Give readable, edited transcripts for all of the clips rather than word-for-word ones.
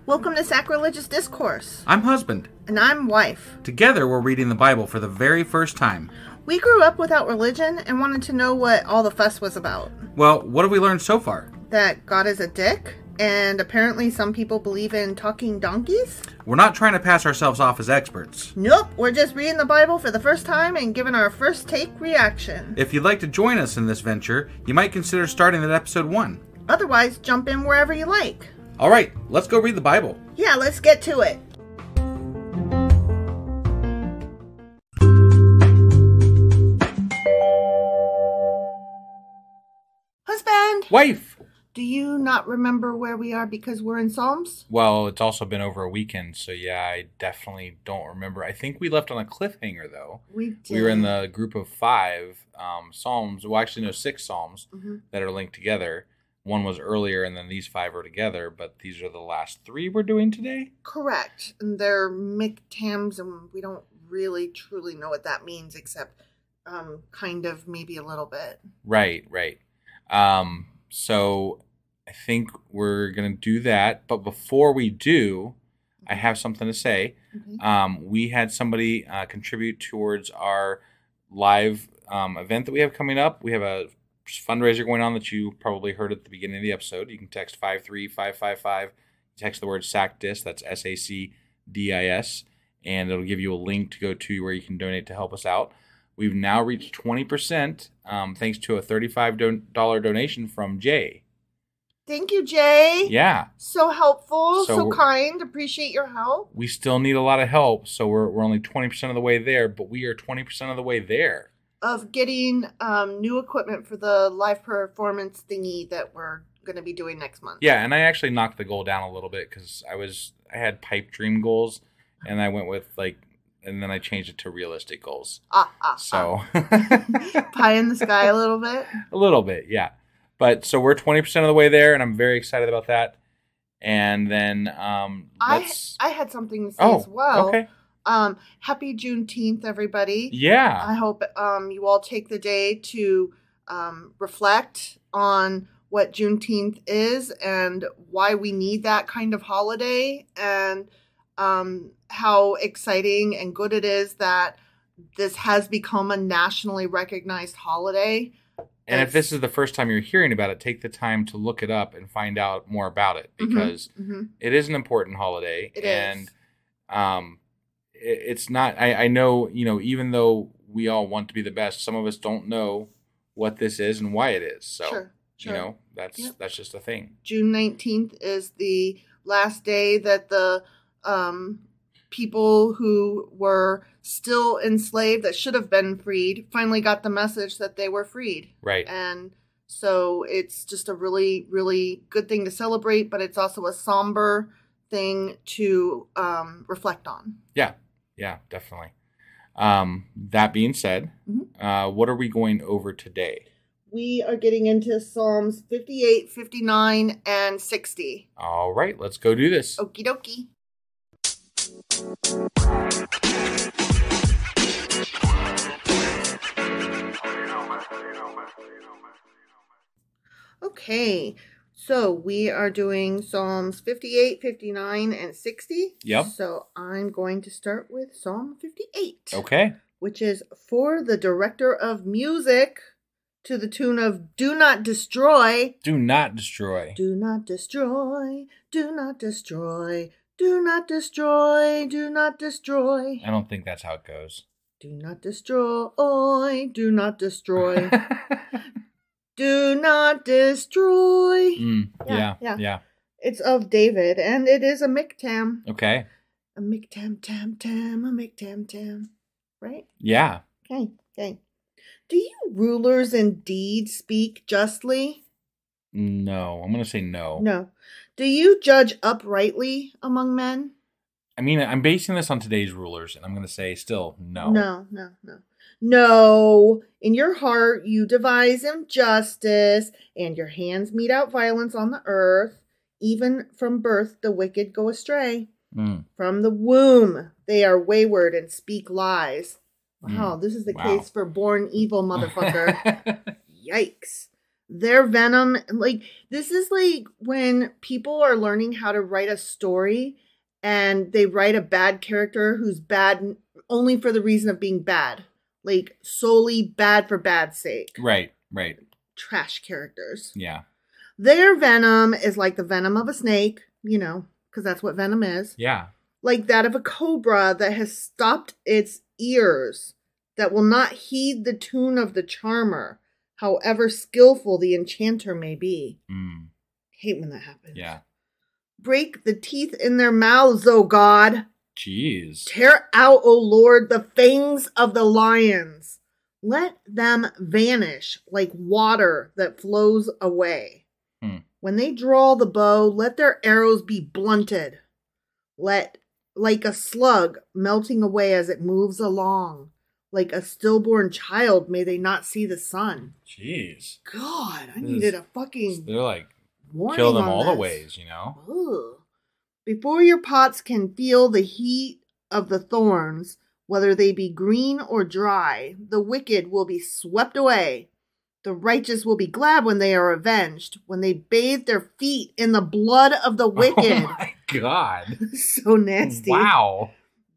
Welcome to Sacrilegious Discourse. I'm husband. And I'm wife. Together, we're reading the Bible for the very first time. We grew up without religion and wanted to know what all the fuss was about. Well, what have we learned so far? That God is a dick, and apparently some people believe in talking donkeys. We're not trying to pass ourselves off as experts. Nope, we're just reading the Bible for the first time and giving our first take reaction. If you'd like to join us in this venture, you might consider starting at episode 1. Otherwise, jump in wherever you like. All right, let's go read the Bible. Yeah, let's get to it. Husband! Wife! Do you not remember where we are because we're in Psalms? Well, it's also been over a weekend, so yeah, I definitely don't remember. I think we left on a cliffhanger, though. We did. We were in the group of 5 Psalms, well, actually, no, 6 Psalms that are linked together. One was earlier, and then these 5 are together, but these are the last 3 we're doing today? Correct. And they're miktams, and we don't really truly know what that means, except kind of maybe a little bit. Right. So I think we're going to do that. But before we do, I have something to say. Okay. We had somebody contribute towards our live event that we have coming up. We have a fundraiser going on that you probably heard at the beginning of the episode. You can text 53555, text the word SACDIS, that's SACDIS, and it'll give you a link to go to where you can donate to help us out. We've now reached 20% thanks to a $35 donation from Jay. Thank you, Jay. Yeah. So helpful, so kind. Appreciate your help. We still need a lot of help, so we're only 20% of the way there, but we are 20% of the way there. Of getting new equipment for the live performance thingy that we're going to be doing next month. Yeah, and I actually knocked the goal down a little bit because I had pipe dream goals, and I went with and then I changed it to realistic goals. So pie in the sky a little bit. A little bit, yeah. But so we're 20% of the way there, and I'm very excited about that. And then I had something to say as well. Okay. Happy Juneteenth, everybody. Yeah. I hope you all take the day to reflect on what Juneteenth is and why we need that kind of holiday, and how exciting and good it is that this has become a nationally recognized holiday. And if this is the first time you're hearing about it, take the time to look it up and find out more about it, because it is an important holiday. It is. It's not, I know, even though we all want to be the best, some of us don't know what this is and why it is. So, sure. That's just a thing. June 19th is the last day that the people who were still enslaved, that should have been freed, finally got the message that they were freed. Right. And so it's just a really, really good thing to celebrate, but it's also a somber thing to reflect on. Yeah, definitely. That being said, what are we going over today? We are getting into Psalms 58, 59, and 60. All right, let's go do this. Okie dokie. Okay, so we are doing Psalms 58, 59, and 60. Yep. So I'm going to start with Psalm 58. Okay. Which is for the director of music, to the tune of Do Not Destroy. Do not destroy. Do not destroy. Do not destroy. Do not destroy. Do not destroy. I don't think that's how it goes. Do not destroy. Do not destroy. Do not destroy. Yeah. It's of David, and it is a miktam. Okay. A miktam, tam, tam, a miktam, tam. Right? Yeah. Okay. Do you rulers indeed speak justly? No. I'm going to say no. No. Do you judge uprightly among men? I mean, I'm basing this on today's rulers, and I'm going to say still no. No. In your heart you devise injustice, and your hands mete out violence on the earth. Even from birth the wicked go astray. From the womb they are wayward and speak lies. Wow, this is the case for born evil, motherfucker. Yikes. Their venom, like, this is like when people are learning how to write a story and they write a bad character who's bad only for the reason of being bad. Like, solely bad for bad's sake. Right. Trash characters. Yeah. Their venom is like the venom of a snake, because that's what venom is. Yeah. Like that of a cobra that has stopped its ears, that will not heed the tune of the charmer, however skillful the enchanter may be. Hate when that happens. Yeah. Break the teeth in their mouths, O God. Jeez. Tear out, O Lord, the fangs of the lions. Let them vanish like water that flows away. When they draw the bow, let their arrows be blunted. Like a slug melting away as it moves along. Like a stillborn child, may they not see the sun. Jeez. God, I needed a fucking... They're like, warning kill them on all this. the ways, Ugh. Before your pots can feel the heat of the thorns, whether they be green or dry, the wicked will be swept away. The righteous will be glad when they are avenged, when they bathe their feet in the blood of the wicked. Oh my God. So nasty. Wow.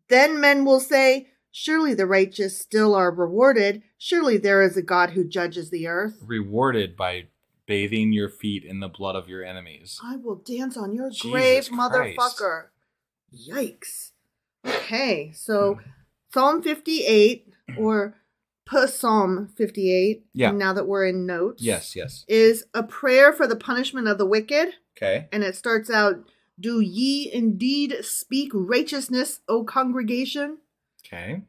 Then men will say, surely the righteous still are rewarded. Surely there is a God who judges the earth. Rewarded by bathing your feet in the blood of your enemies. I will dance on your Jesus grave, Christ. motherfucker. Yikes. Okay, so Psalm 58, or Psalm 58, now that we're in notes. Yes. Is a prayer for the punishment of the wicked. Okay. And it starts out, do ye indeed speak righteousness, O congregation? Okay.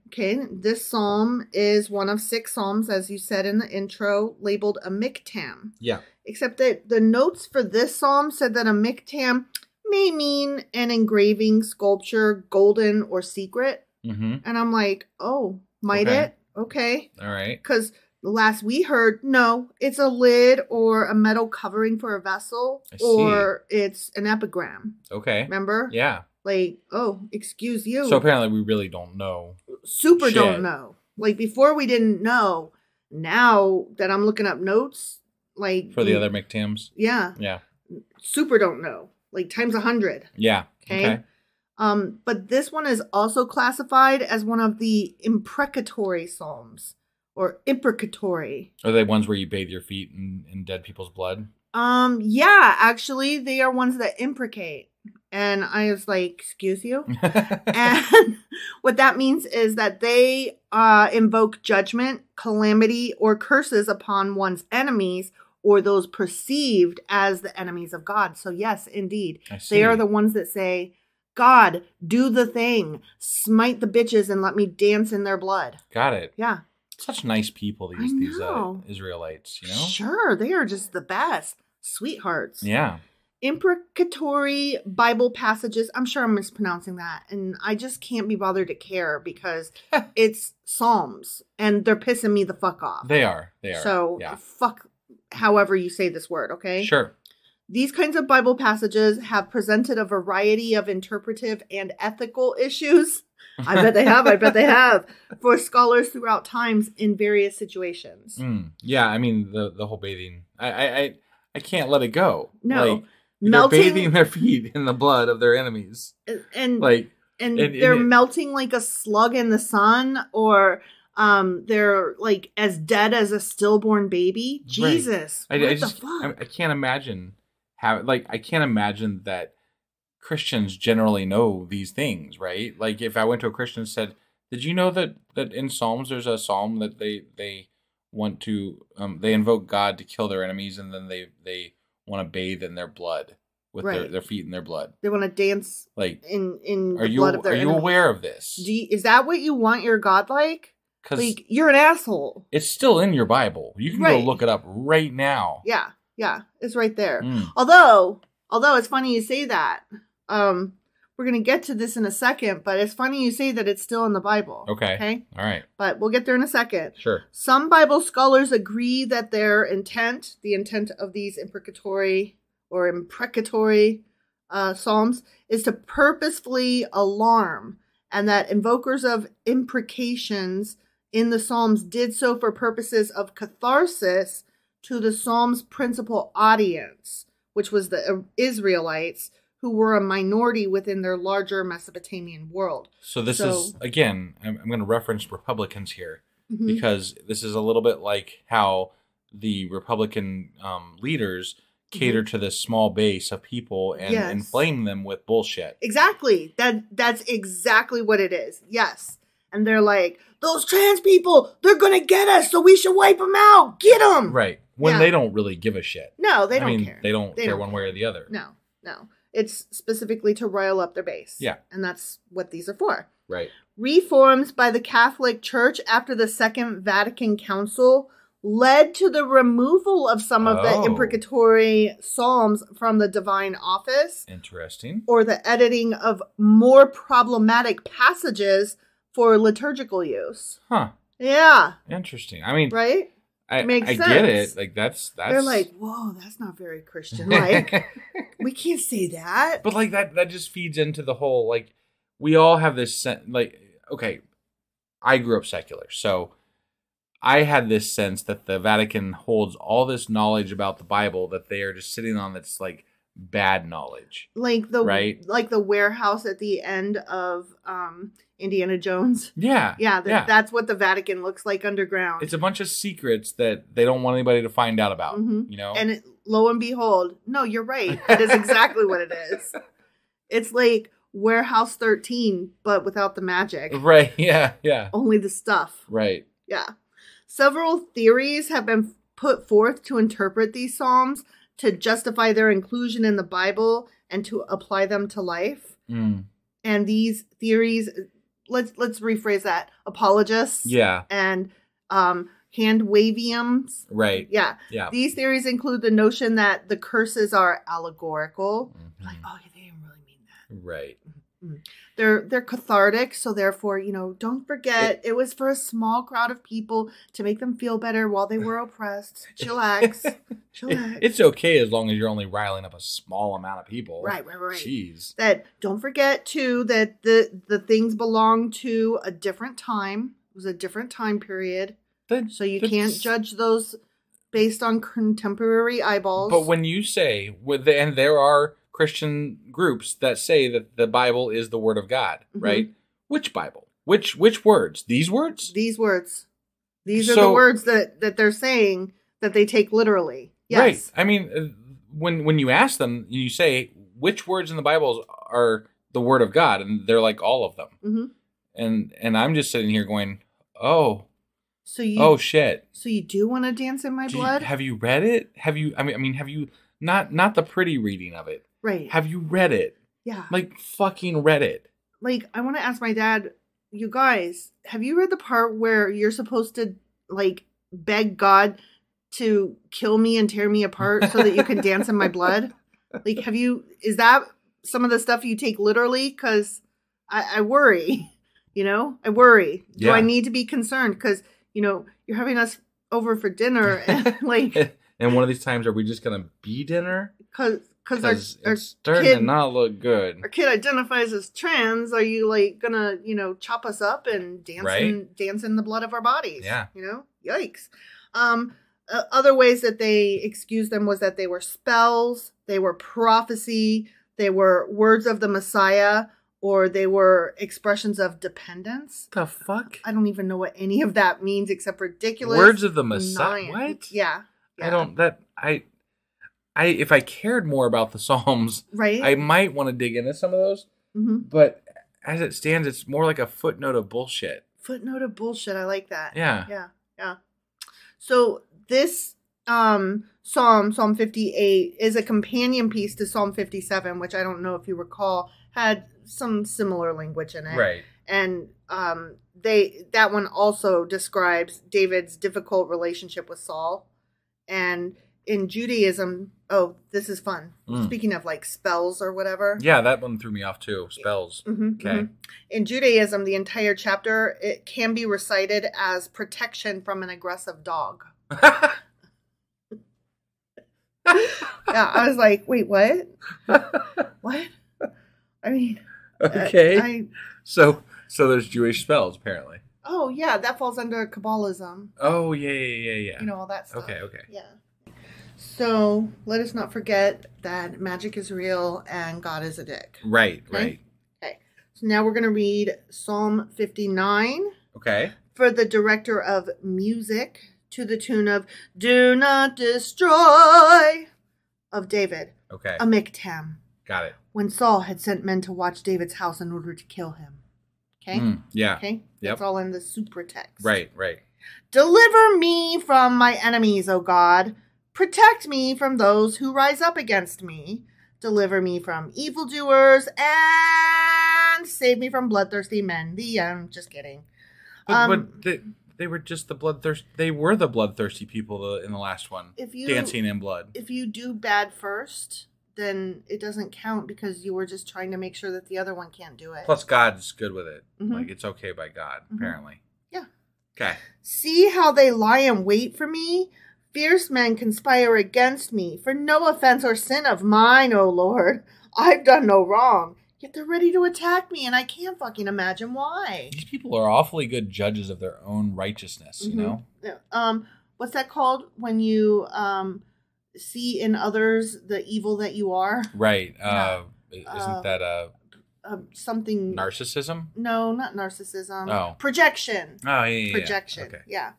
This psalm is one of 6 psalms, as you said in the intro, labeled a miktam. Yeah. Except that the notes for this psalm said that a miktam may mean an engraving, sculpture, golden, or secret. And I'm like, oh, might it? Okay. All right. Because last we heard, no, it's a lid or a metal covering for a vessel, or it's an epigram. Okay. Remember? Yeah. Like, oh, excuse you. So apparently we really don't know. Super don't know. Like, before we didn't know. Now that I'm looking up notes, like... For the other Miktams? Yeah. Yeah. Super don't know. Like, times 100. Yeah. Okay. But this one is also classified as one of the imprecatory psalms, or imprecatory. Are they ones where you bathe your feet in dead people's blood? Yeah, actually, they are ones that imprecate. And I was like, excuse you? And what that means is that they invoke judgment, calamity, or curses upon one's enemies, or those perceived as the enemies of God. So yes, indeed. They are the ones that say, God, do the thing. Smite the bitches and let me dance in their blood. Got it. Yeah. Such nice people, these Israelites, Sure, they are just the best. Sweethearts. Yeah. Imprecatory Bible passages. I'm sure I'm mispronouncing that. And I just can't be bothered to care because it's Psalms. And they're pissing me the fuck off. They are. So, fuck however you say this word, okay? Sure. These kinds of Bible passages have presented a variety of interpretive and ethical issues. I bet they have. For scholars throughout times in various situations. Yeah, I mean, the whole bathing. I can't let it go. No. Like, they're bathing their feet in the blood of their enemies. And they're melting like a slug in the sun, or they're like as dead as a stillborn baby. Jesus. Right. What the fuck? I can't imagine I can't imagine that Christians generally know these things, right? Like, if I went to a Christian and said, did you know that in Psalms there's a psalm that they want to they invoke God to kill their enemies, and then they want to bathe in their blood with their feet in their blood. They want to dance like in the blood of their enemies. Are you aware of this? Is that what you want your God like? Like, you're an asshole. It's still in your Bible. You can go look it up right now. Yeah, it's right there. Although it's funny you say that. We're going to get to this in a second, but it's funny you say that it's still in the Bible. Okay. All right. But we'll get there in a second. Sure. Some Bible scholars agree that their intent, the intent of these imprecatory psalms, is to purposefully alarm, and that invokers of imprecations in the psalms did so for purposes of catharsis, to the Psalm's principal audience, which was the Israelites, who were a minority within their larger Mesopotamian world. So this is, again, I'm going to reference Republicans here, because this is a little bit like how the Republican leaders cater to this small base of people and inflame them with bullshit. Exactly. That's exactly what it is. Yes. And they're like, those trans people, they're going to get us, so we should wipe them out. Get them. Right. When they don't really give a shit. No, they don't care. They don't care one way or the other. No. It's specifically to rile up their base. Yeah. And that's what these are for. Right. Reforms by the Catholic Church after the Second Vatican Council led to the removal of some of the imprecatory psalms from the divine office. Interesting. Or the editing of more problematic passages for liturgical use. Huh. Yeah. Interesting. I mean, right? I get it. Like that's they're like, whoa, that's not very Christian. Like, we can't say that. But like that just feeds into the whole, like, we all have this like, okay, I grew up secular, so I had this sense that the Vatican holds all this knowledge about the Bible that they are just sitting on that's like bad knowledge. Like the warehouse at the end of Indiana Jones. Yeah. That's what the Vatican looks like underground. It's a bunch of secrets that they don't want anybody to find out about, you know? And lo and behold, no, you're right. That is exactly what it is. It's like Warehouse 13, but without the magic. Right, yeah. Only the stuff. Right. Yeah. Several theories have been put forth to interpret these psalms to justify their inclusion in the Bible and to apply them to life. And these theories, let's rephrase that, apologists and hand-waviums. Right. Yeah. These theories include the notion that the curses are allegorical. Like, oh, they didn't really mean that. Right. They're cathartic, so therefore, don't forget it was for a small crowd of people to make them feel better while they were oppressed. Chillax. It's okay as long as you're only riling up a small amount of people. Right. Jeez. That don't forget too that the things belong to a different time. It was a different time period. So you can't judge those based on contemporary eyeballs. But when you say, and there are Christian groups that say that the Bible is the Word of God, right? Which Bible? Which words? These words? These words. These are the words that they're saying that they take literally. Yes. Right. I mean, when you ask them, you say, which words in the Bible are the Word of God? And they're like, all of them. And I'm just sitting here going, oh shit. So you do want to dance in my blood? Have you read it? Have you not the pretty reading of it? Right. Have you read it? Yeah. Like, fucking read it. Like, I want to ask my dad, you guys, have you read the part where you're supposed to, like, beg God to kill me and tear me apart so that you can dance in my blood? Like, is that some of the stuff you take literally? Because I worry, I worry. Do I need to be concerned? Because, you're having us over for dinner and, like... And one of these times, are we just going to be dinner? Because it's starting to not look good. Our kid identifies as trans. Are you like gonna, chop us up and dance in the blood of our bodies? Yeah. Yikes. Other ways that they excused them was that they were spells, they were prophecy, they were words of the Messiah, or they were expressions of dependence. The fuck? I don't even know what any of that means except ridiculous. Words of the Messiah? What? Yeah. If I cared more about the Psalms, I might want to dig into some of those. But as it stands, it's more like a footnote of bullshit. Footnote of bullshit. I like that. Yeah. So this Psalm 58, is a companion piece to Psalm 57, which I don't know if you recall, had some similar language in it. Right. And that one also describes David's difficult relationship with Saul. And in Judaism, this is fun. Speaking of like spells or whatever. Yeah, that one threw me off too. Spells. Okay. In Judaism, the entire chapter, it can be recited as protection from an aggressive dog. Yeah, I was like, wait, what? What? I mean, okay. So there's Jewish spells apparently. Oh yeah, that falls under Kabbalism. Oh yeah. All that stuff. Okay. Yeah. So let us not forget that magic is real and God is a dick. Right, Okay? right. Okay. So now we're going to read Psalm 59. Okay. For the director of music to the tune of Do Not Destroy of David. Okay. A miktam. Got it. When Saul had sent men to watch David's house in order to kill him. Okay? Yeah. Okay? Yep. That's all in the super text. Right, right. Deliver me from my enemies, O God. Protect me from those who rise up against me. Deliver me from evildoers and save me from bloodthirsty men. The end. Just kidding. But they were just the bloodthirsty. They were the bloodthirsty people in the last one. Dancing in blood. If you do bad first, then it doesn't count because you were just trying to make sure that the other one can't do it. Plus, God's good with it. Mm-hmm. Like, it's okay by God, apparently. Yeah. Okay. See how they lie in wait for me? Fierce men conspire against me for no offense or sin of mine, O Lord. I've done no wrong. Yet they're ready to attack me, and I can't fucking imagine why. These people are awfully good judges of their own righteousness, you know? What's that called when you see in others the evil that you are? Right. Yeah. Isn't that something... narcissism? No, not narcissism. Oh. Projection. Oh, yeah. Projection. Okay. Yeah.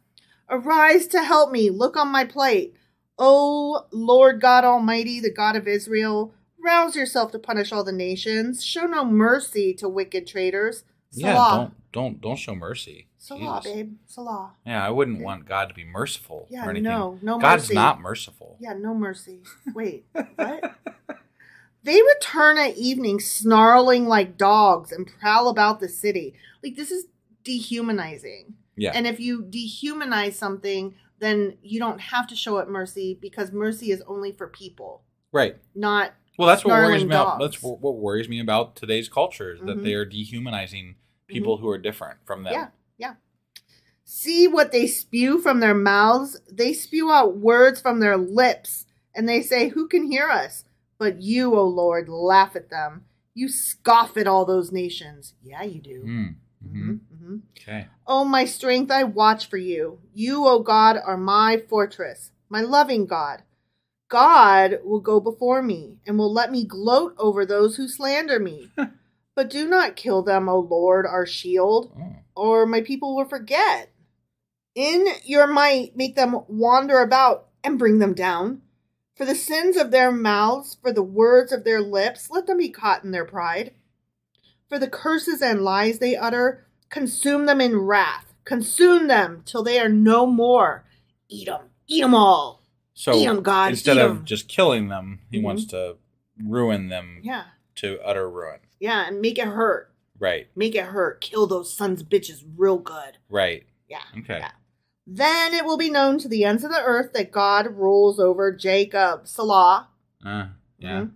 Arise to help me. Look on my plate. O Lord God Almighty, the God of Israel, rouse yourself to punish all the nations. Show no mercy to wicked traitors. Salah. Yeah, don't show mercy. Salah, Jesus. babe. Salah. Yeah, I wouldn't want God to be merciful or anything. No mercy. God's not merciful. Yeah, no mercy. Wait, what? They return at evening snarling like dogs and prowl about the city. Like, this is dehumanizing. Yeah. And if you dehumanize something, then you don't have to show it mercy because mercy is only for people. Right. Not well, that's what worries me dogs. about. That's what worries me about today's culture is that they are dehumanizing people who are different from them. Yeah. Yeah. See what they spew from their mouths. They spew out words from their lips, and they say, "Who can hear us?" But you, O Lord, laugh at them. You scoff at all those nations. Yeah, you do. Okay. Oh, my strength, I watch for you. You, O God, are my fortress, my loving God. God will go before me and will let me gloat over those who slander me. But do not kill them, O Lord, our shield, or my people will forget. In your might, make them wander about and bring them down. For the sins of their mouths, for the words of their lips, let them be caught in their pride. For the curses and lies they utter, consume them in wrath. Consume them till they are no more. Eat them all. So eat them, God. Instead of just killing them, he wants to ruin them to utter ruin. Yeah, and make it hurt. Right. Make it hurt. Kill those sons of bitches real good. Right. Yeah. Okay. Yeah. Then it will be known to the ends of the earth that God rules over Jacob. Salah. Yeah.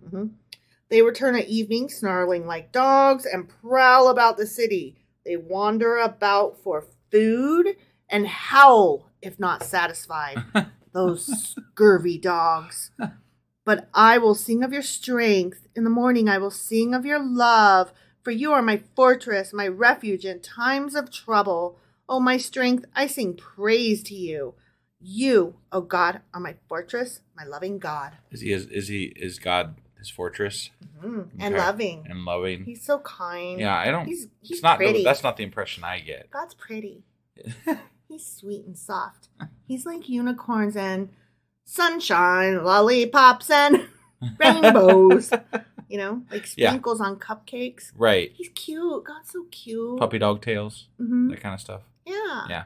They return at evening, snarling like dogs, and prowl about the city. They wander about for food and howl if not satisfied. Those scurvy dogs. But I will sing of your strength. In the morning I will sing of your love. For you are my fortress, my refuge in times of trouble. O my strength, I sing praise to you. You, O God, are my fortress, my loving God. Is God his fortress? And loving. And loving. He's so kind. Yeah, I don't. He's not pretty. That's not the impression I get. God's pretty. He's sweet and soft. He's like unicorns and sunshine, lollipops, and rainbows. You know, like sprinkles on cupcakes. Right. He's cute. God's so cute. Puppy dog tails. That kind of stuff. Yeah.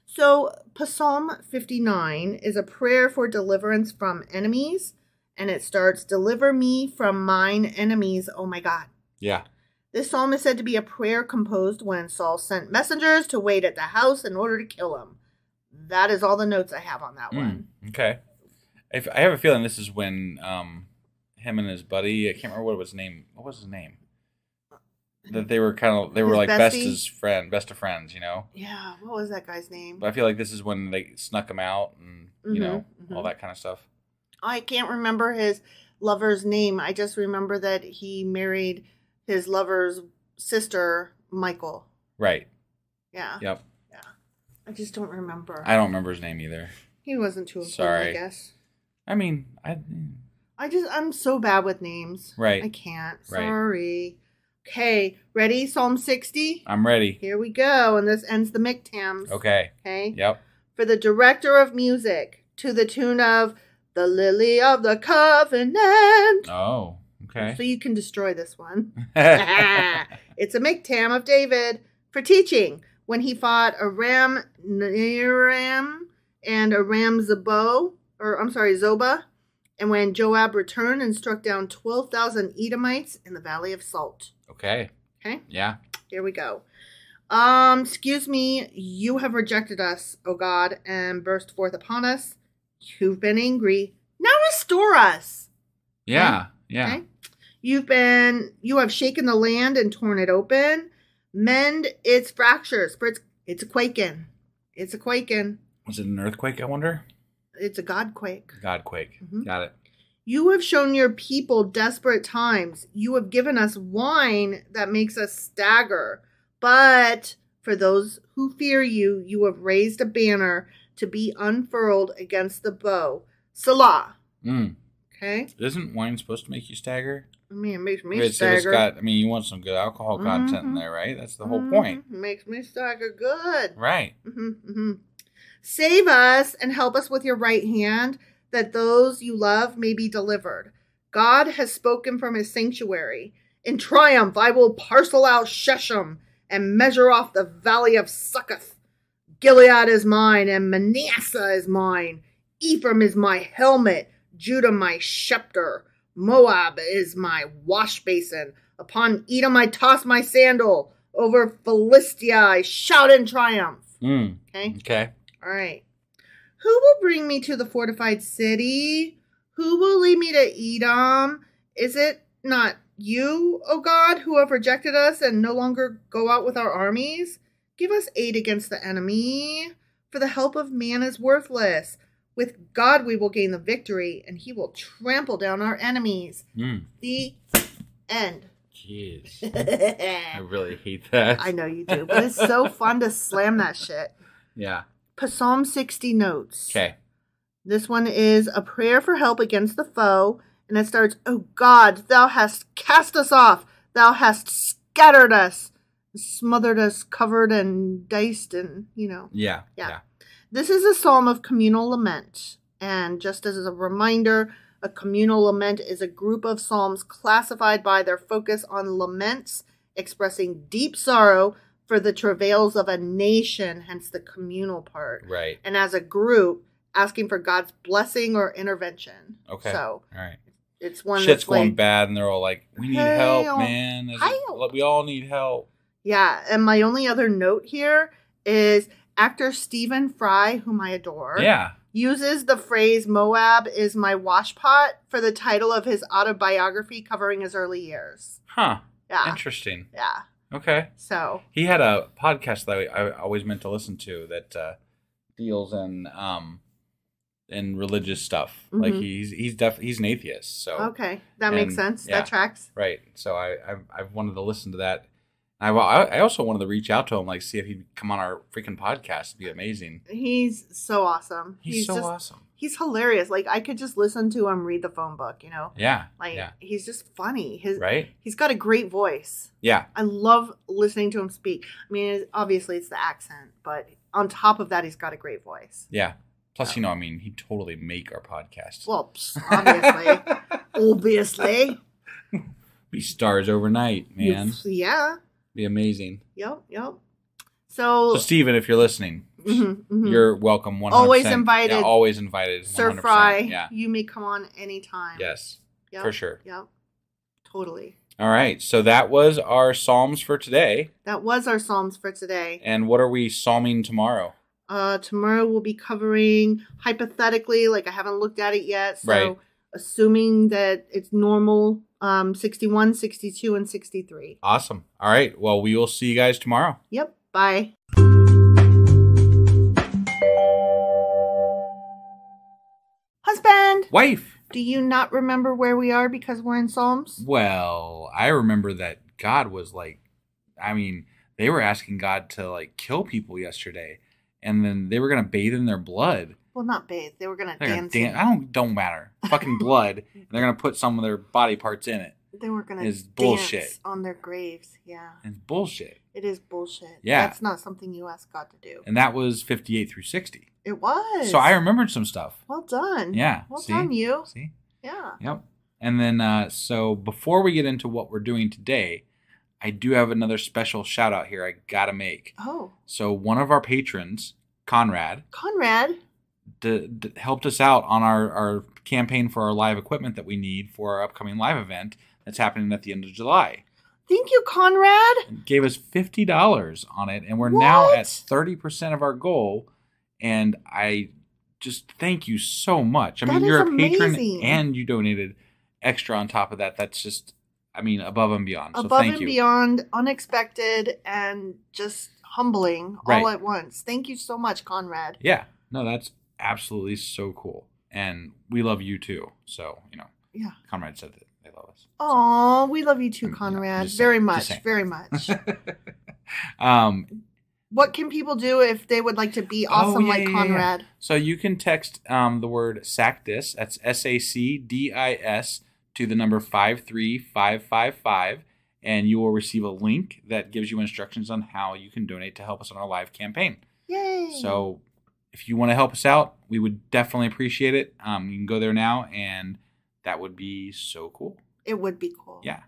So Psalm 59 is a prayer for deliverance from enemies. And it starts, deliver me from mine enemies, oh my God. Yeah. This psalm is said to be a prayer composed when Saul sent messengers to wait at the house in order to kill him. That is all the notes I have on that one. Okay. I have a feeling this is when him and his buddy, I can't remember what his name. What was his name? That they were like bestie? best of friends, you know? Yeah, what was that guy's name? But I feel like this is when they snuck him out and, you know, all that kind of stuff. I can't remember his lover's name. I just remember that he married his lover's sister, Michael. Right. Yeah. Yep. Yeah. I just don't remember. I don't remember his name either. He wasn't too important, I guess. I mean, I'm so bad with names. Right. I can't. Right. Sorry. Okay, ready? Psalm 60? I'm ready. Here we go, and this ends the Mictams. Okay. Okay? Yep. For the director of music, to the tune of The Lily of the Covenant. Oh, okay. So you can destroy this one. It's a Mictam of David for teaching when he fought Aram Naharaim and Aram Zobah, and when Joab returned and struck down 12,000 Edomites in the Valley of Salt. Okay. Okay? Yeah. Here we go. Excuse me, you have rejected us, O God, and burst forth upon us. You've been angry. Now restore us. Yeah. Okay? Yeah. Okay? You have shaken the land and torn it open. Mend its fractures, for it's a quaking. It's a quaking. Was it an earthquake, I wonder? It's a Godquake. Godquake. Mm-hmm. Got it. You have shown your people desperate times. You have given us wine that makes us stagger. But for those who fear you, you have raised a banner to be unfurled against the bow. Salah. Okay? Isn't wine supposed to make you stagger? I mean, it makes me stagger. You want some good alcohol content in there, right? That's the whole point. It makes me stagger good. Right. Save us and help us with your right hand, that those you love may be delivered. God has spoken from his sanctuary. In triumph, I will parcel out Shechem and measure off the valley of Succoth. Gilead is mine, and Manasseh is mine. Ephraim is my helmet, Judah my scepter. Moab is my wash basin. Upon Edom I toss my sandal. Over Philistia I shout in triumph. Okay? Okay. All right. Who will bring me to the fortified city? Who will lead me to Edom? Is it not you, O God, who have rejected us and no longer go out with our armies? Give us aid against the enemy, for the help of man is worthless. With God we will gain the victory, and he will trample down our enemies. The end. Jeez. I really hate that. I know you do, but it's so fun to slam that shit. Yeah. Psalm 60 notes. Okay. This one is a prayer for help against the foe, and it starts, "Oh God, thou hast cast us off. Thou hast scattered us, smothered us, covered and diced," and, Yeah. This is a psalm of communal lament. And just as a reminder, a communal lament is a group of psalms classified by their focus on laments, expressing deep sorrow for the travails of a nation, hence the communal part. Right. And as a group, asking for God's blessing or intervention. Okay. So, all right. It's one Shit's that's going like, bad, and they're all like, "We need help, man. We all need help." Yeah, and my only other note here is actor Stephen Fry, whom I adore, uses the phrase "Moab is my washpot" for the title of his autobiography covering his early years. Huh. Yeah. Interesting. Yeah. Okay. So he had a podcast that I always meant to listen to that deals in religious stuff. Like he's an atheist. So okay, that makes sense. Yeah, that tracks. Right. So I've wanted to listen to that. I also wanted to reach out to him, like see if he'd come on our freaking podcast. It'd be amazing. He's so awesome. He's so awesome. He's hilarious. Like I could just listen to him read the phone book, Yeah. Like he's just funny. Right. He's got a great voice. Yeah. I love listening to him speak. I mean, obviously it's the accent, but on top of that, he's got a great voice. Yeah. Plus, he'd totally make our podcast. Well, obviously. Obviously. Be stars overnight, man. Yeah. Be amazing. Yep. So Steven, if you're listening, you're welcome. 100%. Always invited. Yeah, always invited. 100%. Sir Fry, yeah. you may come on anytime. Yes, for sure. Yep. Totally. All right. So that was our Psalms for today. And what are we psalming tomorrow? Tomorrow we'll be covering hypothetically, like I haven't looked at it yet. So right. Assuming that it's normal, 61, 62, and 63. Awesome. All right. Well, we will see you guys tomorrow. Yep. Bye. Husband. Wife. Do you not remember where we are because we're in Psalms? Well, I remember that God was they were asking God to kill people yesterday. And then they were going to bathe in their blood. Well, not bathe. They were gonna They're gonna dance. Don't matter. Fucking blood. And they're gonna put some of their body parts in it. They were gonna It's dance bullshit. on their graves. Yeah. It's bullshit. It is bullshit. Yeah. That's not something you ask God to do. And that was 58 through 60. It was. So I remembered some stuff. Well done. Yeah. Well done, you. See? Yeah. Yep. And then, so before we get into what we're doing today, I do have another special shout out here I gotta make. Oh. So one of our patrons, Conrad, helped us out on our campaign for our live equipment that we need for our upcoming live event that's happening at the end of July. Thank you, Conrad. And gave us $50 on it, and we're now at 30% of our goal. And I just thank you so much. I mean, you're a patron and you donated extra on top of that. That's just, I mean, above and beyond. So thank you. Beyond, unexpected, and just humbling all at once. Thank you so much, Conrad. Yeah. No, that's absolutely so cool. And we love you too. So, Yeah. Conrad said that they love us. Oh, we love you too, Conrad. Very much. Very much. What can people do if they would like to be awesome like Conrad? Yeah. So you can text the word SACDIS, that's SACDIS, to the number 53555, and you will receive a link that gives you instructions on how you can donate to help us on our live campaign. Yay! So if you want to help us out, we would definitely appreciate it. You can go there now, and that would be so cool. It would be cool. Yeah.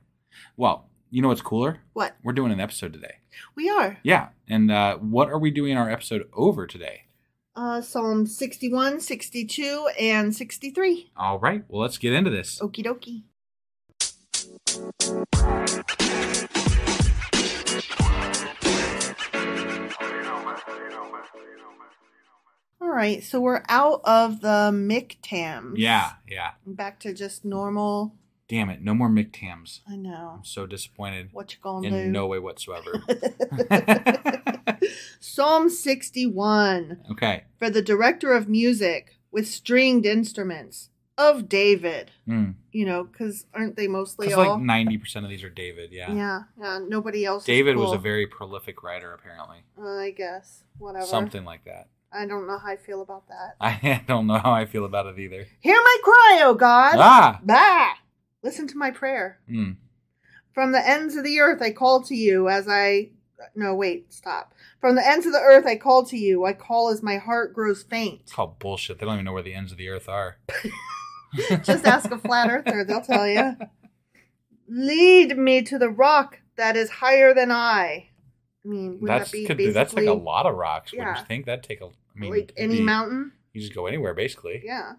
Well, you know what's cooler? What? We're doing an episode today. We are. Yeah. And what are we doing our episode over today? Psalm 61, 62, and 63. All right. Well, let's get into this. Okie dokie. All right. So we're out of the MICTAMs. Yeah. Back to just normal. Damn it. No more MICTAMs. I know. I'm so disappointed. What you gonna do? In no way whatsoever. Psalm 61. Okay. For the director of music with stringed instruments of David. Because aren't they mostly all? Like 90% of these are David, yeah. Yeah. Nobody else David is cool. was a very prolific writer, apparently. I guess. Whatever. Something like that. I don't know how I feel about that. I don't know how I feel about it either. Hear my cry, O God. Bah! Listen to my prayer. From the ends of the earth I call to you as I... No, wait, stop. From the ends of the earth I call to you. I call as my heart grows faint. It's called bullshit. They don't even know where the ends of the earth are. Just ask a flat earther. They'll tell you. Lead me to the rock that is higher than I. I mean, would that be basically... That's like a lot of rocks. Yeah. Wouldn't you think? That'd take a... I mean, like any mountain? You just go anywhere, basically. Yeah.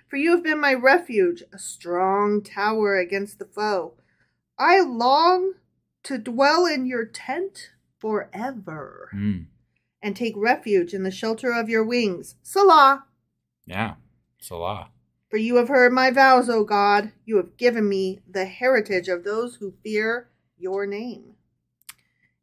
For you have been my refuge, a strong tower against the foe. I long to dwell in your tent forever and take refuge in the shelter of your wings. Salah. Yeah, Salah. For you have heard my vows, O God. You have given me the heritage of those who fear your name.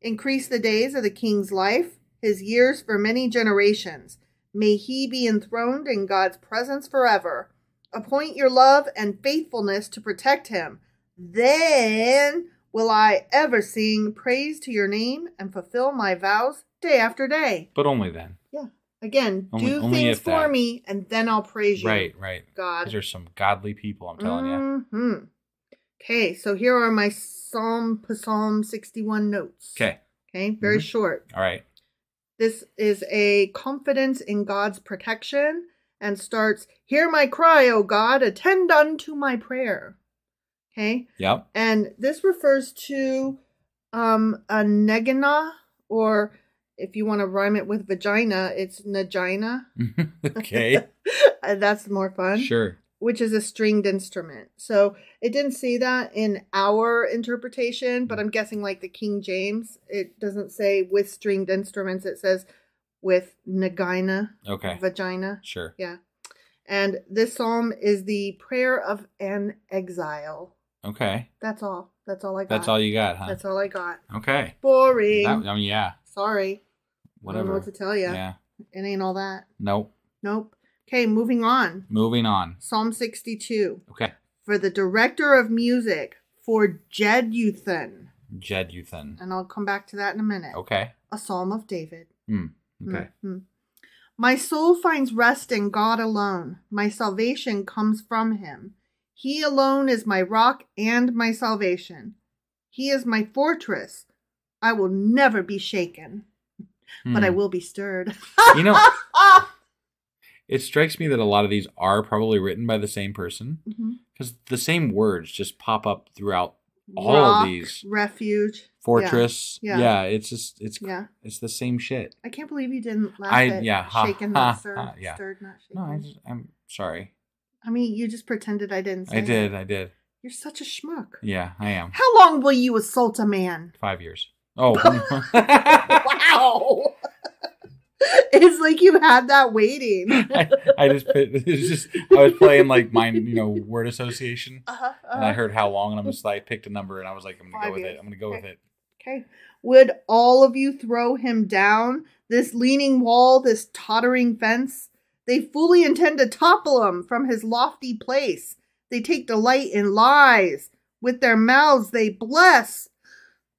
Increase the days of the king's life, his years for many generations. May he be enthroned in God's presence forever. Appoint your love and faithfulness to protect him. Then will I ever sing praise to your name and fulfill my vows day after day. But only then. Yeah. Again, do only things for me and then I'll praise you. Right. God. These are some godly people, I'm telling you. Okay, so here are my Psalm 61 notes. Okay, very short. All right. This is a confidence in God's protection and starts, hear my cry, O God, attend unto my prayer. Okay? Yep. And this refers to a negina, or if you want to rhyme it with vagina, it's nagina. Okay. That's more fun. Sure. Which is a stringed instrument. So it didn't say that in our interpretation, but I'm guessing like the King James, it doesn't say with stringed instruments. It says with nagina. Okay. Vagina. Sure. Yeah. And this psalm is the prayer of an exile. Okay. That's all. That's all I got. That's all you got, huh? That's all I got. Okay. Boring. Yeah. Sorry. Whatever. I don't know what to tell you. Yeah. It ain't all that. Nope. Okay, moving on. Psalm 62. Okay. For the director of music for Jeduthun. And And I'll come back to that in a minute. Okay. A psalm of David. Okay. My soul finds rest in God alone. My salvation comes from him. He alone is my rock and my salvation. He is my fortress. I will never be shaken, but I will be stirred. You know, it strikes me that a lot of these are probably written by the same person because the same words just pop up throughout all Rock, of these. Refuge, Fortress. Yeah. It's just it's the same shit. I can't believe you didn't laugh at shaken, not stirred. Stirred, not shaken. No, I'm sorry. I mean, you just pretended I didn't say it. I did. You're such a schmuck. Yeah, I am. How long will you assault a man? 5 years. Oh. Wow. It's like you had that waiting. I was playing like word association. And I heard how long, and I picked a number, and I was like, I'm going to go with it. I'm going to go with it. Okay. Would all of you throw him down? This leaning wall, this tottering fence? They fully intend to topple him from his lofty place. They take delight in lies. With their mouths they bless,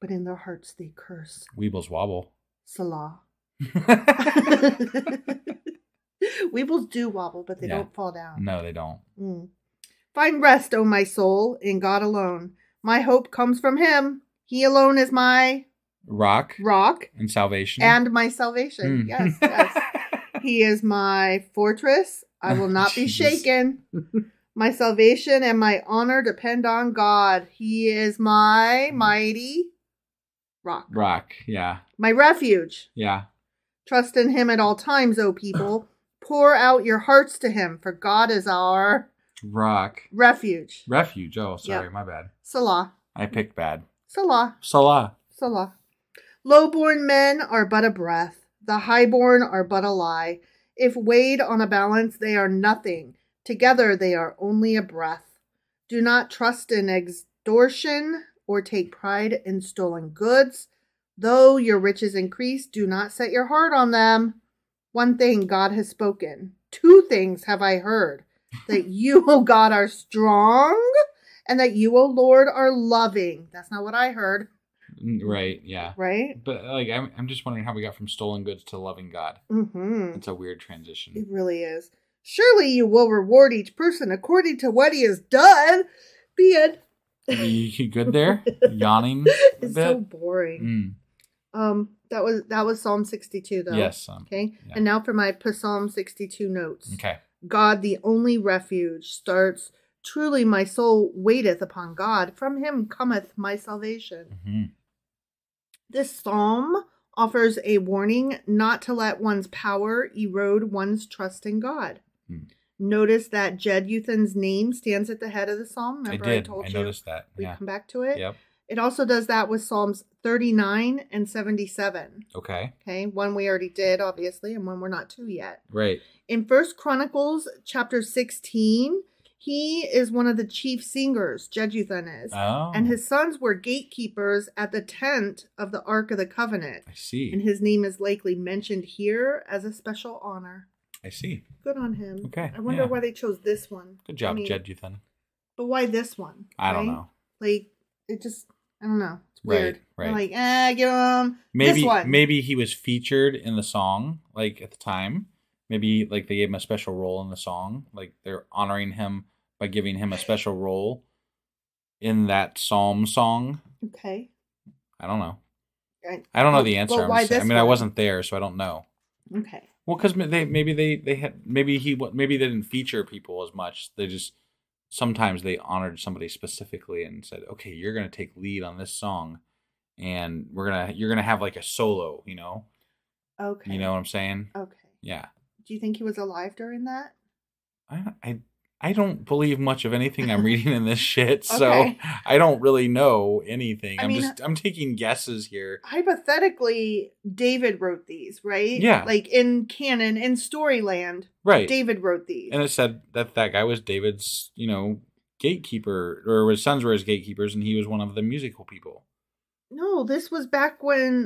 but in their hearts they curse. Weebles wobble. Salah. Weebles do wobble, but they don't fall down. No, they don't. Find rest, O my soul, in God alone. My hope comes from him. He alone is my rock and salvation. And my salvation. Yes. He is my fortress. I will not be shaken. My salvation and my honor depend on God. He is my mighty rock. Rock, yeah. My refuge. Yeah. Trust in him at all times, O people. Pour out your hearts to him, for God is our rock. Refuge. Refuge. Oh, sorry, my bad. Salah. I picked bad. Salah. Salah. Salah. Low-born men are but a breath. The high-born are but a lie. If weighed on a balance, they are nothing. Together they are only a breath. Do not trust in extortion or take pride in stolen goods. Though your riches increase, do not set your heart on them. One thing God has spoken. 2 things have I heard. That you, O God, are strong, and that you, O Lord, are loving. That's not what I heard. Right, yeah. Right? But I'm just wondering how we got from stolen goods to loving God. It's a weird transition. It really is. Surely you will reward each person according to what he has done. The end. You good there? Yawning a bit? So boring. That was Psalm 62 though. Yes. Okay. Yeah. And now for my Psalm 62 notes. Okay. God, the only refuge, starts. Truly my soul waiteth upon God. From him cometh my salvation. This psalm offers a warning not to let one's power erode one's trust in God. Notice that Jeduthan's name stands at the head of the psalm. Remember I noticed that. We'd come back to it. Yep. It also does that with Psalms 39 and 77. Okay. One we already did, obviously, and one we're not to yet. Right. In 1 Chronicles chapter 16, he is one of the chief singers, Jeduthan is. Oh. And his sons were gatekeepers at the tent of the Ark of the Covenant. I see. And his name is likely mentioned here as a special honor. I see. Good on him. Okay. I wonder why they chose this one. Good job, Jeduthan. But why this one? I don't know. Like, it just, I don't know. It's weird. Right. They're like, give him this one. Maybe he was featured in the song, like, at the time. Maybe, like, they gave him a special role in the song. Like, they're honoring him by giving him a special role in that psalm song. Okay. I don't know. I don't know the answer. I wasn't there, so I don't know. Okay. Well, because maybe they didn't feature people as much. They just sometimes they honored somebody specifically and said, "Okay, you're gonna take lead on this song, and you're gonna have like a solo." You know. Okay. You know what I'm saying? Okay. Yeah. Do you think he was alive during that? I don't believe much of anything I'm reading in this shit, so I don't really know anything. I'm taking guesses here. Hypothetically, David wrote these, right? Yeah. Like in canon, in Storyland, right? David wrote these, and it said that guy was David's, gatekeeper, or his sons were his gatekeepers, and he was one of the musical people. No, this was back when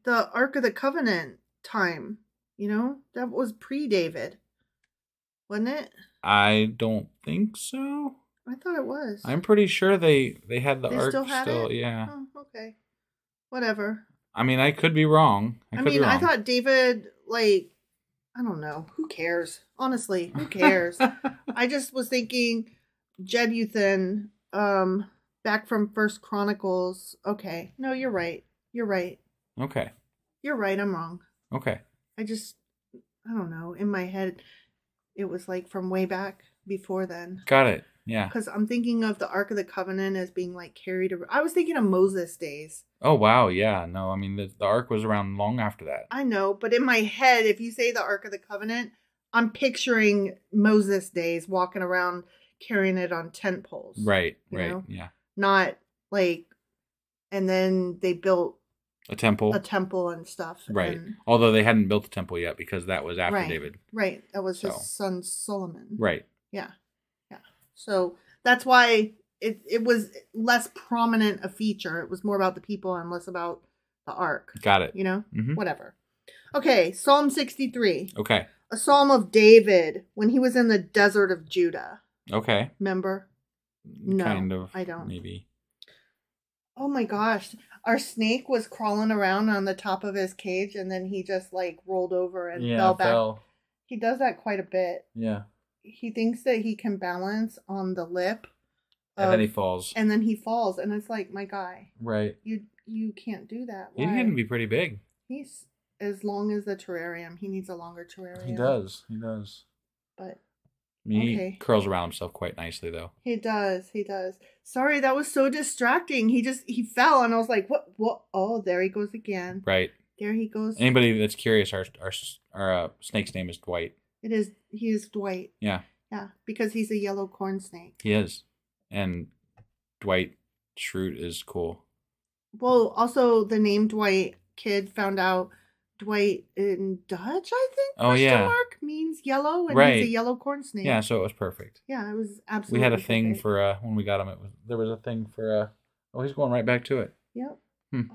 the Ark of the Covenant time. That was pre-David, wasn't it? I don't think so. I thought it was. I'm pretty sure they had the ark still had it? Yeah. Oh, okay. Whatever. I mean, I could be wrong. I thought David I don't know. Who cares? Honestly, who cares? I just was thinking Jeduthun, back from First Chronicles. Okay. No, you're right. You're right. Okay. You're right. I'm wrong. Okay. I don't know. In my head, it was like from way back before then. Got it. Yeah. Because I'm thinking of the Ark of the Covenant as being like carried around. I was thinking of Moses' days. Oh, wow. Yeah. No, I mean, the Ark was around long after that. I know, but in my head, if you say the Ark of the Covenant, I'm picturing Moses' days walking around carrying it on tent poles. Right. You Right. know? Yeah. Not like, and then they built a temple and stuff. Right. And, although they hadn't built the temple yet because that was after right, David. Right. That was his son Solomon. Right. Yeah. Yeah. So that's why it was less prominent a feature. It was more about the people and less about the ark. Got it. You know? Mm-hmm. Whatever. Okay. Psalm 63. Okay. A psalm of David when he was in the desert of Judah. Okay. Remember? No. Kind of. I don't. Maybe. Oh my gosh. Our snake was crawling around on the top of his cage and then he just like rolled over and fell back. He does that quite a bit. Yeah. He thinks that he can balance on the lip. And then he falls. And then he falls. And it's like, my guy. Right. You can't do that. He's going to be pretty big. He's as long as the terrarium. He needs a longer terrarium. He does. But he curls around himself quite nicely, though. He does. Sorry, that was so distracting. He fell, and I was like, what? Oh, there he goes again. Right. There he goes. Anybody that's curious, our snake's name is Dwight. He is Dwight. Yeah. Yeah, because he's a yellow corn snake. He is. And Dwight Schrute is cool. Well, also the name Dwight, kid found out Dwight in Dutch, I think. Oh, yeah. Mark means yellow, and right. he's a yellow corn snake. Yeah, so it was perfect. Yeah, it was absolutely. We had a thing perfect. for when we got him. There was a thing for. Oh, he's going right back to it. Yep.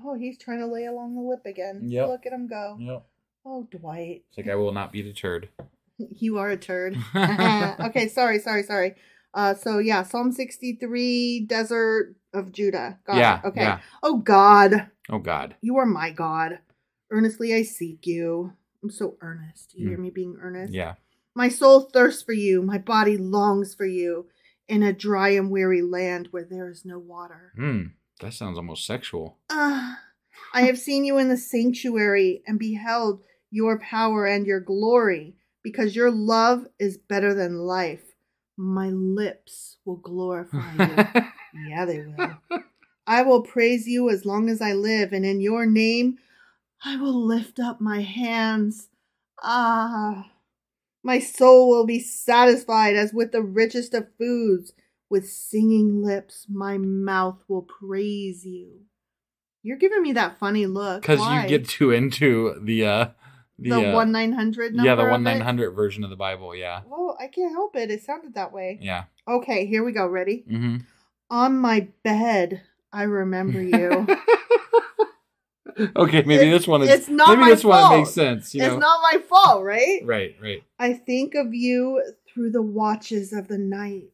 Oh, he's trying to lay along the lip again. Yep. Look at him go. Yep. Oh, Dwight. It's like I will not be deterred. You are a turd. Okay, sorry. So yeah, Psalm 63, Desert of Judah. Got it. Okay. Yeah. Oh God. You are my God. Earnestly I seek you. I'm so earnest. You hear me being earnest? Yeah. My soul thirsts for you. My body longs for you in a dry and weary land where there is no water. That sounds almost sexual. I have seen you in the sanctuary and beheld your power and your glory, because your love is better than life. My lips will glorify you. Yeah, they will. I will praise you as long as I live, and in your name I will lift up my hands. My soul will be satisfied as with the richest of foods. With singing lips, my mouth will praise you. You're giving me that funny look. Because you get too into the 1-900 number. Yeah, the 1-900 version of the Bible. Yeah. Well, I can't help it. It sounded that way. Yeah. Okay, here we go. Ready? Mm-hmm. On my bed, I remember you. Okay, maybe this one is. It's not my fault. One makes sense. It's not my fault, right? Right. I think of you through the watches of the night.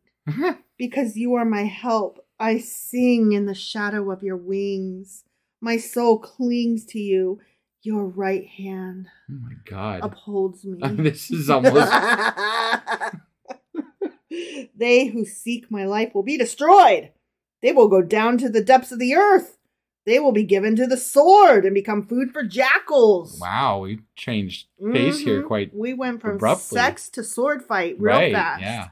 Because you are my help. I sing in the shadow of your wings. My soul clings to you. Your right hand. Oh my God. Upholds me. This is almost. They who seek my life will be destroyed. They will go down to the depths of the earth. They will be given to the sword and become food for jackals. Wow, we changed pace here quite. We went from abruptly. Sex to sword fight real fast. Yeah.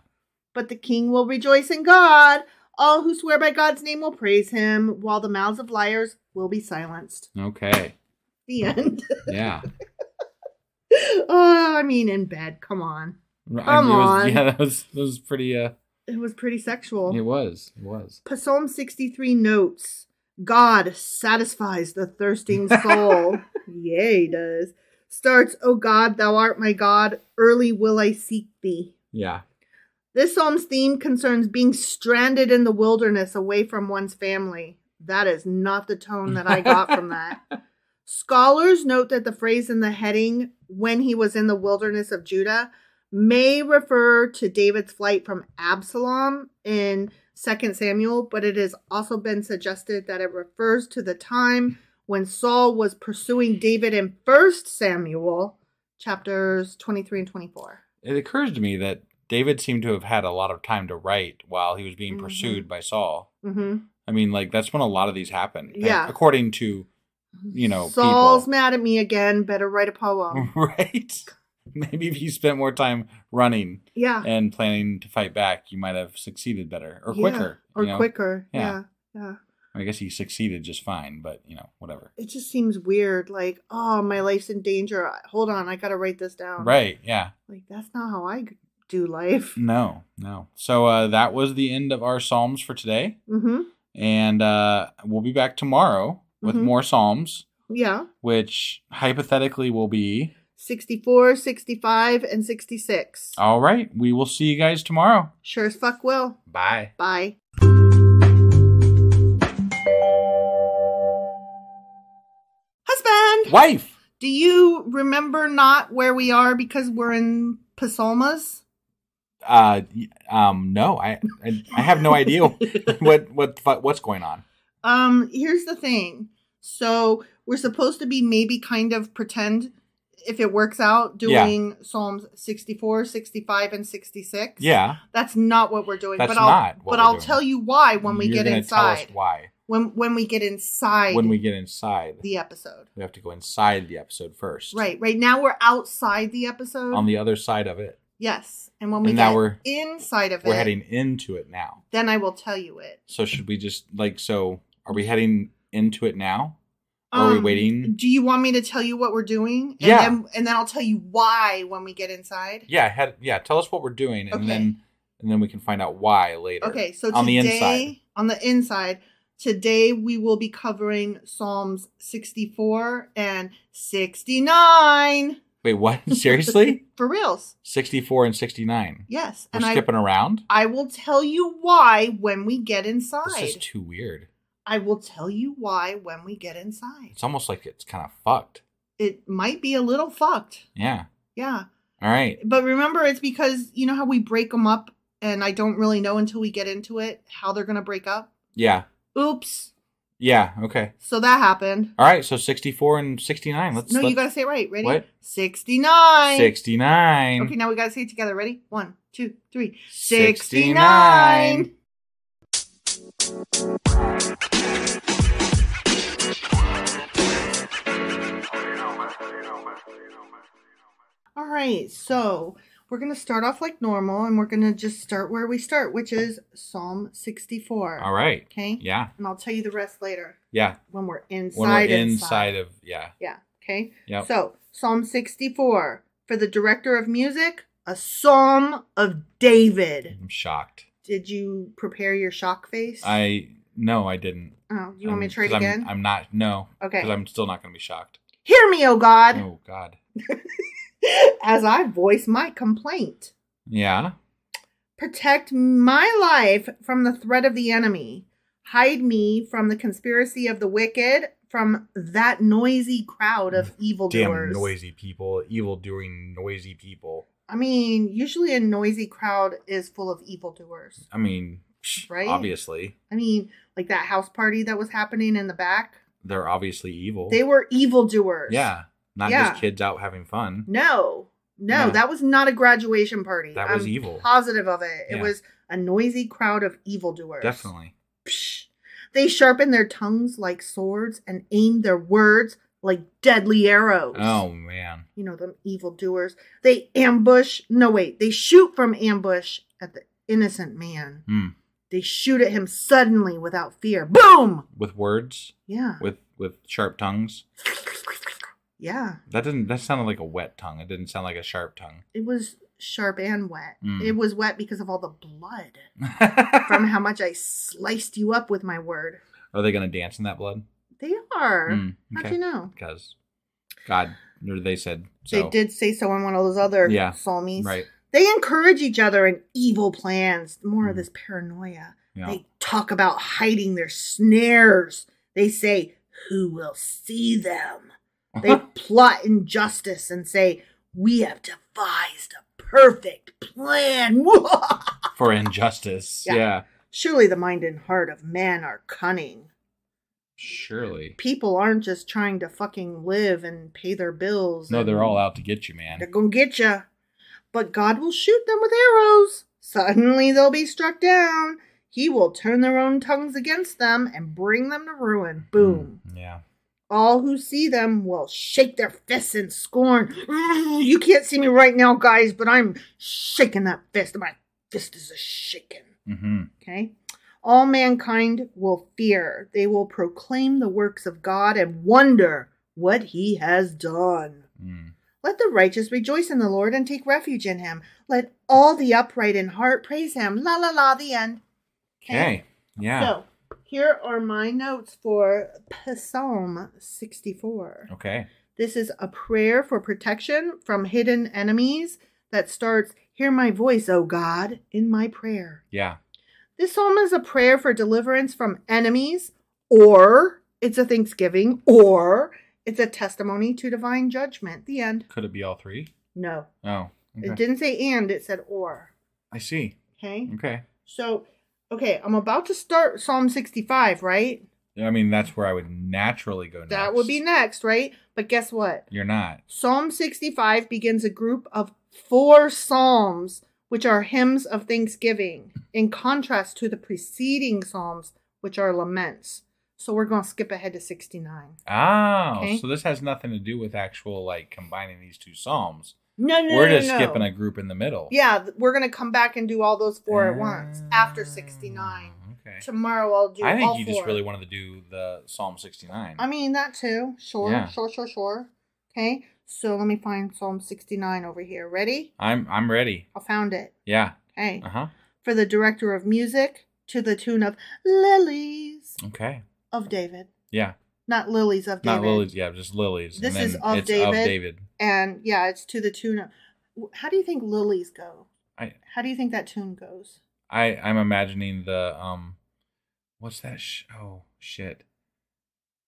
But the king will rejoice in God. All who swear by God's name will praise him, while the mouths of liars will be silenced. Okay. The end. Yeah. Oh, I mean, in bed. Come on. Come on. Yeah, that was pretty. It was pretty sexual. It was. Psalm 63 notes. God satisfies the thirsting soul. Yea, he does. Starts, O God, thou art my God. Early will I seek thee. Yeah. This psalm's theme concerns being stranded in the wilderness away from one's family. That is not the tone that I got from that. Scholars note that the phrase in the heading, when he was in the wilderness of Judah, may refer to David's flight from Absalom in 2 Samuel, but it has also been suggested that it refers to the time when Saul was pursuing David in 1 Samuel chapters 23 and 24. It occurs to me that David seemed to have had a lot of time to write while he was being pursued by Saul. Mm-hmm. I mean, like, that's when a lot of these happened. Yeah. According to, Saul's people. mad at me again. Better write a poem. Right? Maybe if you spent more time running and planning to fight back, you might have succeeded better or quicker. Or quicker. Yeah. I guess he succeeded just fine, but, whatever. It just seems weird. Like, oh, my life's in danger. Hold on. I got to write this down. Right. Yeah. Like, that's not how I do life. No. So that was the end of our Psalms for today. Mm-hmm. And we'll be back tomorrow with more Psalms. Yeah. Which hypothetically will be 64, 65, and 66. All right. We will see you guys tomorrow. Sure as fuck will. Bye. Bye. Husband. Wife. Do you remember not where we are because we're in Psalmas? No. I have no idea what's going on. Here's the thing. So we're supposed to be maybe kind of pretend, if it works out, doing Psalms 64, 65, and 66. Yeah. That's not what we're doing. That's not what I'll we're doing. tell you why when we get inside. Tell us why. When we get inside. When we get inside the episode. We have to go inside the episode first. Right. Right now we're outside the episode. On the other side of it. Yes. And when we get inside of it. We're heading into it now. Then I will tell you it. So should we just are we heading into it now? Or are we waiting? Do you want me to tell you what we're doing? And then I'll tell you why when we get inside. Yeah. Tell us what we're doing, and then we can find out why later. Okay. So on the inside, today we will be covering Psalms 64 and 69. Wait, what? Seriously? For reals. 64 and 69. Yes. We're skipping around? I will tell you why when we get inside. This is too weird. I will tell you why when we get inside. It's almost like it's kind of fucked. It might be a little fucked. Yeah. Yeah. All right. But remember, it's because, you know how we break them up and I don't really know until we get into it how they're going to break up? Yeah. Oops. Yeah, okay. So that happened. All right, so 64 and 69. You got to say it right. Ready? What? 69. 69. Okay, now we got to say it together. Ready? 1, 2, 3. 69. All right, so we're going to start off like normal, and we're going to just start where we start, which is Psalm 64. All right. Okay? Yeah. And I'll tell you the rest later. Yeah. When we're inside. When we're inside of, yeah. Yeah. Okay? Yep. So, Psalm 64. For the director of music, a Psalm of David. I'm shocked. Did you prepare your shock face? No, I didn't. Oh, you want me to try it again? I'm not, no. Okay. Because I'm still not going to be shocked. Hear me, O God. Oh, God. As I voice my complaint. Yeah. Protect my life from the threat of the enemy. Hide me from the conspiracy of the wicked, from that noisy crowd of evildoers. Damn noisy people, evil-doing noisy people. I mean, usually a noisy crowd is full of evildoers. I mean, right? Obviously. I mean, like that house party that was happening in the back. They're obviously evil. They were evildoers. Yeah. Not just kids out having fun. No, that was not a graduation party. That was evil. Positive of it. Yeah. It was a noisy crowd of evildoers. Definitely. Psh. They sharpen their tongues like swords and aim their words like deadly arrows. Oh, man. You know, them evildoers. They they shoot from ambush at the innocent man. Hmm. They shoot at him suddenly without fear. Boom! With words? Yeah. With sharp tongues? Yeah. That sounded like a wet tongue. It didn't sound like a sharp tongue. It was sharp and wet. Mm. It was wet because of all the blood from how much I sliced you up with my word. Are they going to dance in that blood? They are. Okay. How'd you know? Because God, or they said so. They did say so in one of those other psalmies. Right. They encourage each other in evil plans. More of this paranoia. Yeah. They talk about hiding their snares. They say, who will see them? They plot injustice and say, we have devised a perfect plan. For injustice. Yeah. Surely the mind and heart of man are cunning. Surely. People aren't just trying to fucking live and pay their bills. No, they're all out to get you, man. They're gonna get you. But God will shoot them with arrows. Suddenly they'll be struck down. He will turn their own tongues against them and bring them to ruin. Boom. Yeah. All who see them will shake their fists in scorn. You can't see me right now, guys, but I'm shaking that fist. My fist is shaking. Mm-hmm. Okay? All mankind will fear. They will proclaim the works of God and wonder what he has done. Let the righteous rejoice in the Lord and take refuge in him. Let all the upright in heart praise him. La la la, the end. Okay. Yeah. So, here are my notes for Psalm 64. Okay. This is a prayer for protection from hidden enemies that starts, "Hear my voice, O God, in my prayer." Yeah. This psalm is a prayer for deliverance from enemies, or it's a thanksgiving, or it's a testimony to divine judgment. The end. Could it be all three? No. Oh. Okay. It didn't say and, it said or. I see. Okay? Okay. So, okay, I'm about to start Psalm 65, right? I mean, that's where I would naturally go next. That would be next, right? But guess what? You're not. Psalm 65 begins a group of 4 psalms, which are hymns of thanksgiving, in contrast to the preceding psalms, which are laments. So we're going to skip ahead to 69. Oh, Okay? So this has nothing to do with actual, like, combining these two psalms. No. We're just skipping a group in the middle. Yeah, we're going to come back and do all those 4 at once after 69. Okay. Tomorrow I'll do all 4. I think you just really wanted to do the Psalm 69. I mean, that too. Sure, Yeah. sure. Okay, so let me find Psalm 69 over here. Ready? I'm ready. I found it. Yeah. Okay. Uh-huh. For the director of music, to the tune of Lilies Okay. of David. Yeah. Not Lilies of David. Not lilies, yeah, just lilies. This and is then of it's David. Of David. And yeah, it's to the tune of... How do you think Lilies go? How do you think that tune goes? I'm imagining the what's that? Oh shit!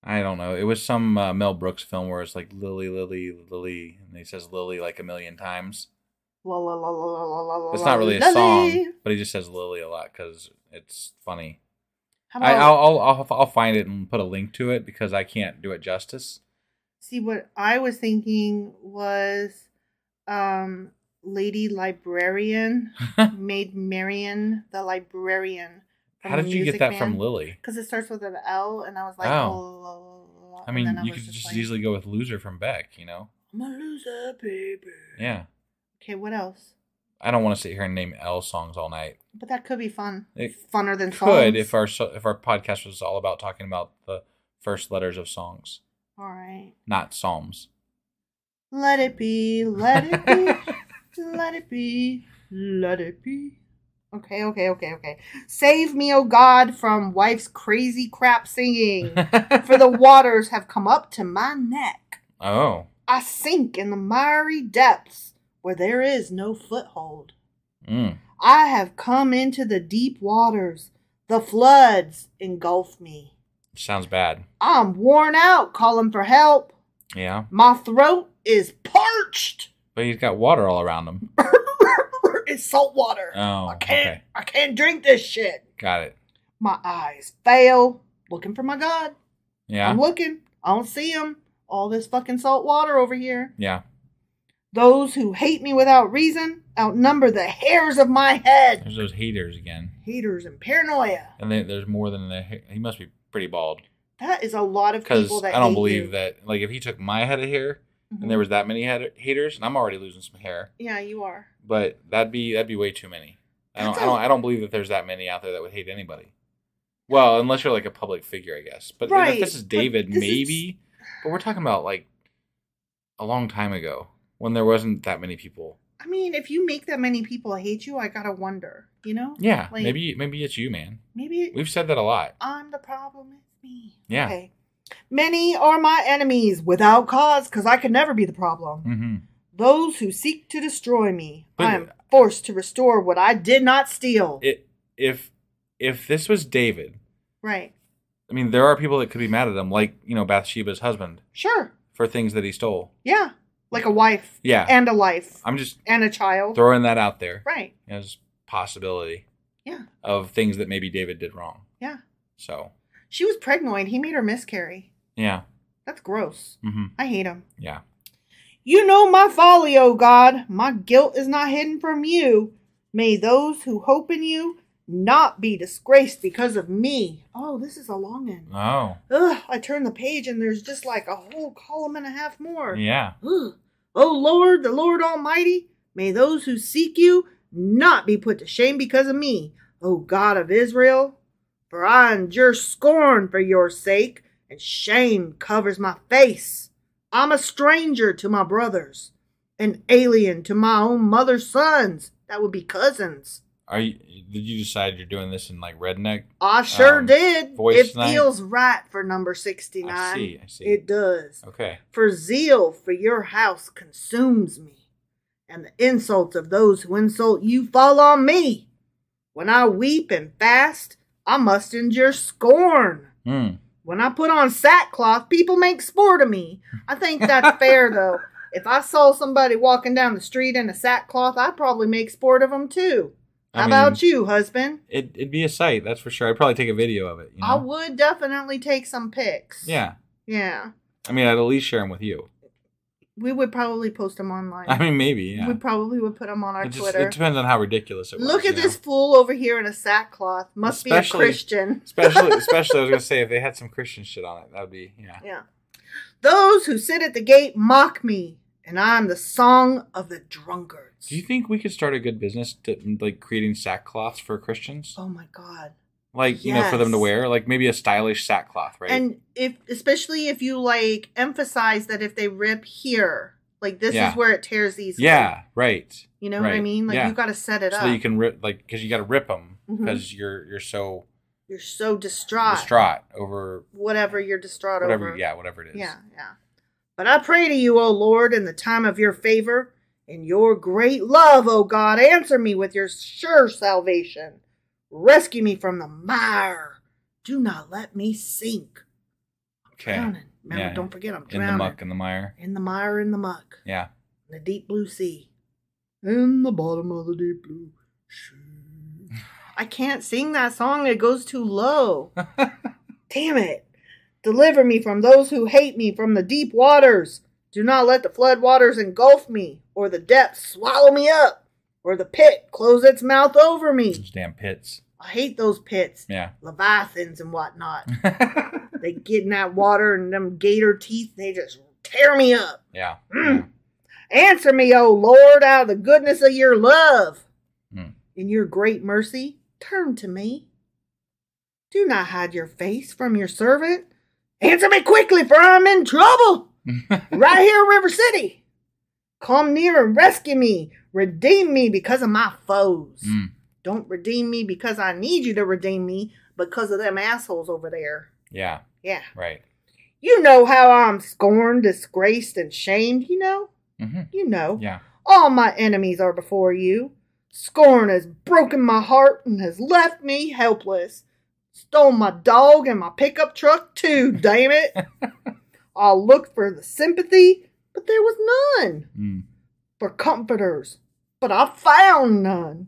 I don't know. It was some Mel Brooks film where it's like Lily, Lily, Lily, and he says Lily like a million times. La la la la la la la. It's not really a song, but he just says Lily a lot because it's funny. How about, I'll find it and put a link to it because I can't do it justice. See, what I was thinking was Lady Librarian made Marion the librarian. How did you get that from Lily? Because it starts with an L, and I was like, oh. I mean, you could just easily go with Loser from Beck, you know? I'm a loser, baby. Yeah. Okay, what else? I don't want to sit here and name L songs all night. But that could be fun. It funner than songs. Could if our podcast was all about talking about the first letters of songs. All right. Not psalms. Let it be, let it be, let it be, let it be. Okay. Save me, O God, from wife's crazy crap singing, for the waters have come up to my neck. Oh. I sink in the miry depths where there is no foothold. I have come into the deep waters. The floods engulf me. Sounds bad. I'm worn out calling for help. Yeah. My throat is parched. But he's got water all around him. It's salt water. Oh, I can't drink this shit. Got it. My eyes fail. Looking for my God. Yeah. I'm looking. I don't see him. All this fucking salt water over here. Yeah. Those who hate me without reason outnumber the hairs of my head. There's those haters again. Haters and paranoia. And there's more than he must be pretty bald. That is a lot of people that hate I don't believe that. Like, if he took my head of hair and there was that many haters, and I'm already losing some hair. Yeah, you are. But that'd be way too many. I don't believe that there's that many out there that would hate anybody. Well, unless you're like a public figure, I guess. But right. If this is David, maybe. But we're talking about like a long time ago when there wasn't that many people. I mean, if you make that many people hate you, I gotta wonder, you know? Yeah, like, maybe it's you, man. Maybe we've said that a lot. I'm the problem, it's me. Yeah. Okay. Many are my enemies without cause, because I could never be the problem. Mm-hmm. Those who seek to destroy me, I am forced to restore what I did not steal. If this was David, right? I mean, there are people that could be mad at him, like Bathsheba's husband. Sure. For things that he stole. Yeah. Like a wife. Yeah. And a life. I'm just... And a child. Throwing that out there. Right. As possibility. Yeah. Of things that maybe David did wrong. Yeah. So. She was pregnant. He made her miscarry. Yeah. That's gross. Mm-hmm. I hate him. Yeah. You know my folly, O God. My guilt is not hidden from you. May those who hope in you not be disgraced because of me. Oh, this is a long one. Oh. Ugh, I turn the page and there's just like a whole column and a half more. Yeah. Ugh. O Lord, the Lord Almighty, may those who seek you not be put to shame because of me, O God of Israel. For I endure scorn for your sake, and shame covers my face. I'm a stranger to my brothers, an alien to my own mother's sons. That would be cousins. Did you decide you're doing this in like redneck? I sure did. Voice It feels right for number 69. I see. It does. Okay. For zeal for your house consumes me, and the insults of those who insult you fall on me. When I weep and fast, I must endure scorn. When I put on sackcloth, people make sport of me. I think that's fair, though. If I saw somebody walking down the street in a sackcloth, I'd probably make sport of them, too. How about you, husband? It'd be a sight, that's for sure. I'd probably take a video of it. You know? I would definitely take some pics. Yeah. Yeah. I mean, I'd at least share them with you. We would probably post them online. I mean, maybe, yeah. We probably would put them on our Twitter. It depends on how ridiculous it was. Look at this fool over here in a sackcloth. Must be a Christian. Especially, I was going to say, if they had some Christian shit on it, that would be, yeah. Yeah. Those who sit at the gate mock me, and I am the song of the drunkards. Do you think we could start a good business to, like, creating sackcloths for Christians? Oh, my God. Like, you know, for them to wear, like maybe a stylish sackcloth, right? And especially if you like emphasize that if they rip here, like this is where it tears easily. Yeah, right. You know what I mean? Like you got to set it up so that you can rip, like, because you got to rip them because you're so distraught over whatever you're distraught over. Yeah, whatever it is. Yeah. But I pray to you, O Lord, in the time of your favor, in your great love, O God, answer me with your sure salvation. Rescue me from the mire. Do not let me sink. I'm drowning. Remember, don't forget, I'm drowning. In the muck and the mire. In the mire, in the muck. Yeah. In the deep blue sea. In the bottom of the deep blue sea. I can't sing that song. It goes too low. Damn it. Deliver me from those who hate me from the deep waters. Do not let the flood waters engulf me, or the depths swallow me up. Or the pit close its mouth over me. Those damn pits. I hate those pits. Yeah. Leviathans and whatnot. They get in that water and them gator teeth, they just tear me up. Yeah. Answer me, O Lord, out of the goodness of your love. In your great mercy, turn to me. Do not hide your face from your servant. Answer me quickly, for I'm in trouble. Right here in River City. Come near and rescue me. Redeem me because of my foes. Don't redeem me because I need you to redeem me, because of them assholes over there. Yeah. Yeah. Right. You know how I'm scorned, disgraced, and shamed, you know? You know. Yeah. All my enemies are before you. Scorn has broken my heart and has left me helpless. Stole my dog and my pickup truck too, damn it. I looked for the sympathy, but there was none. For comforters, but I found none.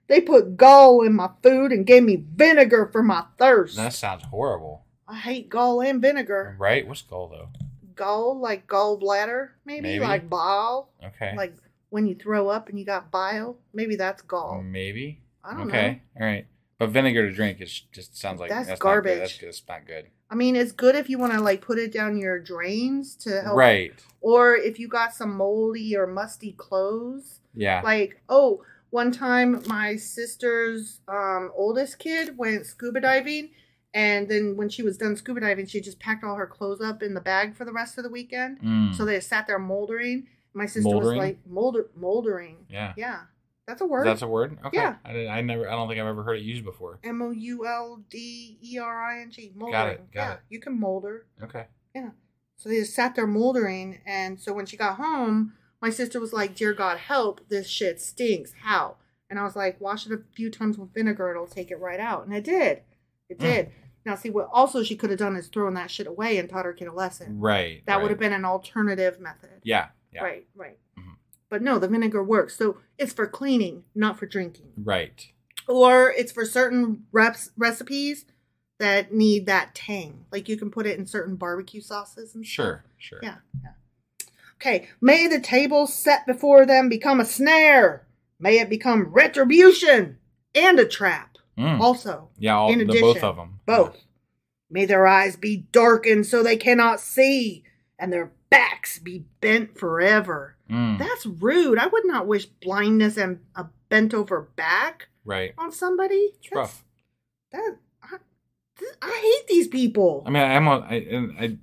They put gall in my food and gave me vinegar for my thirst. That sounds horrible. I hate gall and vinegar. Right? What's gall, though? Gall, like gallbladder, maybe? Like bile. Okay. Like when you throw up and you got bile. Maybe that's gall. Maybe. I don't know. Okay. All right. But vinegar to drink is just sounds like that's garbage. Not good. That's not good. I mean, it's good if you want to like put it down your drains to help. Right. Or if you got some moldy or musty clothes. Yeah. Like, one time my sister's oldest kid went scuba diving, and then when she was done scuba diving, she just packed all her clothes up in the bag for the rest of the weekend. So they sat there moldering. My sister was like moldering. Yeah. Yeah. That's a word. That's a word? Okay. Yeah. I don't think I've ever heard it used before. MOULDERING. Moldering. Got it. You can molder. Okay. Yeah. So they just sat there moldering, and so when she got home, my sister was like, "Dear God, help! This shit stinks. How?" And I was like, "Wash it a few times with vinegar; it'll take it right out." And it did. It did. Now, see, what also she could have done is thrown that shit away and taught her kid a lesson. Right. That would have been an alternative method. Yeah. Right. But no, the vinegar works. So it's for cleaning, not for drinking. Right. Or it's for certain recipes, that need that tang. Like you can put it in certain barbecue sauces and stuff. Sure. Yeah. Okay. May the table set before them become a snare. May it become retribution and a trap. Also. Yeah, in addition, both of them. Both. Yeah. May their eyes be darkened so they cannot see, and their backs be bent forever. That's rude. I would not wish blindness and a bent over back on somebody. It's rough. I hate these people. I mean, I'm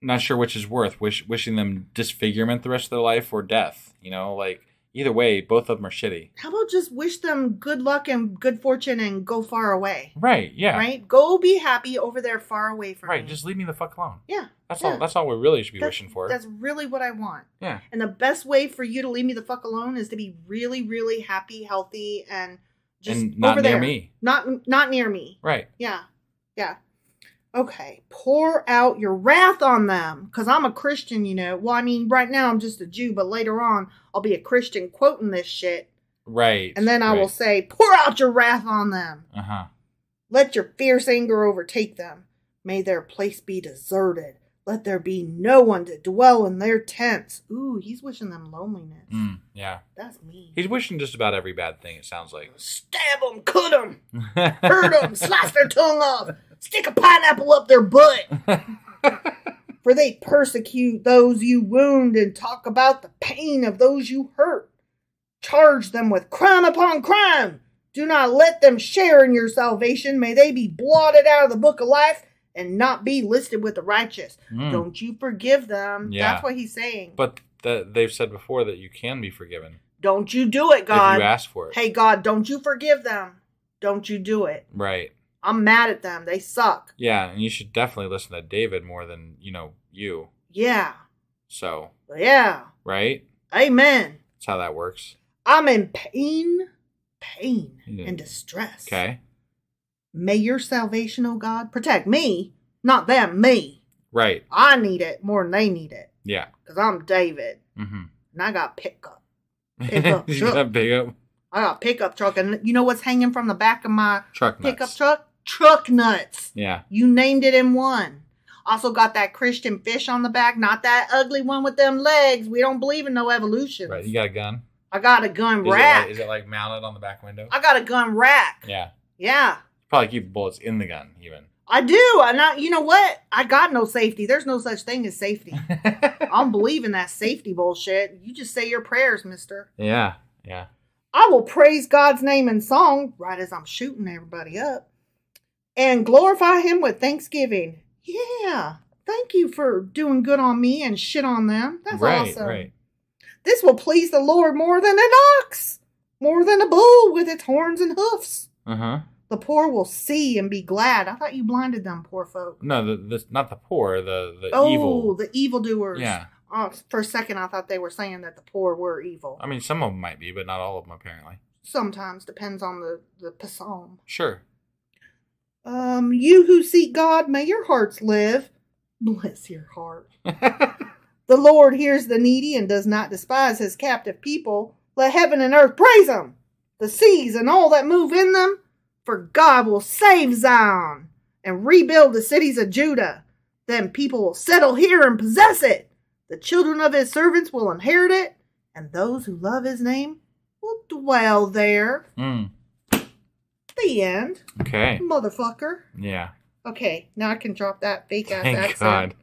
not sure which is worse, wishing them disfigurement the rest of their life or death. You know, like either way, both of them are shitty. How about just wish them good luck and good fortune and go far away? Right, yeah. Right? Go be happy over there far away from me. Right, just leave me the fuck alone. Yeah. That's all we really should be wishing for. That's really what I want. Yeah. And the best way for you to leave me the fuck alone is to be really, really happy, healthy, and just and not over near there. Me. Not near me. Right. Yeah. Okay. Pour out your wrath on them. Because I'm a Christian, you know. Well, I mean, right now I'm just a Jew, but later on I'll be a Christian quoting this shit. Right. And then I will say, pour out your wrath on them. Let your fierce anger overtake them. May their place be deserted. Let there be no one to dwell in their tents. Ooh, he's wishing them loneliness. Yeah. That's mean. He's wishing just about every bad thing, it sounds like. Stab them, cut them, hurt them, slice their tongue off, stick a pineapple up their butt. For they persecute those you wound and talk about the pain of those you hurt. Charge them with crime upon crime. Do not let them share in your salvation. May they be blotted out of the book of life and not be listed with the righteous. Don't you forgive them. Yeah. That's what he's saying. But they've said before that you can be forgiven. Don't you do it, God. If you ask for it. Hey, God, don't you forgive them. Don't you do it. Right. I'm mad at them. They suck. Yeah, and you should definitely listen to David more than, you. Yeah. So. Yeah. Right? Amen. That's how that works. I'm in pain, and distress. Okay. May your salvation, O God, protect me, not them, me. Right. I need it more than they need it. Yeah. Because I'm David. And I got pickup. Pickup truck. I got pickup truck. And you know what's hanging from the back of my pickup nuts. truck? Truck nuts. Yeah. You named it in one. Also got that Christian fish on the back. Not that ugly one with them legs. We don't believe in no evolution. Right. You got a gun? I got a gun rack. Is it like mounted on the back window? I got a gun rack. Yeah. Yeah. Probably keep bullets in the gun, even. I do. You know what? I got no safety. There's no such thing as safety. I don't believe in that safety bullshit. You just say your prayers, mister. Yeah. I will praise God's name in song, right as I'm shooting everybody up, and glorify him with thanksgiving. Yeah. Thank you for doing good on me and shit on them. That's awesome. Right. This will please the Lord more than an ox, more than a bull with its horns and hoofs. The poor will see and be glad. I thought you blinded them, poor folk. No, not the poor, the evil. Oh, the evildoers. Yeah. For a second, I thought they were saying that the poor were evil. I mean, some of them might be, but not all of them, apparently. Sometimes. Depends on the psalm. Sure. You who seek God, may your hearts live. Bless your heart. The Lord hears the needy and does not despise his captive people. Let heaven and earth praise him. The seas and all that move in them. For God will save Zion and rebuild the cities of Judah. Then people will settle here and possess it. The children of his servants will inherit it. And those who love his name will dwell there. The end. Okay. Motherfucker. Yeah. Okay, now I can drop that fake ass Thank accent. God.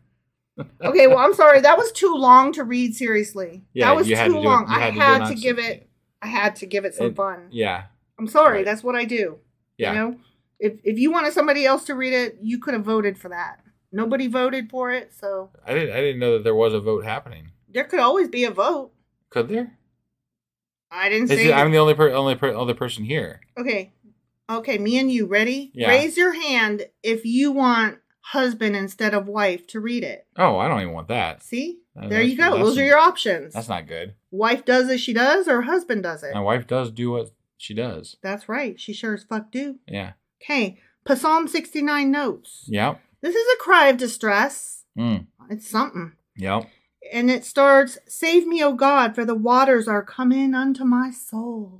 Okay, well, I'm sorry. That was too long to read seriously. Yeah, that was too long. I had to give it some fun. Yeah. I'm sorry. Right. That's what I do. Yeah. You know, if you wanted somebody else to read it, you could have voted for that. Nobody voted for it, so I didn't know that there was a vote happening. There could always be a vote. Could there? I didn't say. I'm the only other person here. Okay, me and you ready? Yeah. Raise your hand if you want husband instead of wife to read it. Oh, I don't even want that. See? There you go. Those are your options. That's not good. Wife does as she does, or husband does it? My wife does do what she does. That's right. She sure as fuck do. Yeah. Okay. Psalm 69 notes. Yep. This is a cry of distress. It's something. Yep. And it starts, Save me, O God, for the waters are come in unto my soul.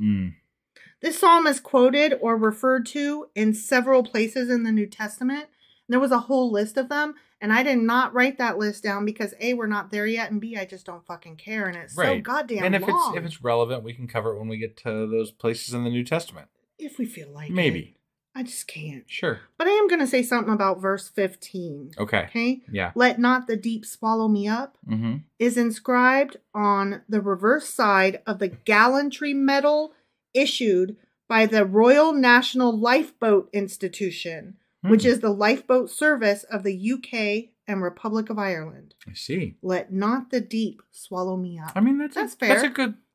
This psalm is quoted or referred to in several places in the New Testament. There was a whole list of them, and I did not write that list down because A, we're not there yet, and B, I just don't fucking care, and it's so goddamn long. And if it's relevant, we can cover it when we get to those places in the New Testament. If we feel like Maybe. I just can't. Sure. But I am going to say something about verse 15. Okay? Yeah. Let not the deep swallow me up is inscribed on the reverse side of the gallantry medal issued by the Royal National Lifeboat Institution, which is the lifeboat service of the UK and Republic of Ireland. I see. Let not the deep swallow me up. I mean, that's fair.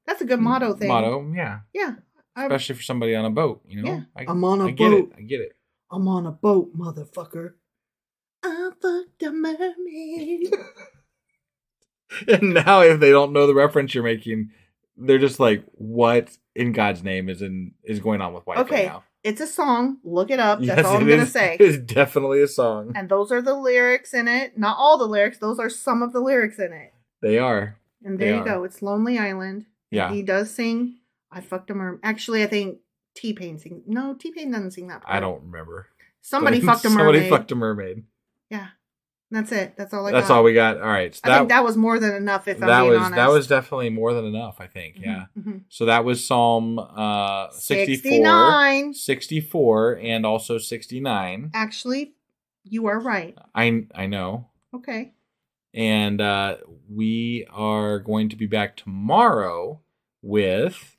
That's a good motto thing. Yeah. Yeah. Especially for somebody on a boat, you know? Yeah. I'm on a boat. I get it. I'm on a boat, motherfucker. I fucked a mermaid. And now if they don't know the reference you're making, they're just like, what in God's name is going on with Wife right now? It's a song. Look it up. That's all I'm going to say. It's definitely a song. And those are the lyrics in it. Not all the lyrics. Those are some of the lyrics in it. They are. And there you go. It's Lonely Island. Yeah. He does sing I Fucked a Mermaid. Actually, I think T-Pain sings. No, T-Pain doesn't sing that part. I don't remember. Somebody fucked a mermaid. Somebody fucked a mermaid. Yeah. That's it. That's all I got. That's all we got. All right. So I think that was more than enough, if I'm being honest. That was definitely more than enough, I think. Yeah. So that was Psalm 64, and also 69. Actually, you are right. I know. Okay. And we are going to be back tomorrow with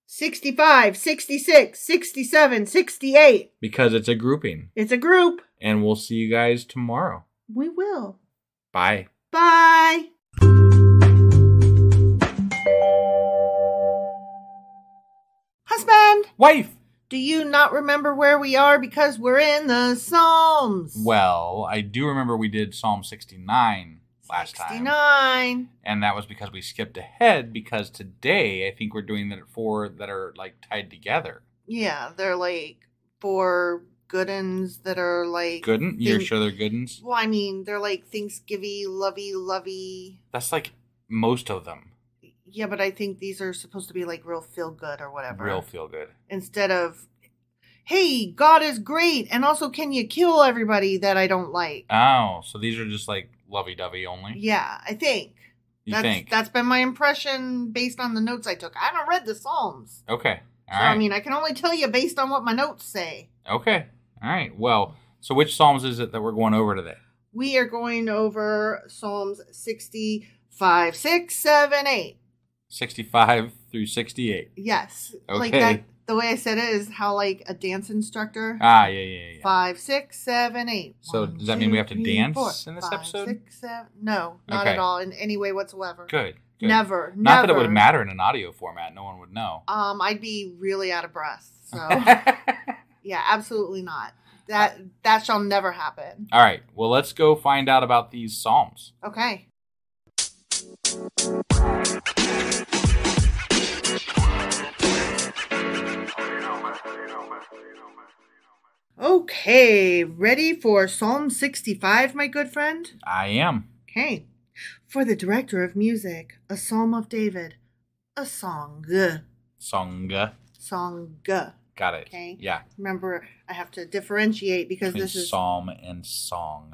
65, 66, 67, 68. Because it's a grouping. It's a group. And we'll see you guys tomorrow. We will. Bye. Bye. Husband. Wife. Do you not remember where we are because we're in the Psalms? Well, I do remember we did Psalm 69 last time. 69. And that was because we skipped ahead because today I think we're doing that 4 that are like tied together. Yeah, they're like 4 good uns that are like... Good un? You're sure they're good uns? Well, I mean, they're like Thanksgiving, lovey. That's like most of them. Yeah, but I think these are supposed to be like real feel good or whatever. Real feel good. Instead of, hey, God is great, and also can you kill everybody that I don't like? Oh, so these are just like lovey-dovey only? Yeah, I think. You think? That's been my impression based on the notes I took. I haven't read the Psalms. Okay. All right. I mean, I can only tell you based on what my notes say. Okay. All right. Well, so which Psalms is it that we're going over today? We are going over Psalms 65, 6, 7, 8. 65 through 68. Yes. Okay. Like that, the way I said it is how like a dance instructor. Yeah. 5, 6, 7, 8. So 1, does that mean we have to 2, 3, dance 4, in this 5, episode? 6, 7. No, not at all in any way whatsoever. Good. Never. Not that it would matter in an audio format. No one would know. I'd be really out of breath. So yeah, absolutely not. That shall never happen. All right. Well, let's go find out about these Psalms. Okay. Okay, ready for Psalm 65, my good friend? I am. Okay. For the director of music, a psalm of David, a song. Song. Got it. Okay. Yeah. Remember, I have to differentiate because between this is psalm and song.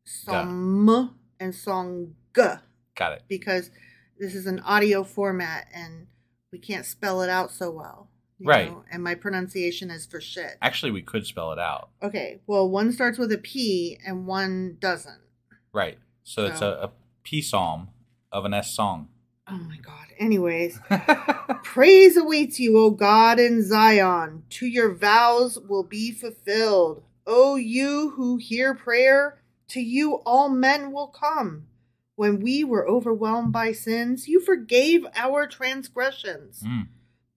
Psalm and song. Got it. Because this is an audio format and we can't spell it out so well. Right. Know? And my pronunciation is for shit. Actually, we could spell it out. Okay. Well, one starts with a P and one doesn't. Right. So it's a P psalm of an S song. Oh my God. Anyways, praise awaits you, O God, in Zion. To your vows will be fulfilled. O you who hear prayer, to you all men will come. When we were overwhelmed by sins, you forgave our transgressions.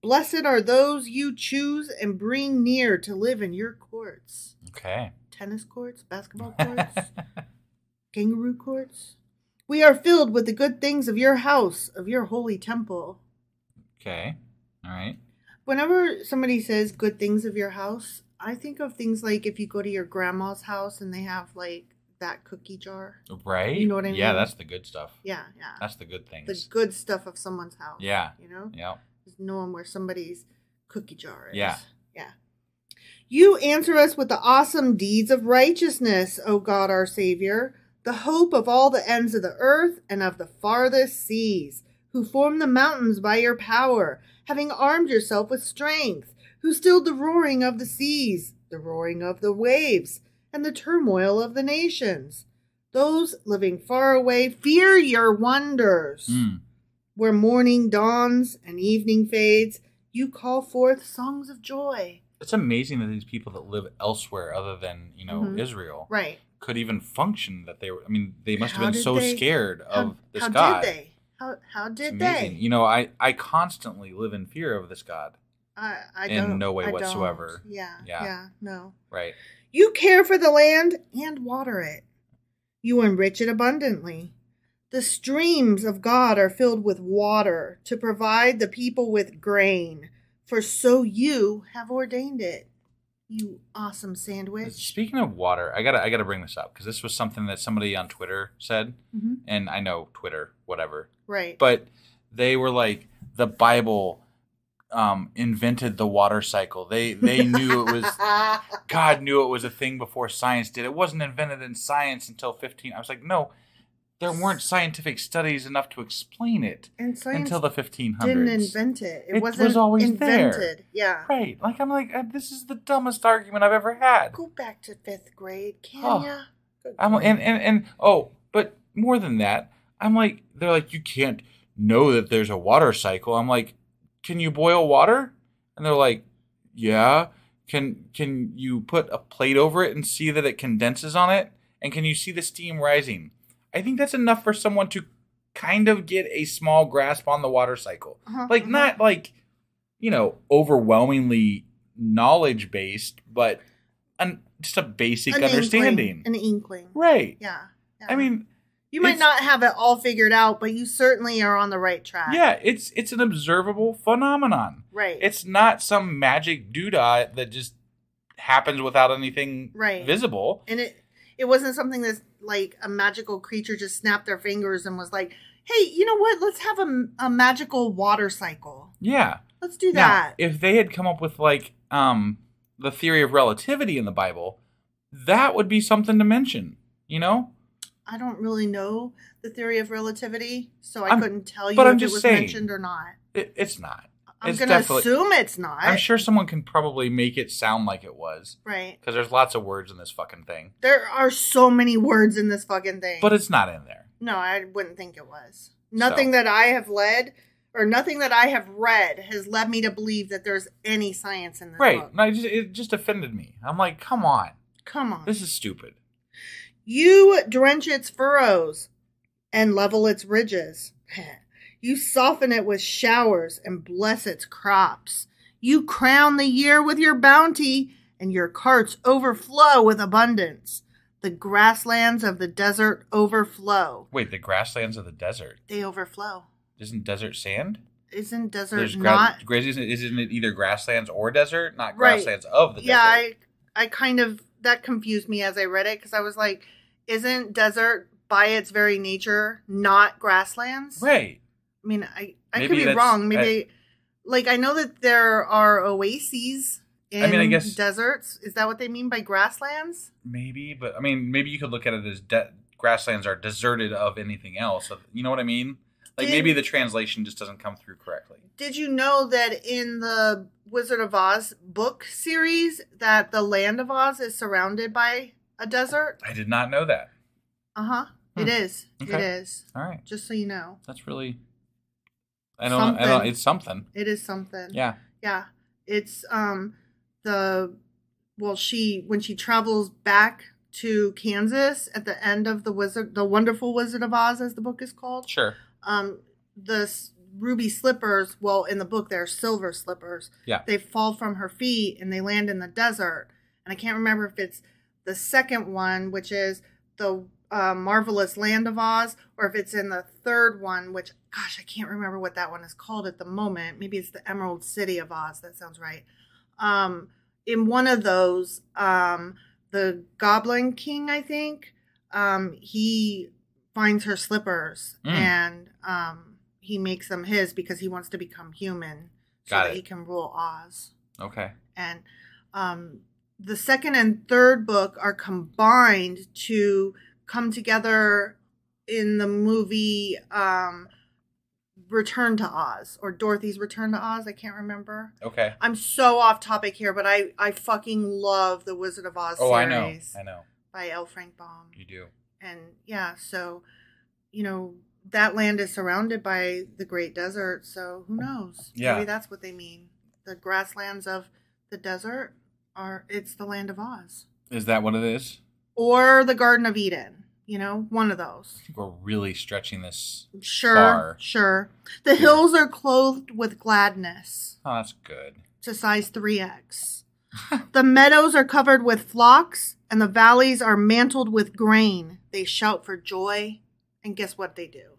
Blessed are those you choose and bring near to live in your courts. Okay. Tennis courts, basketball courts, kangaroo courts. We are filled with the good things of your house, of your holy temple. Okay. All right. Whenever somebody says good things of your house, I think of things like if you go to your grandma's house and they have like that cookie jar. Right. You know what I mean? Yeah, that's the good stuff. Yeah. That's the good things. The good stuff of someone's house. Yeah. You know? Yeah. Just knowing where somebody's cookie jar is. Yeah. Yeah. You answer us with the awesome deeds of righteousness, O God our Savior, the hope of all the ends of the earth and of the farthest seas, who formed the mountains by your power, having armed yourself with strength, who stilled the roaring of the seas, the roaring of the waves, and the turmoil of the nations. Those living far away fear your wonders. Where morning dawns and evening fades, you call forth songs of joy. It's amazing that these people that live elsewhere other than, Israel could even function. That they must have been so scared of this God. How did they? How did they? I constantly live in fear of this God. I in don't. no way I whatsoever. Don't. Yeah, no. Right. You care for the land and water it. You enrich it abundantly. The streams of God are filled with water to provide the people with grain, for so you have ordained it. You awesome sandwich. Speaking of water, I gotta bring this up because this was something that somebody on Twitter said, and I know Twitter, whatever, right? But they were like, the Bible invented the water cycle. They knew it was God knew it was a thing before science did. It wasn't invented in science until 15. I was like, no. There weren't scientific studies enough to explain it until the 1500s. Didn't invent it. It was always invented. There. Yeah. Right. Like, I'm like, this is the dumbest argument I've ever had. Go back to 5th grade, can ya? But more than that, I'm like, they're like, you can't know that there's a water cycle. I'm like, can you boil water? And they're like, yeah. Can you put a plate over it and see that it condenses on it? And can you see the steam rising? I think that's enough for someone to kind of get a small grasp on the water cycle. Not overwhelmingly knowledge-based, but just a basic understanding. An inkling. Right. Yeah. I mean, you might not have it all figured out, but you certainly are on the right track. Yeah, it's an observable phenomenon. Right. It's not some magic doodah that just happens without anything visible. And it wasn't something that's like a magical creature just snapped their fingers and was like, hey, you know what? Let's have a magical water cycle. Yeah. Let's do that. Now, if they had come up with the theory of relativity in the Bible, that would be something to mention, I don't really know the theory of relativity, so I couldn't tell you if it was mentioned or not. It's not. I'm going to assume it's not. I'm sure someone can probably make it sound like it was. Right. Because there's lots of words in this fucking thing. There are so many words in this fucking thing. But it's not in there. No, I wouldn't think it was. Nothing that I have nothing that I have read has led me to believe that there's any science in this book. Right. It just offended me. I'm like, come on. Come on. This is stupid. You drench its furrows and level its ridges. You soften it with showers and bless its crops. You crown the year with your bounty, and your carts overflow with abundance. The grasslands of the desert overflow. Wait, the grasslands of the desert? They overflow. Isn't desert sand? Isn't desert not? Isn't it either grasslands or desert? Not grasslands of the desert. Yeah, I kind of, that confused me as I read it, because I was like, isn't desert by its very nature not grasslands? Right. I mean, I could be wrong. Maybe, I know that there are oases in deserts. Is that what they mean by grasslands? Maybe, but maybe you could look at it as grasslands are deserted of anything else. You know what I mean? Maybe the translation just doesn't come through correctly. Did you know that in the Wizard of Oz book series that the land of Oz is surrounded by a desert? I did not know that. Uh-huh. It is. Okay. It is. All right. Just so you know. That's really... I don't. It's something. It is something. Yeah. Yeah. It's when she travels back to Kansas at the end of the Wonderful Wizard of Oz, as the book is called. Sure. The ruby slippers, well, in the book they're silver slippers. Yeah. They fall from her feet and they land in the desert. And I can't remember if it's the second one, which is the Marvelous Land of Oz, or if it's in the third one, which, gosh, I can't remember what that one is called at the moment. Maybe it's the Emerald City of Oz. That sounds right. In one of those, the Goblin King, I think, he finds her slippers and he makes them his because he wants to become human. so that he can rule Oz. Okay. And the second and third book are combined to come together in the movie Return to Oz, or Dorothy's Return to Oz. I can't remember. Okay. I'm so off topic here, but I fucking love the Wizard of Oz series. I know. By L. Frank Baum. You do. And yeah, so, that land is surrounded by the Great Desert, so who knows? Yeah. Maybe that's what they mean. The grasslands of the desert it's the land of Oz. Is that what it is? Or the Garden of Eden. One of those. I think we're really stretching this far. Sure. The hills are clothed with gladness. Oh, that's good. To size 3X. The meadows are covered with flocks, and the valleys are mantled with grain. They shout for joy, and guess what they do?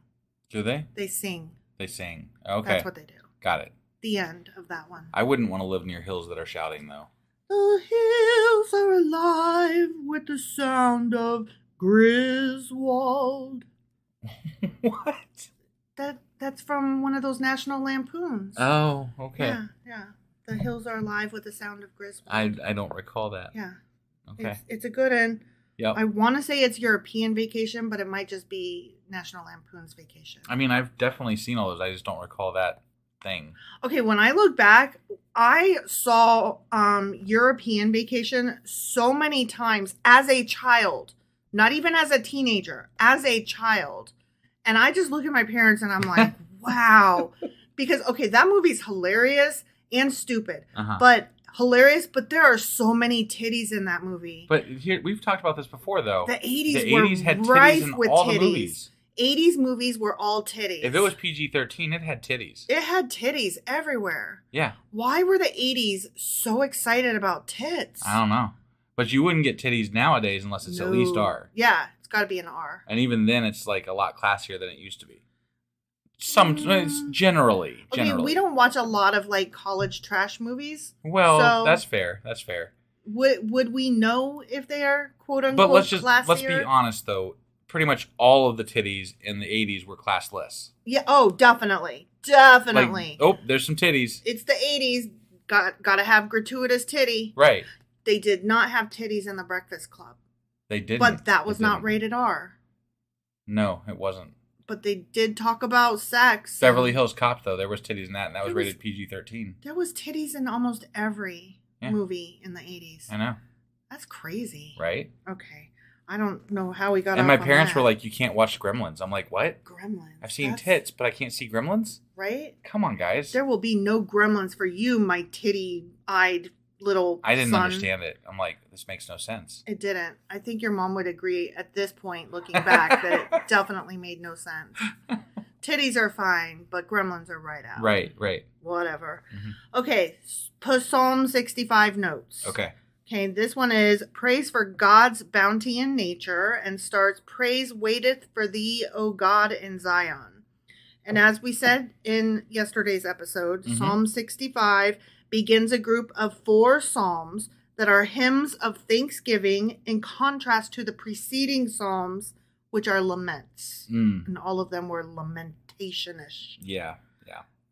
Do they? They sing. They sing. Okay. That's what they do. Got it. The end of that one. I wouldn't want to live near hills that are shouting, though. The hills are alive with the sound of Griswold. What? That's from one of those National Lampoons. Oh, okay. Yeah. The hills are alive with the sound of Griswold. I don't recall that. Yeah. Okay. It's a good one. Yep. I want to say it's European Vacation, but it might just be National Lampoon's Vacation. I mean, I've definitely seen all those. I just don't recall that thing. Okay, when I look back, I saw European Vacation so many times as a child, not even as a teenager, as a child. And I just look at my parents and I'm like, wow. Because, okay, that movie's hilarious and stupid, but hilarious. But there are so many titties in that movie. But here, we've talked about this before, though. The 80s had titties in all the movies. 80s movies were all titties. If it was PG-13, it had titties. It had titties everywhere. Yeah. Why were the 80s so excited about tits? I don't know. But you wouldn't get titties nowadays unless it's at least R. Yeah, it's got to be an R. And even then, it's like a lot classier than it used to be. It's generally. Okay, we don't watch a lot of like college trash movies. Well, so that's fair. That's fair. Would we know if they are quote unquote classier? Let's be honest though. Pretty much all of the titties in the 80s were classless. Yeah. Oh, definitely. Definitely. Like, there's some titties. It's the 80s. Got to have gratuitous titty. Right. They did not have titties in The Breakfast Club. They didn't. But that was not rated R. No, it wasn't. But they did talk about sex. Beverly Hills Cop, though, there was titties in that, and that was rated PG-13. There was titties in almost every movie in the 80s. I know. That's crazy. Right? Okay. I don't know how we got and my parents were like, you can't watch Gremlins. I'm like, what? Gremlins? I've seen tits, but I can't see Gremlins? Right? Come on, guys. There will be no Gremlins for you, my titty-eyed little I didn't son. understand it. I'm like, this makes no sense. It didn't. I think your mom would agree at this point, looking back, that it definitely made no sense. Titties are fine, but Gremlins are right out. Right. Whatever. Mm-hmm. Okay, Psalm 65 notes. Okay, this one is praise for God's bounty in nature, and starts praise waiteth for thee, O God, in Zion. And as we said in yesterday's episode, Psalm 65 begins a group of 4 psalms that are hymns of thanksgiving in contrast to the preceding psalms, which are laments. And all of them were lamentation-ish. Yeah.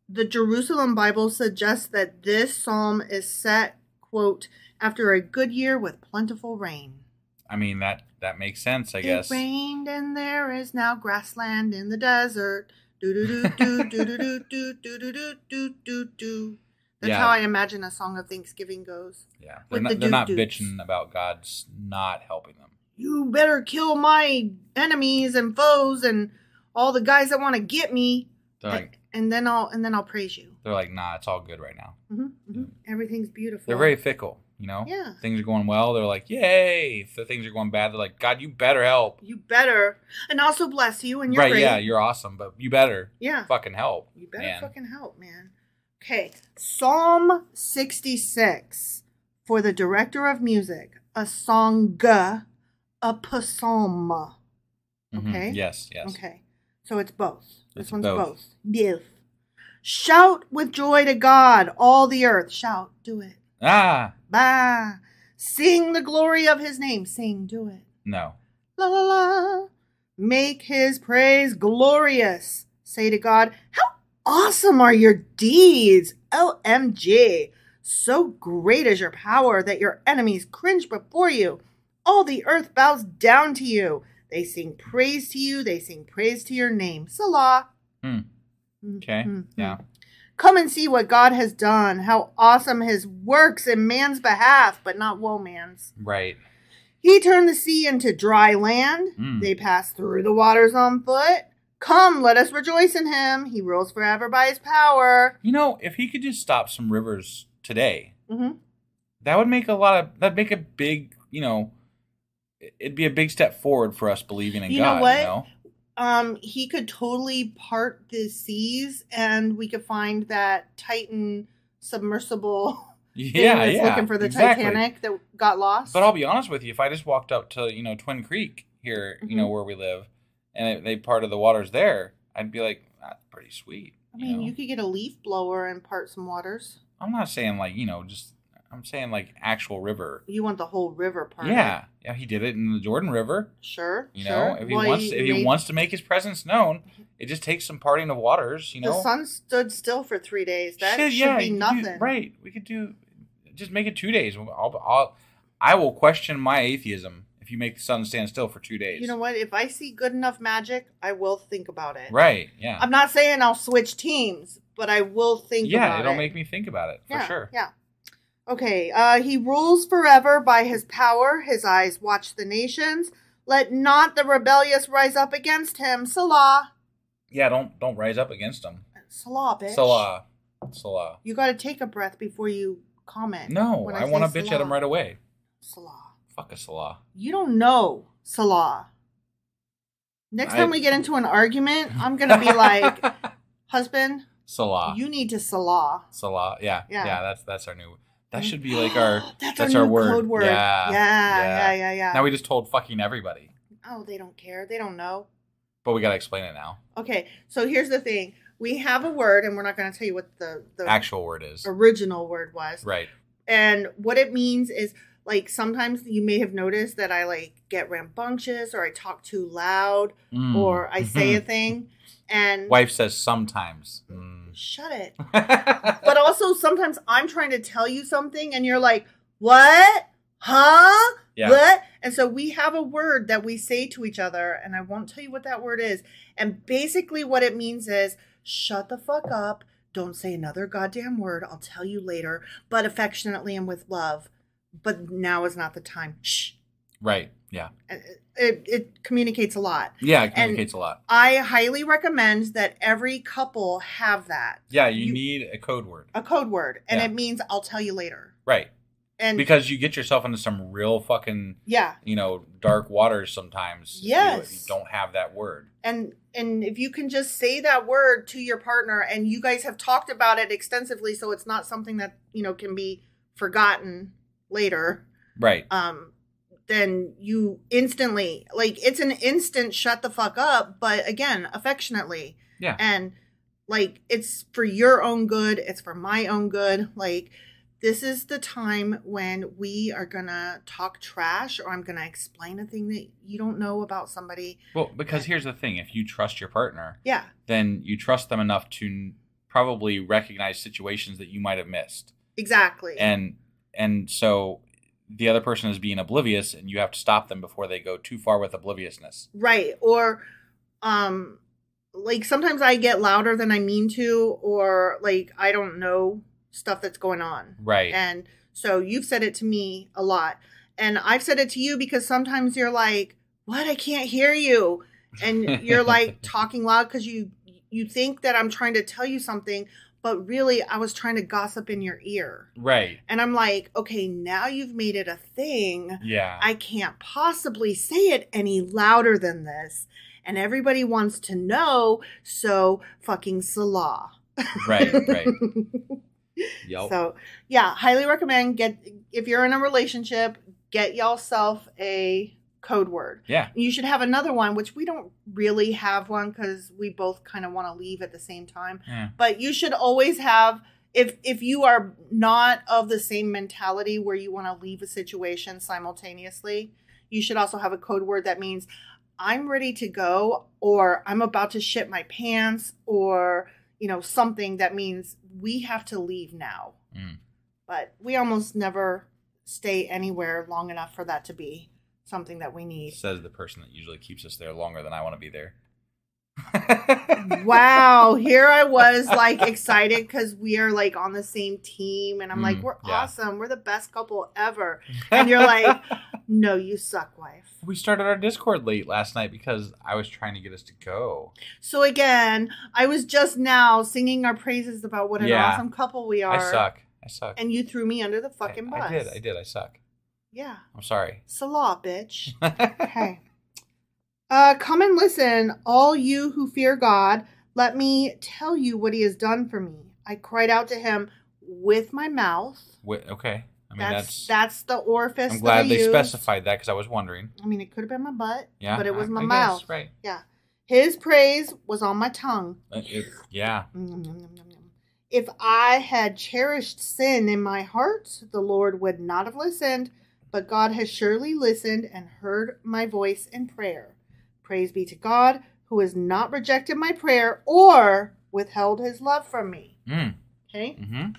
The Jerusalem Bible suggests that this psalm is set, quote, after a good year with plentiful rain. I mean, that makes sense, I guess. It rained and there is now grassland in the desert. Do-do-do-do-do-do-do-do-do-do-do. That's how I imagine a song of Thanksgiving goes. Yeah. They're not bitching about God's not helping them. You better kill my enemies and foes and all the guys that want to get me. And then I'll praise you. They're like, nah, it's all good right now. Everything's beautiful. They're very fickle, you know? Yeah. Things are going well, they're like, yay. If the things are going bad, they're like, God, you better help. You better. And also bless you, and you're great. Yeah, you're awesome, but you better fucking help. You better fucking help, man. Okay, Psalm 66 for the director of music, a song, a psalm. Okay? Yes. Okay, so it's both. This one's both. Yes. Shout with joy to God, all the earth. Shout, do it. Bah. Sing the glory of his name. Sing, do it. No. La la la. Make his praise glorious. Say to God, how awesome are your deeds, OMG. So great is your power that your enemies cringe before you. All the earth bows down to you. They sing praise to you. They sing praise to your name. Salah. Okay. Yeah. Come and see what God has done. How awesome his works in man's behalf, but not woman's. Right. He turned the sea into dry land. They passed through the waters on foot. Come, let us rejoice in him. He rules forever by his power. You know, if he could just stop some rivers today, that would make that'd make a big, it'd be a big step forward for us believing in God. Know what? You know? He could totally part the seas and we could find that Titan submersible that's looking for the Titanic that got lost. But I'll be honest with you, if I just walked up to, Twin Creek here, where we live, and they parted the waters there, I'd be like, that's pretty sweet. I mean, you could get a leaf blower and part some waters. I'm not saying I'm saying like actual river. You want the whole river part? Yeah, yeah. He did it in the Jordan River. Sure. If he wants to make his presence known, it just takes some parting of waters. The sun stood still for 3 days. That should be nothing. Right. We could just make it 2 days. I will question my atheism if you make the sun stand still for 2 days. You know what? If I see good enough magic, I will think about it. Right. Yeah. I'm not saying I'll switch teams, but I will think about it. Yeah, it'll make me think about it for sure. Yeah. Okay, he rules forever by his power. His eyes watch the nations. Let not the rebellious rise up against him. Salah. Yeah, don't rise up against him. Salah, bitch. Salah. You got to take a breath before you comment. No, I want to bitch at him right away. Salah. Fuck a Salah. You don't know Salah. Next time we get into an argument, I'm going to be like, husband, Salah. You need to Salah. Salah. Yeah. That's our new. That should be like our. that's our word. Code word. Yeah. Now we just told fucking everybody. Oh, they don't care. They don't know. But we gotta explain it now. Okay, so here's the thing: we have a word, and we're not going to tell you what the actual word is. Original word was. Right. And what it means is, like, sometimes you may have noticed that I like get rambunctious, or I talk too loud, or I say a thing, and wife says sometimes. Shut it. But also sometimes I'm trying to tell you something and you're like, what? Huh? Yeah. What? And so we have a word that we say to each other, and I won't tell you what that word is. And basically what it means is, shut the fuck up. Don't say another goddamn word. I'll tell you later, but affectionately and with love. But now is not the time. Shh. Right. Yeah. It communicates a lot. Yeah, it communicates a lot. I highly recommend that every couple have that. Yeah, you need a code word. A code word. And it means I'll tell you later. Right. And because you get yourself into some real fucking dark waters sometimes. Yes. If you don't have that word. And if you can just say that word to your partner and you guys have talked about it extensively, so it's not something that, can be forgotten later. Right. Then you instantly, like, it's an instant shut the fuck up, but again, affectionately. Yeah. And, like, it's for your own good. It's for my own good. Like, this is the time when we are going to talk trash, or I'm going to explain a thing that you don't know about somebody. Well, because here's the thing. If you trust your partner, yeah, then you trust them enough to probably recognize situations that you might have missed. Exactly. And so the other person is being oblivious, and you have to stop them before they go too far with obliviousness. Right. Or, like, sometimes I get louder than I mean to, or, like, I don't know stuff that's going on. Right. And so you've said it to me a lot. And I've said it to you because sometimes you're like, what? I can't hear you. And you're, like, talking loud because you think that I'm trying to tell you something, but really, I was trying to gossip in your ear. Right. And I'm like, okay, now you've made it a thing. Yeah. I can't possibly say it any louder than this. And everybody wants to know, so fucking Salah. Right. Yep. So, yeah, highly recommend, if you're in a relationship, get yourself a code word. Yeah. You should have another one, which we don't really have one because we both kind of want to leave at the same time. Yeah. But you should always have, if you are not of the same mentality where you want to leave a situation simultaneously, you should also have a code word that means I'm ready to go, or I'm about to shit my pants, or, something that means we have to leave now. Mm. But we almost never stay anywhere long enough for that to be something that we need. Says the person that usually keeps us there longer than I want to be there. Wow, here I was excited because we are on the same team, and I'm we're awesome, we're the best couple ever, and you're like, no, you suck, wife. We started our Discord late last night because I was trying to get us to go. So again, I was just now singing our praises about what an awesome couple we are. I suck, and you threw me under the fucking bus. I did, I suck. Yeah, I'm sorry. Salah, bitch. Okay. Come and listen, all you who fear God. Let me tell you what he has done for me. I cried out to him with my mouth. Okay. I mean, that's the orifice. I'm glad they specified that because I was wondering. I mean, it could have been my butt. Yeah. But it was my mouth. Guess, right. Yeah. His praise was on my tongue. Yeah. If I had cherished sin in my heart, the Lord would not have listened. But God has surely listened and heard my voice in prayer. Praise be to God, who has not rejected my prayer or withheld his love from me. Okay? Mm-hmm.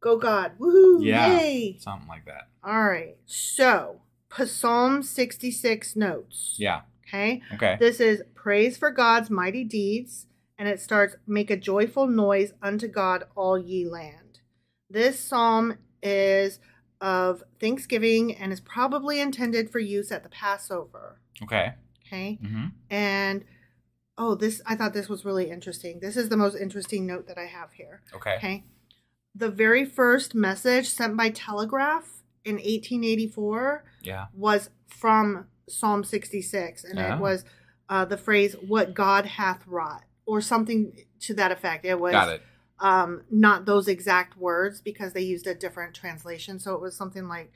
Go God. Woohoo. Yeah. Yay. Something like that. All right. So, Psalm 66 notes. Yeah. Okay? Okay. This is praise for God's mighty deeds, and it starts, make a joyful noise unto God, all ye land. This psalm is of thanksgiving and is probably intended for use at the Passover. Okay. Okay. Mm-hmm. And I thought this was really interesting. This is the most interesting note that I have here. Okay. Okay. The very first message sent by telegraph in 1884 was from Psalm 66. And it was the phrase, what God hath wrought, or something to that effect. It was Got it. Not those exact words because they used a different translation. So it was something like,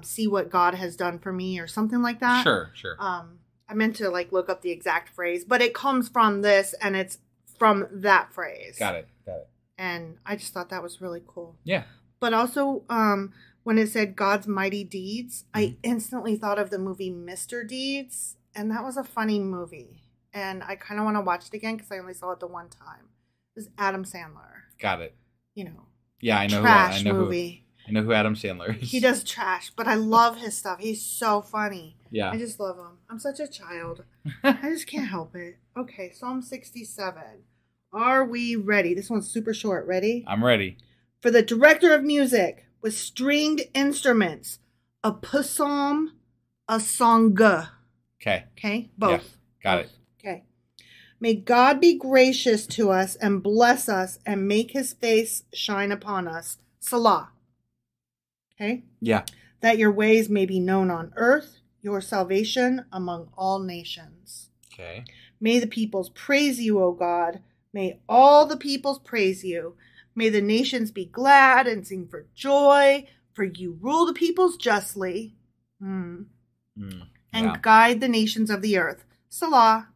see what God has done for me, or something like that. Sure. I meant to look up the exact phrase, but it comes from this and it's from that phrase. Got it. And I just thought that was really cool. Yeah. But also, when it said God's mighty deeds, I instantly thought of the movie Mr. Deeds, and that was a funny movie. And I kind of want to watch it again because I only saw it the one time. It was Adam Sandler. Got it. Yeah, I know. Trash movie. I know who Adam Sandler is. He does trash, but I love his stuff. He's so funny. Yeah. I just love him. I'm such a child. I just can't help it. Okay, Psalm 67. Are we ready? This one's super short. Ready? I'm ready. For the director of music with stringed instruments, a psalm, a song. Okay. Okay? Both. Yeah, got it. Okay. May God be gracious to us and bless us and make his face shine upon us. Salah. Okay? Yeah. That your ways may be known on earth, your salvation among all nations. Okay. May the peoples praise you, O God. May all the peoples praise you. May the nations be glad and sing for joy, for you rule the peoples justly. And guide the nations of the earth. Salah.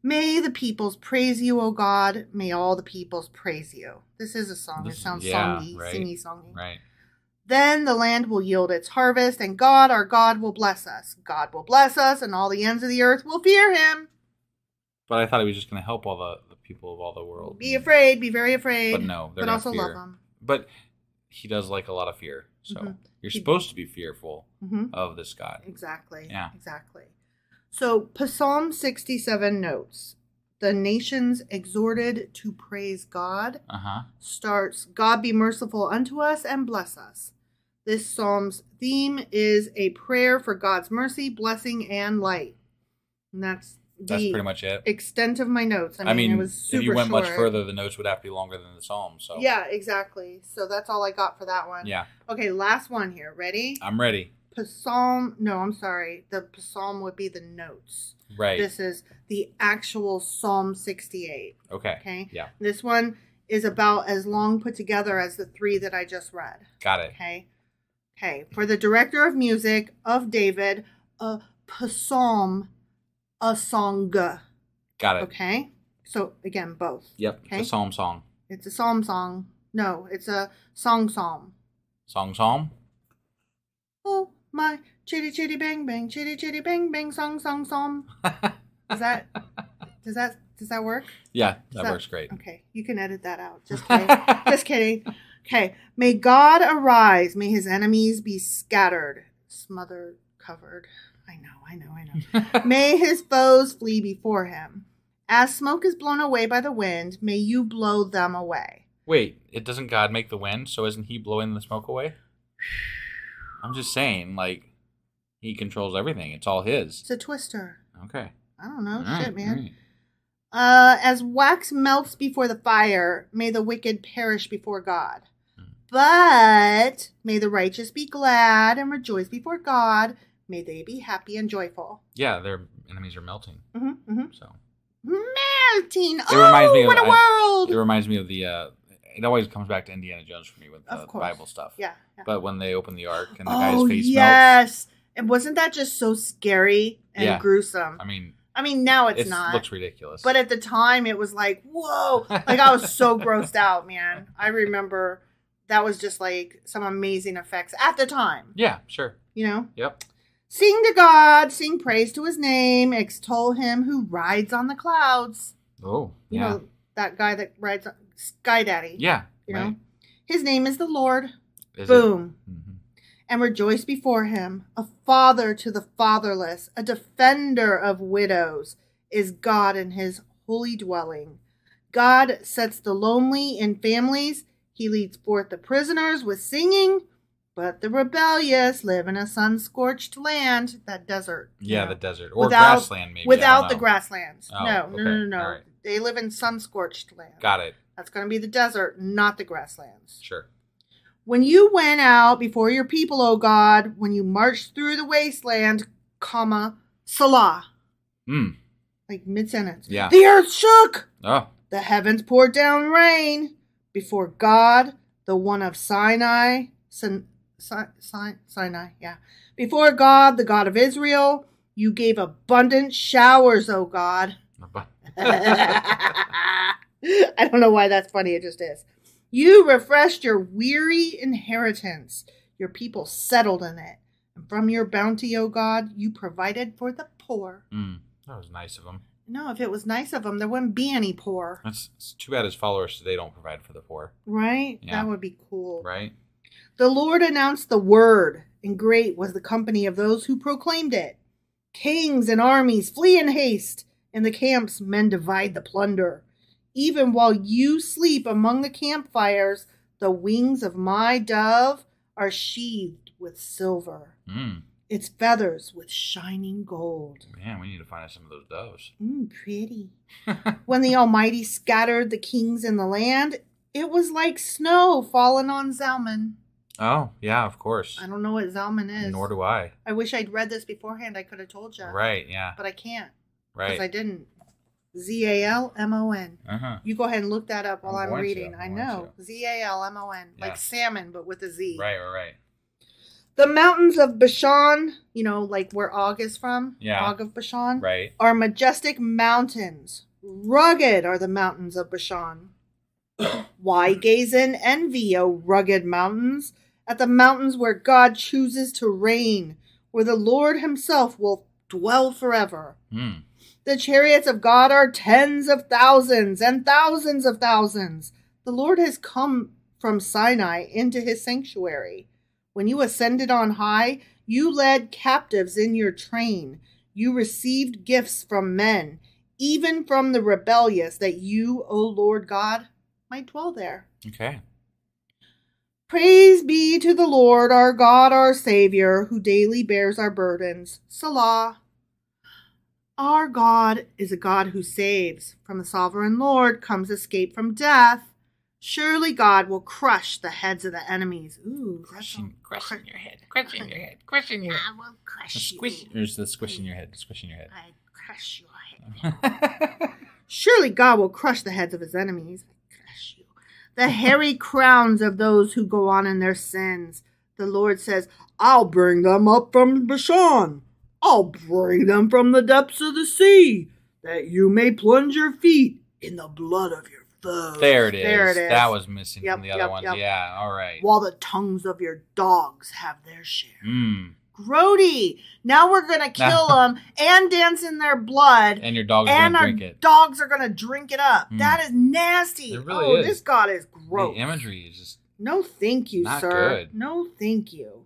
May the peoples praise you, O God. May all the peoples praise you. This is a song. It sounds songy, right, singy-songy. Right. Then the land will yield its harvest, and God, our God, will bless us. God will bless us, and all the ends of the earth will fear him. But I thought he was just going to help all the people of all the world. Be afraid. Be very afraid. But no, they're but going also to fear. love him. But he does like a lot of fear. So you're supposed to be fearful of this God. Exactly. Yeah. Exactly. So Psalm 67 notes, the nations exhorted to praise God, starts, God be merciful unto us and bless us. This psalm's theme is a prayer for God's mercy, blessing, and light. And that's pretty much it. Extent of my notes. I mean, it was super if you went short. much further, the notes would have to be longer than the psalm. So yeah, exactly. So that's all I got for that one. Yeah. Okay, last one here. Ready? I'm ready. Psalm. No, I'm sorry. The psalm would be the notes. Right. This is the actual Psalm 68. Okay. Okay. Yeah. This one is about as long put together as the three that I just read. Got it. Okay. Okay. For the director of music of David, a psalm, a song. Got it. Okay. So again, both. Yep. Okay. It's a psalm song. It's a psalm song. No, it's a song psalm. Song? Oh my chitty chitty bang bang, chitty chitty bang bang, song song song. Does that Does that work? Yeah, that works great. Okay, you can edit that out. Just kidding. Just kidding. Okay. May God arise. May his enemies be scattered, smothered, covered. I know. May his foes flee before him. As smoke is blown away by the wind, may you blow them away. Wait, doesn't God make the wind? So isn't he blowing the smoke away? I'm just saying, like, he controls everything. It's all his. It's a twister. Okay. I don't know. All Shit, right, man. right. As wax melts before the fire, may the wicked perish before God. But may the righteous be glad and rejoice before God. May they be happy and joyful. Yeah, their enemies are melting. So Melting. What a world! It reminds me of the. It always comes back to Indiana Jones for me with the Bible stuff. Yeah. But when they open the ark and the guy's face melts. Yes. And wasn't that just so scary and gruesome? I mean, now it's not. It looks ridiculous. But at the time, it was like, whoa. Like, I was so grossed out, man. I remember that was just like some amazing effects at the time. Yeah, sure. You know? Yep. Sing to God, sing praise to his name, extol him who rides on the clouds. Oh, you know, that guy that rides on Sky Daddy. Yeah. You know? His name is the Lord. Is Boom. Mm-hmm. And rejoice before him. A father to the fatherless, a defender of widows is God in his holy dwelling. God sets the lonely in families. He leads forth the prisoners with singing, but the rebellious live in a sun-scorched land, that desert. Yeah, the desert. Or grassland, maybe. Without the grasslands. Oh, No. Right. They live in sun-scorched land. Got it. That's going to be the desert, not the grasslands. Sure. When you went out before your people, O God, when you marched through the wasteland, Salah. Like mid-sentence. Yeah. The earth shook. Oh. The heavens poured down rain before God, the one of Sinai. Sinai, yeah. Before God, the God of Israel, you gave abundant showers, O God. I don't know why that's funny. It just is. You refreshed your weary inheritance. Your people settled in it. And from your bounty, O God, you provided for the poor. That was nice of him. No, if it was nice of him, there wouldn't be any poor. It's too bad his followers today don't provide for the poor. Right? Yeah. That would be cool. Right? The Lord announced the word, and great was the company of those who proclaimed it. Kings and armies flee in haste. In the camps, men divide the plunder. Even while you sleep among the campfires, the wings of my dove are sheathed with silver. Its feathers with shining gold. Man, we need to find out some of those doves. Pretty. When the Almighty scattered the kings in the land, it was like snow fallen on Zalman. Oh, yeah, of course. I don't know what Zalman is. Nor do I. I wish I'd read this beforehand. I could have told you. Right, yeah. But I can't. Right. Because I didn't. Zalmon. You go ahead and look that up while I'm reading. I know. Zalmon. Yeah. Like salmon, but with a Z. Right. The mountains of Bashan, you know, like where Og is from. Yeah. Og of Bashan. Right. Are majestic mountains. Rugged are the mountains of Bashan. Why gaze in envy, O rugged mountains, at the mountains where God chooses to reign, where the Lord himself will dwell forever. The chariots of God are tens of thousands and thousands of thousands. The Lord has come from Sinai into his sanctuary. When you ascended on high, you led captives in your train. You received gifts from men, even from the rebellious, that you, O Lord God, might dwell there. Okay. Praise be to the Lord, our God, our Savior, who daily bears our burdens. Salah. Our God is a God who saves. From the sovereign Lord comes escape from death. Surely God will crush the heads of the enemies. Ooh, crushing your head. I will crush you. There's the squishing your head. Squishing your head. I crush your head. Surely God will crush the heads of his enemies. I crush you. The hairy crowns of those who go on in their sins. The Lord says, I'll bring them up from Bashan. I'll bring them from the depths of the sea, that you may plunge your feet in the blood of your foes. There it is. That was missing from the other ones. Yep. Yeah, all right. While the tongues of your dogs have their share. grody. Now we're going to kill them and dance in their blood. And your dog's going to drink it. Dogs are going to drink it up. That is nasty. It really is. This God is gross. The imagery is just no thank you, not sir. Good. No thank you.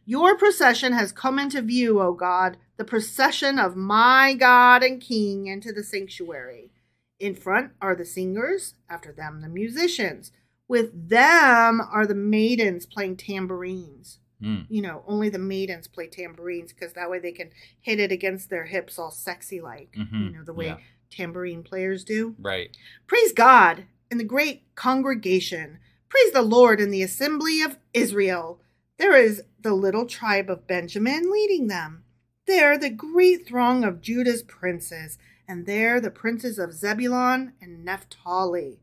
Your procession has come into view, O God, the procession of my God and King into the sanctuary. In front are the singers, after them the musicians. With them are the maidens playing tambourines. You know, only the maidens play tambourines because that way they can hit it against their hips all sexy like, you know, the way tambourine players do. Right. Praise God in the great congregation. Praise the Lord in the assembly of Israel. There is the little tribe of Benjamin leading them. There the great throng of Judah's princes, and there the princes of Zebulun and Naphtali.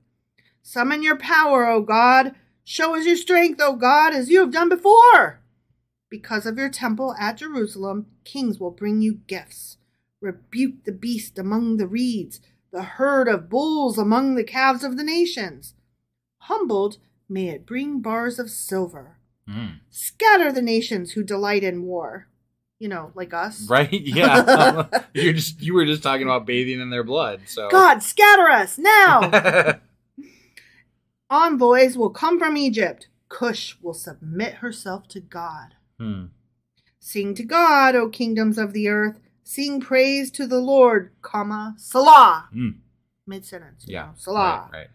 Summon your power, O God. Show us your strength, O God, as you have done before. Because of your temple at Jerusalem, kings will bring you gifts. Rebuke the beast among the reeds, the herd of bulls among the calves of the nations. Humbled, may it bring bars of silver. Scatter the nations who delight in war. You know, like us. Right? Yeah. You were just talking about bathing in their blood. So God, scatter us now. Envoys will come from Egypt. Cush will submit herself to God. Sing to God, O kingdoms of the earth. Sing praise to the Lord, Salah. Mid-sentence. Yeah. Salah. Right.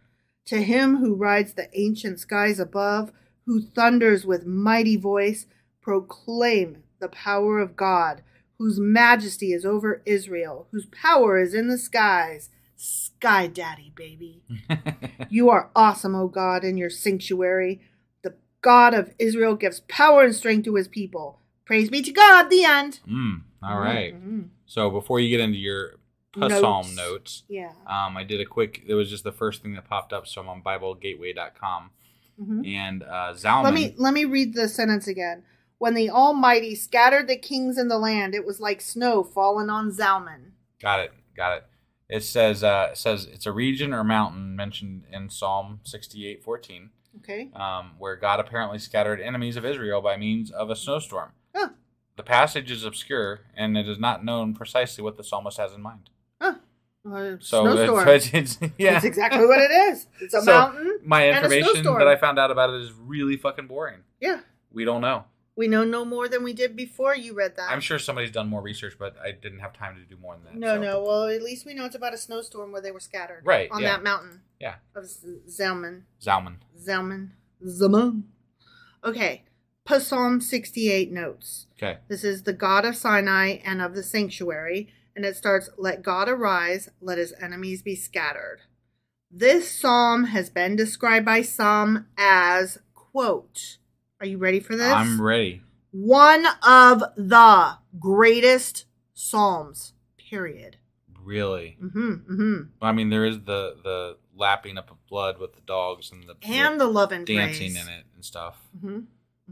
To him who rides the ancient skies above, who thunders with mighty voice, proclaim the power of God, whose majesty is over Israel, whose power is in the skies. Sky Daddy, baby. You are awesome, O God, in your sanctuary. The God of Israel gives power and strength to his people. Praise be to God, the end. All right. So before you get into your psalm notes, I did a quick, it was just the first thing that popped up, so I'm on BibleGateway.com. And Zalman. Let me read the sentence again. When the Almighty scattered the kings in the land, it was like snow fallen on Zalman. Got it. It says it's a region or mountain mentioned in Psalm 68:14. Okay. Where God apparently scattered enemies of Israel by means of a snowstorm. Huh. The passage is obscure, and it is not known precisely what the psalmist has in mind. Snowstorm. It's That's exactly what it is. It's a mountain. My information that I found out about it is really fucking boring. Yeah. We don't know. We know no more than we did before you read that. I'm sure somebody's done more research, but I didn't have time to do more than that. No. Well, at least we know it's about a snowstorm where they were scattered. Right. On that mountain. Yeah. Of Zalman. Okay. Psalm 68 notes. Okay. This is the God of Sinai and of the sanctuary. And it starts, let God arise, let his enemies be scattered. This psalm has been described by some as, quote, are you ready for this? I'm ready. One of the greatest psalms, period. Really? I mean, there is the lapping up of blood with the dogs and the love and dancing praise in it and stuff.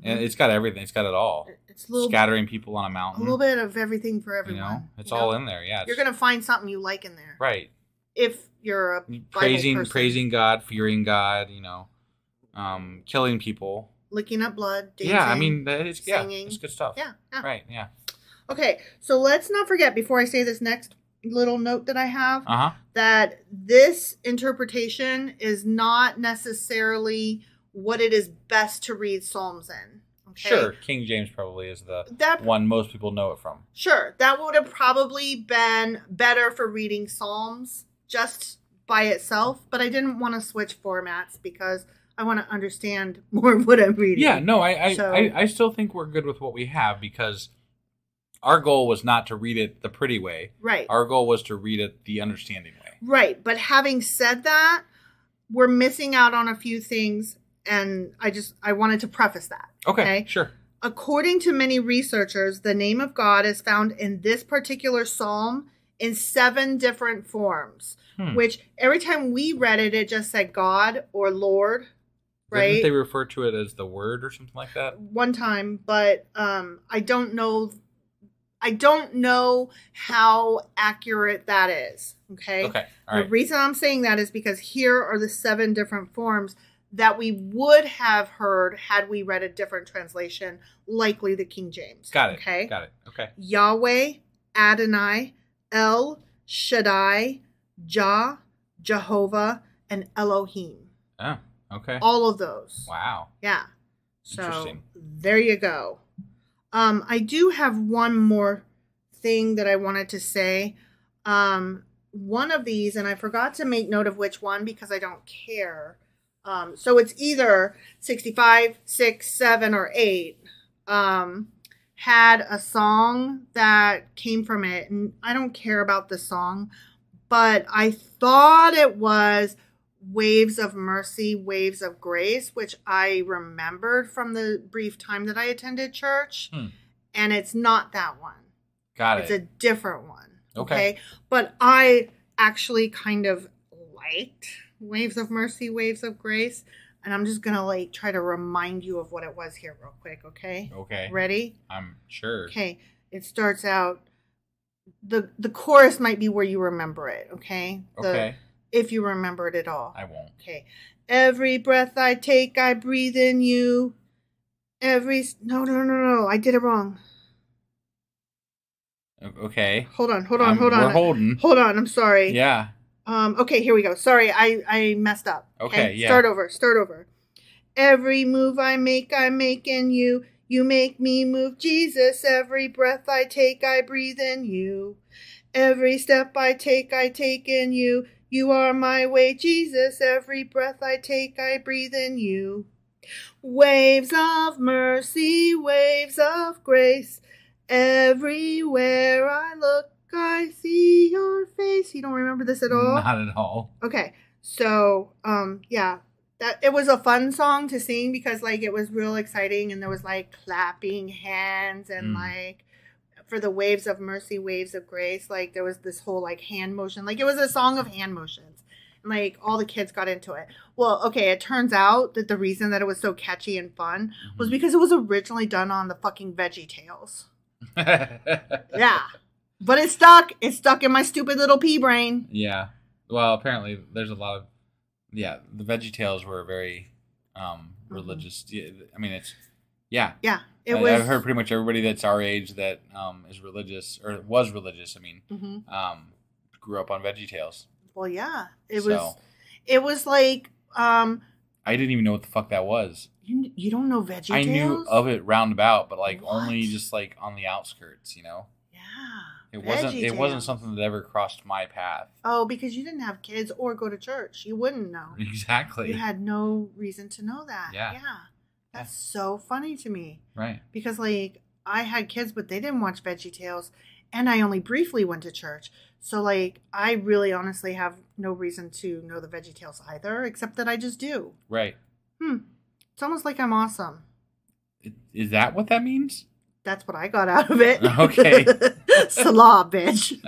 And it's got everything. It's got it all. It's scattering people on a mountain. A little bit of everything for everyone. You know, it's all in there. Yeah, you're gonna find something you like in there, right? If you're a Bible praising God, fearing God. You know, killing people. Licking up blood, dancing, I mean, singing. It's good stuff. Yeah. Right, yeah. Okay, so let's not forget, before I say this next little note that I have, that this interpretation is not necessarily what it is best to read Psalms in. Okay? Sure, King James probably is the one most people know it from. Sure, that would have probably been better for reading Psalms just by itself, but I didn't want to switch formats because I want to understand more of what I'm reading. Yeah, no, I still think we're good with what we have because our goal was not to read it the pretty way. Right. Our goal was to read it the understanding way. Right, but having said that, we're missing out on a few things, and I wanted to preface that. Okay, sure. According to many researchers, the name of God is found in this particular psalm in 7 different forms, which every time we read it, it just said God or Lord. Right? Didn't they refer to it as the word or something like that? One time, but I don't know how accurate that is. Okay. Okay. All right. The reason I'm saying that is because here are the 7 different forms that we would have heard had we read a different translation, likely the King James. Got it. Okay. Got it. Okay. Yahweh, Adonai, El Shaddai, Jah, Jehovah, and Elohim. Oh, okay. All of those. Wow. Yeah. So Interesting. there you go. I do have one more thing that I wanted to say. One of these, and I forgot to make note of which one because I don't care. So it's either 65, 6, 7, or 8. Had a song that came from it, and I don't care about the song, but I thought it was Waves of Mercy, Waves of Grace, which I remembered from the brief time that I attended church. And it's not that one. Got it. It's a different one. Okay. But I actually kind of liked Waves of Mercy, Waves of Grace. And I'm just going to try to remind you of what it was here real quick. Okay. Okay. Ready? I'm sure. Okay. It starts out, the chorus might be where you remember it. Okay. Okay. If you remember it at all. I won't. Okay. Every breath I take, I breathe in you. No. I did it wrong. Okay. Hold on. We're holding. Hold on. I'm sorry. Yeah. Okay, here we go. Sorry, I messed up. Okay, yeah. Start over. Every move I make in you. You make me move, Jesus. Every breath I take, I breathe in you. Every step I take in you. You are my way, Jesus. Every breath I take, I breathe in you. Waves of mercy, waves of grace. Everywhere I look, I see your face. You don't remember this at all? Not at all. Okay. So, yeah. It was a fun song to sing because it was real exciting and there was clapping hands and for the waves of mercy, waves of grace, there was this whole hand motion. It was a song of hand motions. And all the kids got into it. Well, okay, it turns out that the reason that it was so catchy and fun was because it was originally done on the fucking Veggie Tales. Yeah. But it stuck. It stuck in my stupid little pea brain. Yeah. Well, apparently there's a lot of the VeggieTales were very religious. I mean, it's yeah. Yeah. I've heard pretty much everybody that's our age that is religious or was religious. I mean, grew up on VeggieTales. Well, yeah. It was like I didn't even know what the fuck that was. You don't know VeggieTales? I knew of it roundabout, but only just on the outskirts, Yeah. It wasn't something that ever crossed my path. Oh, because you didn't have kids or go to church. You wouldn't know. Exactly. You had no reason to know that. Yeah. Yeah. That's so funny to me. Right. Because I had kids, but they didn't watch VeggieTales, and I only briefly went to church. So I really honestly have no reason to know the VeggieTales either, except that I just do. Right. It's almost like I'm awesome. Is that what that means? That's what I got out of it. Okay. Salah, bitch.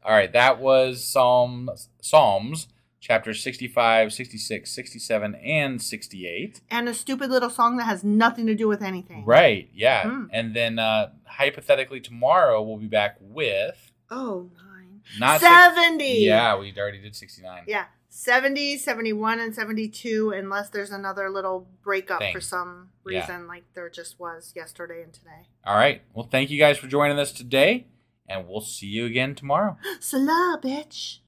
All right. That was Psalms, chapters 65, 66, 67, and 68. And a stupid little song that has nothing to do with anything. Right. Yeah. And then hypothetically tomorrow we'll be back with... Oh, 9. Not 70. Yeah, we already did 69. Yeah. 70, 71, and 72, unless there's another little breakup for some reason, like there just was yesterday and today. All right. Well, thank you guys for joining us today, and we'll see you again tomorrow. Salah, bitch.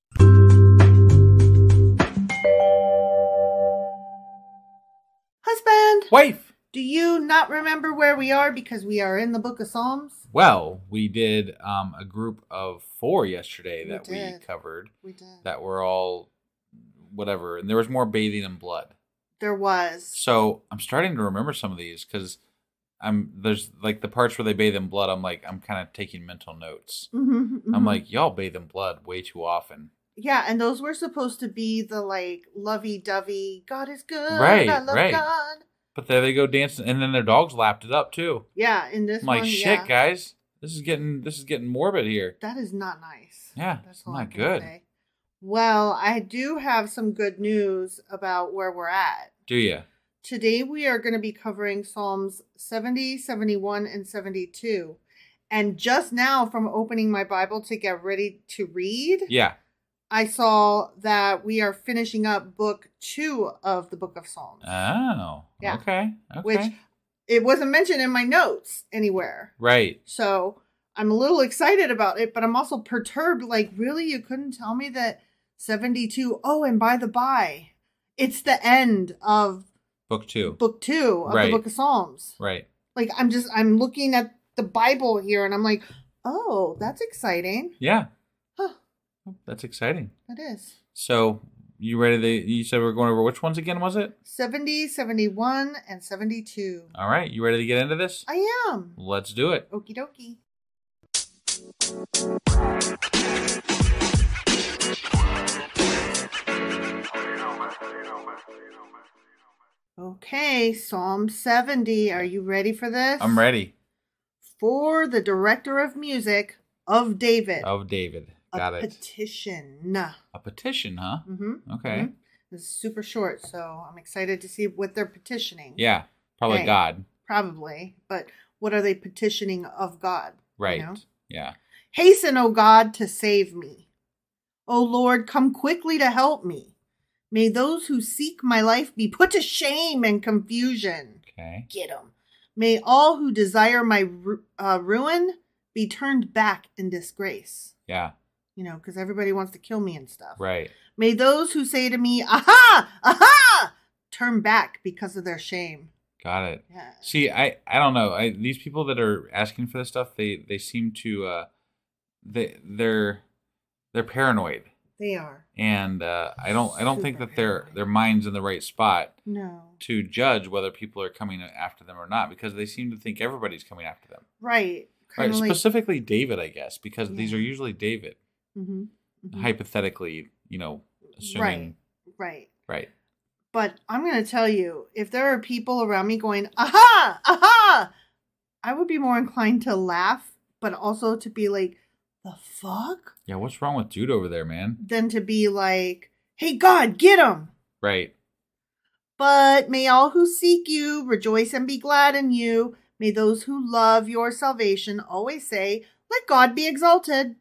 Husband. Wife. Do you not remember where we are because we are in the book of Psalms? Well, we did a group of 4 yesterday that we covered. We did. That were all... whatever, and there was more bathing in blood. There was. So I'm starting to remember some of these because there's the parts where they bathe in blood. I'm kind of taking mental notes. I'm like, y'all bathe in blood way too often. Yeah, and those were supposed to be the lovey-dovey. God is good. Right, I love right. God. But there they go dancing, and then their dogs lapped it up too. Yeah, in this one, shit, guys, this is getting morbid here. That is not nice. Yeah, that's not good. Say. Well, I do have some good news about where we're at. Do you? Today we are going to be covering Psalms 70, 71, and 72. And just now, from opening my Bible to get ready to read, I saw that we are finishing up book 2 of the Book of Psalms. Oh, yeah. Okay. Which it wasn't mentioned in my notes anywhere. Right. So I'm a little excited about it, but I'm also perturbed. Like, really? You couldn't tell me that 72? Oh, and by the by, it's the end of book 2 of the Book of Psalms. Right. Like, I'm looking at the Bible here and I'm like, oh, that's exciting. Yeah. Huh. That's exciting. That is. So you ready you said we're going over which ones again, was it? 70, 71, and 72. All right. You ready to get into this? I am. Let's do it. Okie dokie. Okay, Psalm 70. Are you ready for this? I'm ready. For the director of music of David. Got it. A petition. A petition, huh? Mm-hmm. Okay. Mm-hmm. This is super short, so I'm excited to see what they're petitioning. Yeah, probably God. Probably. But what are they petitioning of God? Right. You know? Yeah. Hasten, O God, to save me. O Lord, come quickly to help me. May those who seek my life be put to shame and confusion. Okay. Get them. May all who desire my ruin be turned back in disgrace. Yeah. You know, because everybody wants to kill me and stuff. Right. May those who say to me, aha, aha, turn back because of their shame. Got it. Yeah. See, I don't know. These people that are asking for this stuff, they seem to they're paranoid. They are. And I don't think that their mind's in the right spot. No. To judge whether people are coming after them or not, because they seem to think everybody's coming after them. Right. Right. Specifically David, I guess, because these are usually David. Mm-hmm. Mm-hmm. Hypothetically, assuming. Right. But I'm going to tell you, if there are people around me going, aha, aha, I would be more inclined to laugh, but also to be like, the fuck? Yeah, what's wrong with Jude over there, man? Than to be like, hey, God, get him. Right. But may all who seek you rejoice and be glad in you. May those who love your salvation always say, let God be exalted.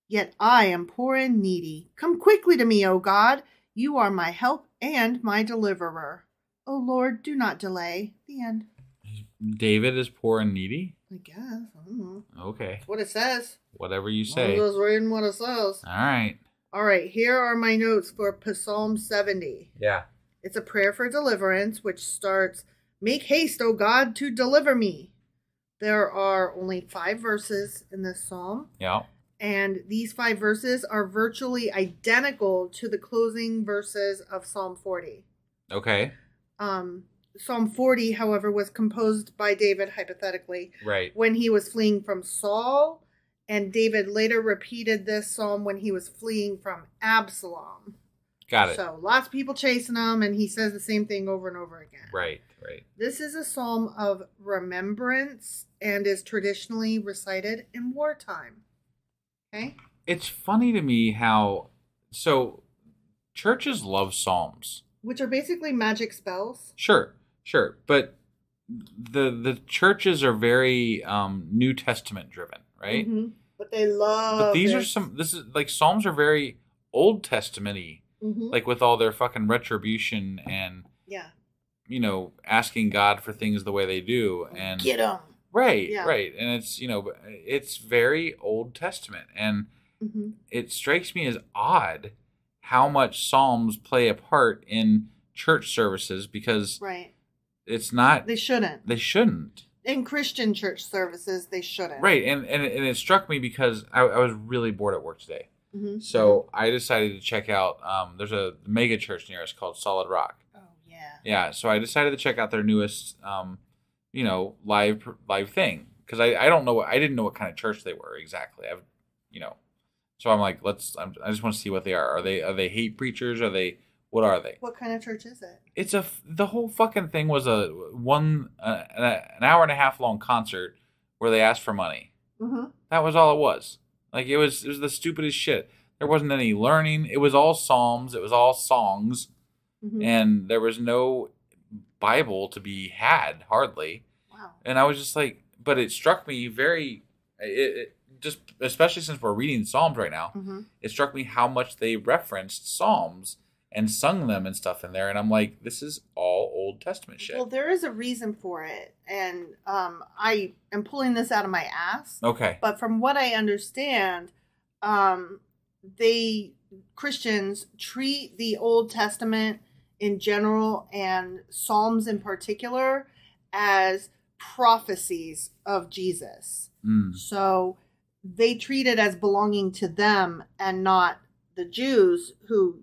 Yet I am poor and needy. Come quickly to me, O God. You are my help and my deliverer. O Lord, do not delay. The end. David is poor and needy? I guess. I don't know. Okay. That's what it says. Whatever you say. I'm just reading what it says. All right. Here are my notes for Psalm 70. Yeah. It's a prayer for deliverance, which starts, make haste, O God, to deliver me. There are only 5 verses in this psalm. Yeah. And these 5 verses are virtually identical to the closing verses of Psalm 40. Okay. Psalm 40, however, was composed by David, hypothetically, right, when he was fleeing from Saul. And David later repeated this psalm when he was fleeing from Absalom. Got it. So lots of people chasing him, and he says the same thing over and over again. Right. This is a psalm of remembrance and is traditionally recited in wartime. Okay? It's funny to me how... So, churches love psalms. Which are basically magic spells. Sure. But the churches are very New Testament driven, right? Mm-hmm. But they love... But these are like, psalms are very Old Testament-y. Mm-hmm. Like, with all their fucking retribution and... Yeah. Asking God for things the way they do. And get them. Right. And it's, it's very Old Testament. And it strikes me as odd how much Psalms play a part in church services, because it's not... They shouldn't. In Christian church services, they shouldn't. Right. And it struck me because I was really bored at work today. Mm-hmm. So I decided to check out, there's a mega church near us called Solid Rock. Oh, yeah. Yeah. So I decided to check out their newest, live thing. Because I didn't know what kind of church they were exactly. So I'm like, I just want to see what they are. Are they hate preachers? What are they? What kind of church is it? It's the whole fucking thing was an hour and a half long concert where they asked for money. Mm-hmm. That was all it was. Like, it was the stupidest shit. There wasn't any learning. It was all psalms. It was all songs. Mm-hmm. And there was no Bible to be had, hardly. Wow. And I was just like, but it struck me very Just especially since we're reading Psalms right now, it struck me how much they referenced Psalms and sung them and stuff in there, and I'm like, this is all Old Testament shit. Well, there is a reason for it, and I am pulling this out of my ass. Okay. But from what I understand, Christians treat the Old Testament in general and Psalms in particular as prophecies of Jesus. So they treat it as belonging to them and not the Jews who,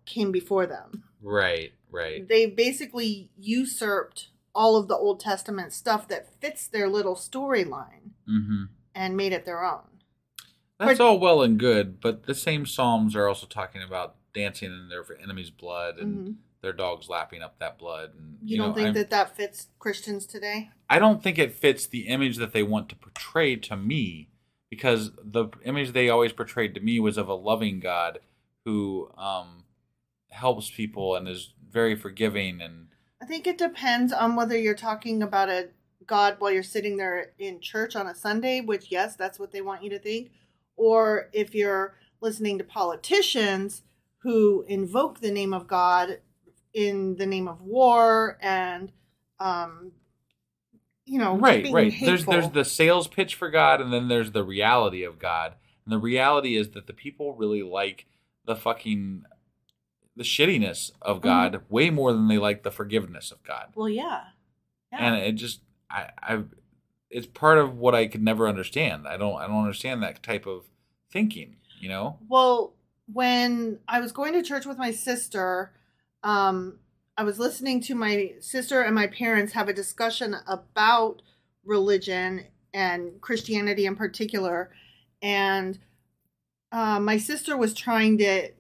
came before them. Right. They basically usurped all of the Old Testament stuff that fits their little storyline and made it their own. That's all well and good, but the same Psalms are also talking about dancing in their enemy's blood and their dogs lapping up that blood. And you don't think that fits Christians today? I don't think it fits the image that they want to portray to me, because the image they always portrayed to me was of a loving God who helps people and is very forgiving. And I think it depends on whether you're talking about a God while you're sitting there in church on a Sunday, which, yes, that's what they want you to think, or if you're listening to politicians who invoke the name of God in the name of war and, right. Hateful. There's the sales pitch for God, and then there's the reality of God. And the reality is that the people really like the shittiness of God way more than they like the forgiveness of God. Well, yeah. And it just, it's part of what I could never understand. I don't understand that type of thinking, Well, when I was going to church with my sister, I was listening to my sister and my parents have a discussion about religion and Christianity in particular. And my sister was trying to,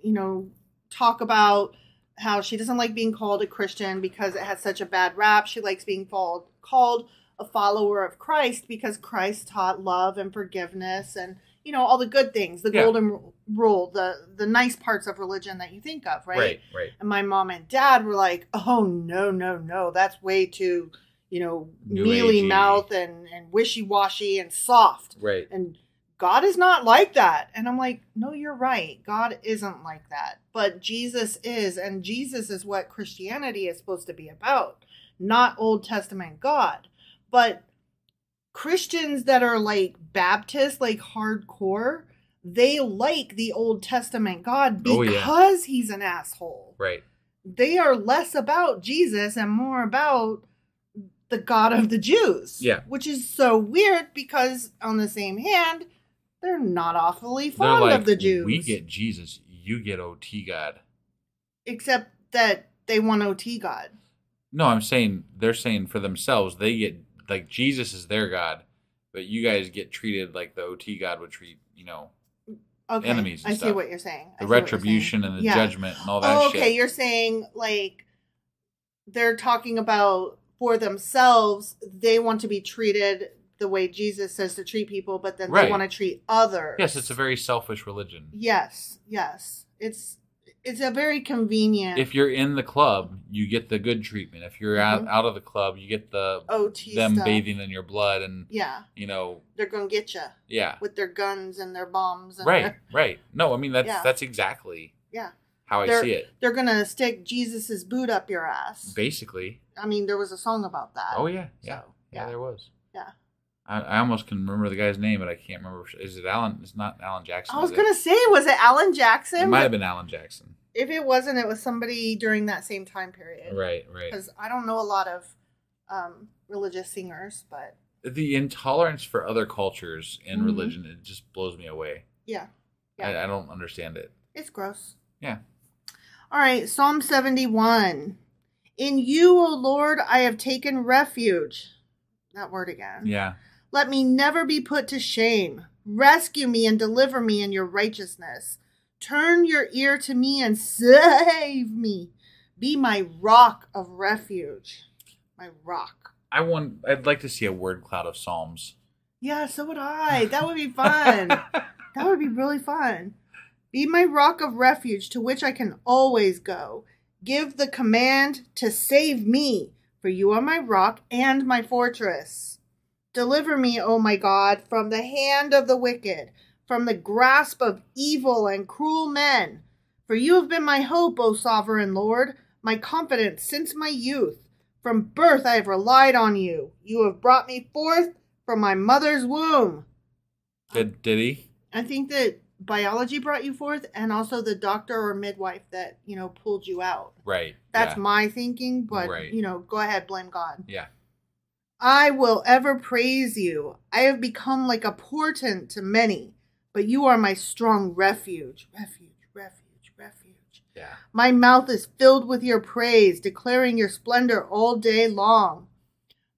talk about how she doesn't like being called a Christian because it has such a bad rap. She likes being called a follower of Christ because Christ taught love and forgiveness and, all the good things, the golden rule, the nice parts of religion that you think of, right? Right. And my mom and dad were like, oh, no, that's way too, mealy mouth and wishy-washy and soft. Right. And God is not like that. And I'm like, no, you're right. God isn't like that. But Jesus is, and Jesus is what Christianity is supposed to be about, not Old Testament God. But Christians that are like Baptist, like hardcore, they like the Old Testament God because he's an asshole. Right. They are less about Jesus and more about the God of the Jews. Yeah. Which is so weird because on the same hand, they're not awfully fond of the Jews. We get Jesus, you get OT God. Except that they want OT God. No, they're saying for themselves, they get, like, Jesus is their God, but you guys get treated like the OT God would treat, enemies and stuff. I see what you're saying. The retribution and the judgment and all that shit. Okay, you're saying, like, they're talking about for themselves, they want to be treated the way Jesus says to treat people, but then they want to treat others. Yes, it's a very selfish religion. Yes. It's a very convenient. If you're in the club, you get the good treatment. If you're out of the club, you get the OT them stuff. bathing in your blood and they're gonna get you. Yeah, with their guns and their bombs. And right. No, I mean that's exactly how I see it. They're gonna stick Jesus's boot up your ass. Basically. I mean, there was a song about that. Oh yeah, So, there was. Yeah. I almost can remember the guy's name, but I can't remember. Is it Alan? It's not Alan Jackson. I was going to say, was it Alan Jackson? It might have been Alan Jackson. If it wasn't, it was somebody during that same time period. Right. Because I don't know a lot of religious singers, but... The intolerance for other cultures in religion, it just blows me away. Yeah. I don't understand it. It's gross. Yeah. All right, Psalm 71. In you, O Lord, I have taken refuge. That word again. Yeah. Let me never be put to shame. Rescue me and deliver me in your righteousness. Turn your ear to me and save me. Be my rock of refuge. My rock. I'd like to see a word cloud of Psalms. Yeah, so would I. That would be fun. That would be really fun. Be my rock of refuge to which I can always go. Give the command to save me, for you are my rock and my fortress. Deliver me, O my God, from the hand of the wicked, from the grasp of evil and cruel men. For you have been my hope, O sovereign Lord, my confidence since my youth. From birth I have relied on you. You have brought me forth from my mother's womb. Did he? I think that biology brought you forth, and also the doctor or midwife that, pulled you out. Right. That's my thinking, but, Right. Go ahead, blame God. Yeah. I will ever praise you. I have become like a portent to many, but you are my strong refuge. Refuge. Yeah. My mouth is filled with your praise, declaring your splendor all day long.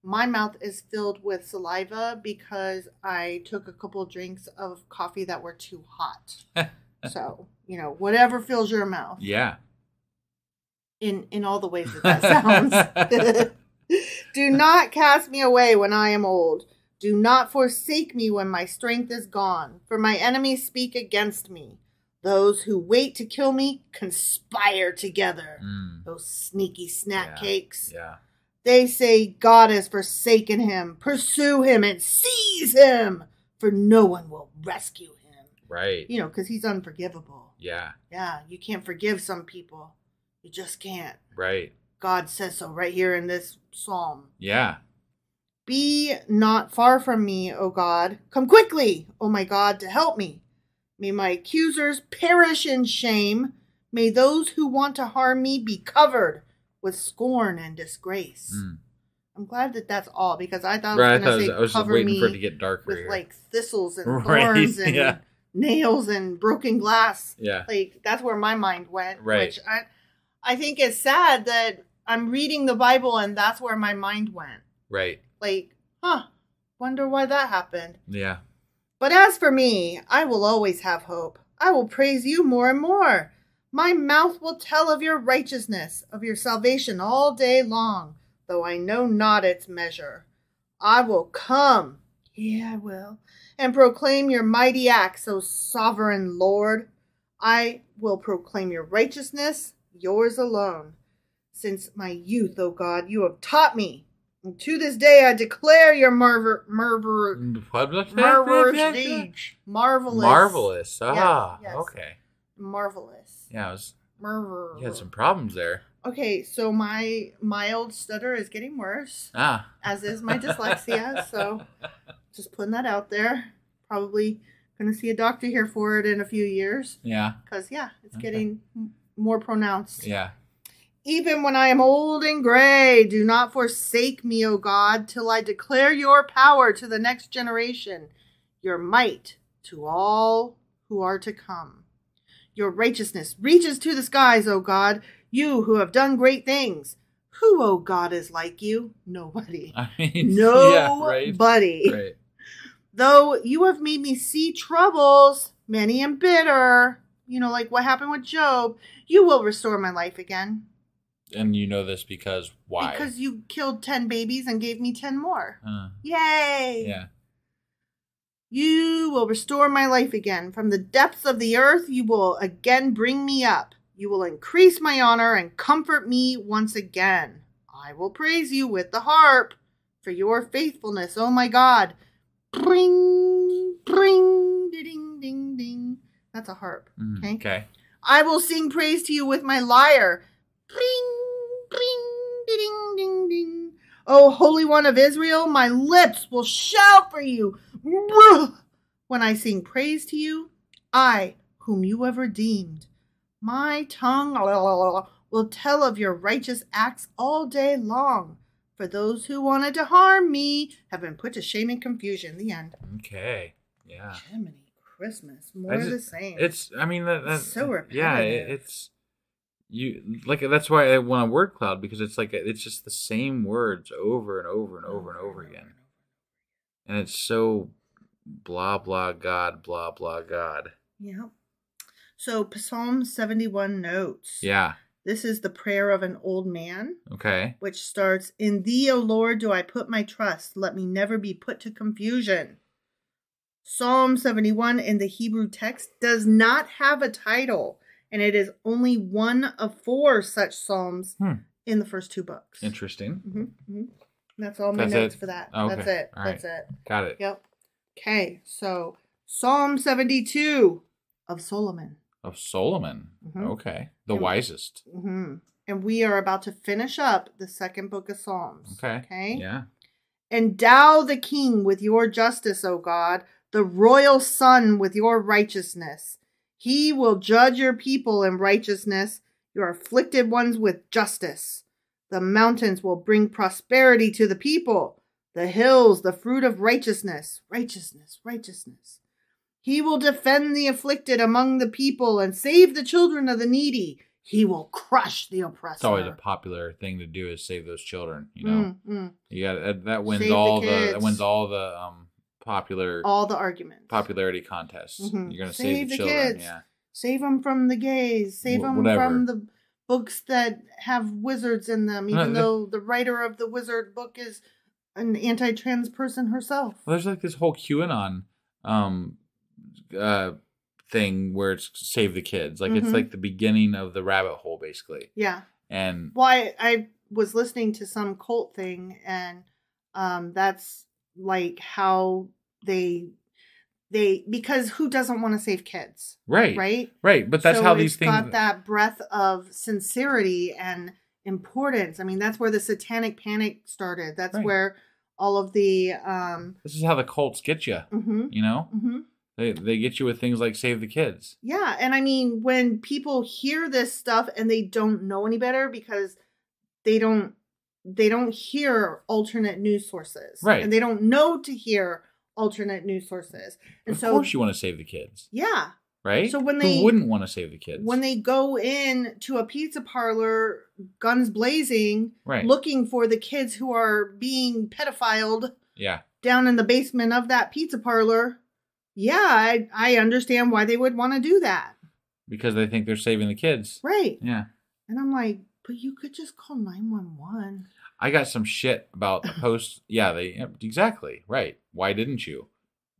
My mouth is filled with saliva because I took a couple of drinks of coffee that were too hot. So, whatever fills your mouth. Yeah. In all the ways that sounds. Do not cast me away when I am old. Do not forsake me when my strength is gone, for my enemies speak against me. Those who wait to kill me conspire together. Those sneaky snack cakes. Yeah. They say God has forsaken him. Pursue him and seize him, for no one will rescue him. Right. Because he's unforgivable. Yeah. Yeah, you can't forgive some people. You just can't. Right. God says so right here in this psalm. Yeah. Be not far from me, O God. Come quickly, O my God, to help me. May my accusers perish in shame. May those who want to harm me be covered with scorn and disgrace. I'm glad that that's all, because I thought I was going to say I was cover waiting me for it to get darker with here. like thistles and thorns and nails and broken glass. Yeah. Like that's where my mind went. Right. Which I think it's sad that I'm reading the Bible and that's where my mind went. Right. Like, wonder why that happened. Yeah. But as for me, I will always have hope. I will praise you more and more. My mouth will tell of your righteousness, of your salvation all day long, though I know not its measure. I will come, I will, and proclaim your mighty acts, O sovereign Lord. I will proclaim your righteousness, yours alone. Since my youth, O God, you have taught me. And to this day I declare your marvelous deeds. Marvelous. Marvelous. Yes. Okay. Marvelous. Yeah, You had some problems there. Okay, so my mild stutter is getting worse. As is my dyslexia. So just putting that out there. Probably going to see a doctor here for it in a few years. Yeah. Because, it's getting more pronounced. Yeah. Even when I am old and gray, do not forsake me, O God, till I declare your power to the next generation, your might to all who are to come. Your righteousness reaches to the skies, O God, you who have done great things. Who, O God, is like you? Nobody. I mean, nobody. Right. Though you have made me see troubles, many and bitter, like what happened with Job, you will restore my life again. And you know this because why? Because you killed 10 babies and gave me 10 more. Yay! Yeah. You will restore my life again. From the depths of the earth, you will again bring me up. You will increase my honor and comfort me once again. I will praise you with the harp for your faithfulness, oh my God. Bring, bring, ding, ding, ding. That's a harp. Okay. Okay. I will sing praise to you with my lyre. Bring, bring, ding, ding, ding. O Holy One of Israel, my lips will shout for you. When I sing praise to you, I, whom you have redeemed. My tongue will tell of your righteous acts all day long. For those who wanted to harm me have been put to shame and confusion. The end. Okay. Yeah. Jiminy Christmas. More of the same. That's so repetitive. Yeah, it's that's why I want a word cloud, because it's it's just the same words over and over and over and over again. And it's so blah blah God, blah blah God. Yeah. So Psalm 71 notes. Yeah. This is the prayer of an old man. Okay. Which starts, in thee, O Lord, do I put my trust. Let me never be put to confusion. Psalm 71 in the Hebrew text does not have a title, and it is only one of 4 such psalms in the first 2 books. Interesting. Mm-hmm. That's all my notes for that. Okay. That's it. All right. That's it. Got it. Yep. Okay, so Psalm 72 of Solomon. Of Solomon. Mm-hmm. Okay. The wisest. Mm-hmm. And we are about to finish up the second book of Psalms. Okay. Yeah. Endow the king with your justice, O God, the royal son with your righteousness. He will judge your people in righteousness, your afflicted ones with justice. The mountains will bring prosperity to the people. The hills, the fruit of righteousness. Righteousness, righteousness. He will defend the afflicted among the people and save the children of the needy. He will crush the oppressor. It's always a popular thing to do is save those children. You know, you got that wins all the all the arguments, popularity contests. Mm-hmm. You're gonna save the children. Kids. Yeah, save them from the gays. Save them from the books that have wizards in them. Even though the writer of the wizard book is an anti-trans person herself. Well, there's like this whole QAnon thing where it's save the kids. Like it's like the beginning of the rabbit hole, basically. Yeah. And I was listening to some cult thing, and that's like how they because who doesn't want to save kids? Right. But that's how these things got that breath of sincerity and importance. I mean, that's where the satanic panic started. That's where all of the this is how the cults get you. You know, they get you with things like save the kids. Yeah, and I mean, when people hear this stuff and they don't know any better because they don't hear alternate news sources, right? And they don't know to hear alternate news sources. And of course, you want to save the kids. Yeah. Right? So who wouldn't want to save the kids? When they go in to a pizza parlor, guns blazing, looking for the kids who are being pedophiled down in the basement of that pizza parlor, I understand why they would want to do that. Because they think they're saving the kids. Right. Yeah. And I'm like, but you could just call 911. I got some shit about a post. Exactly. Right. Why didn't you?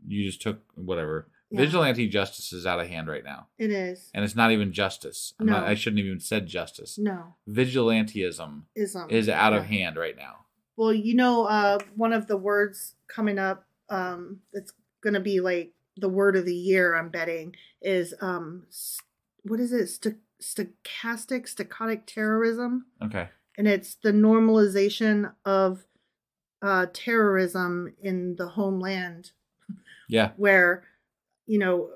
You just took whatever. Yeah. Vigilante justice is out of hand right now. It is. And it's not even justice. I shouldn't have even said justice. No. Vigilanteism is out of hand right now. Well, you know, one of the words coming up that's going to be like the word of the year, I'm betting, is, what is it? Stochastic terrorism. Okay. And it's the normalization of terrorism in the homeland. Yeah. Where, you know,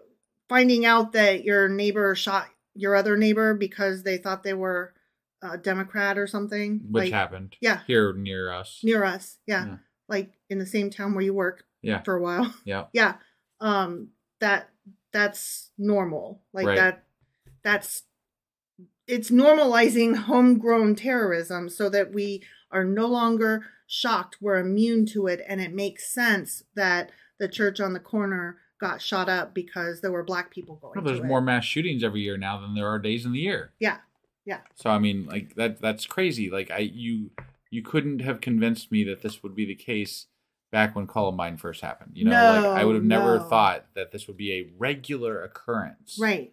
finding out that your neighbor shot your other neighbor because they thought they were a Democrat or something. Which happened. Yeah. Here near us. Yeah. Like in the same town where you work for a while. Yeah. Yeah. That's normal. Like it's normalizing homegrown terrorism so that we are no longer shocked. We're immune to it. And it makes sense that the church on the corner got shot up because there were black people going to it. There's more mass shootings every year now than there are days in the year. Yeah. Yeah. So, I mean, like that's crazy. Like you couldn't have convinced me that this would be the case back when Columbine first happened. You know, I would have never thought that this would be a regular occurrence. Right.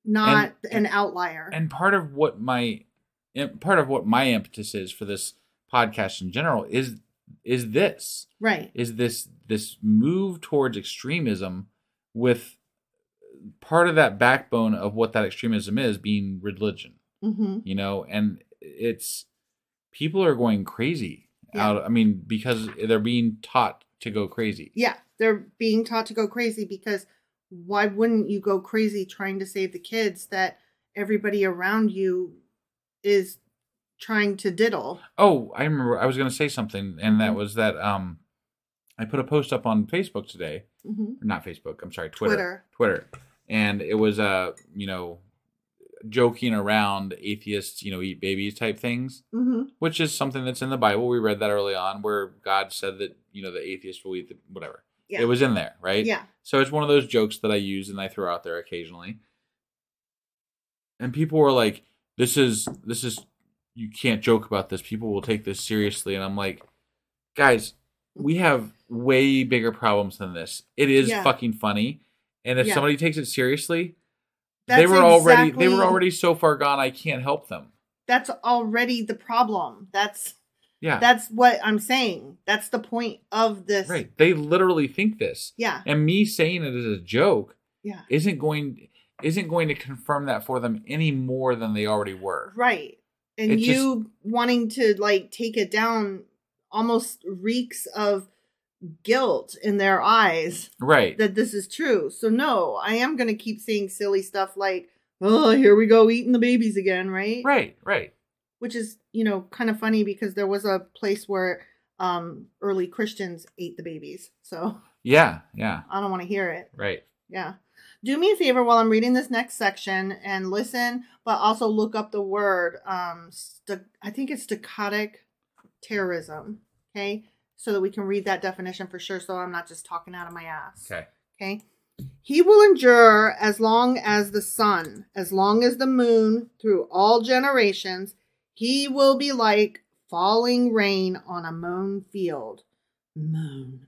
Not an outlier. And part of what my impetus is for this podcast in general is this. Right. Is this move towards extremism, with part of that backbone of what that extremism is being religion. Mm-hmm. You know, and it's people are going crazy because they're being taught to go crazy. Yeah, they're being taught to go crazy because why wouldn't you go crazy trying to save the kids that everybody around you is trying to diddle? Oh, I remember I was going to say something, and that was that I put a post up on Facebook today. Mm-hmm. Not Facebook, I'm sorry, Twitter. And it was joking around atheists, eat babies type things, which is something that's in the Bible. We read that early on where God said that, the atheists will eat whatever. Yeah. It was in there, right? Yeah. So it's one of those jokes that I use and I throw out there occasionally. And people were like, this is, you can't joke about this. People will take this seriously. And I'm like, guys, we have way bigger problems than this. It is fucking funny. And if somebody takes it seriously, they were already so far gone, I can't help them. That's already the problem. That's Yeah. That's what I'm saying. That's the point of this. Right. They literally think this. Yeah. And me saying it as a joke yeah. isn't going to confirm that for them any more than they already were. Right. And It you just, wanting to like take it down almost reeks of guilt in their eyes. right. That this is true. So no, I am going to keep saying silly stuff like, oh, here we go eating the babies again, right? Right, right. Which is, you know, kind of funny because there was a place where early Christians ate the babies. So Yeah, yeah. I don't want to hear it. Right. Yeah. Do me a favor while I'm reading this next section and listen, but also look up the word, I think it's stochastic terrorism. Okay. So that we can read that definition for sure. So I'm not just talking out of my ass. Okay. Okay. He will endure as long as the sun, as long as the moon, through all generations. He will be like falling rain on a mown field. Moon.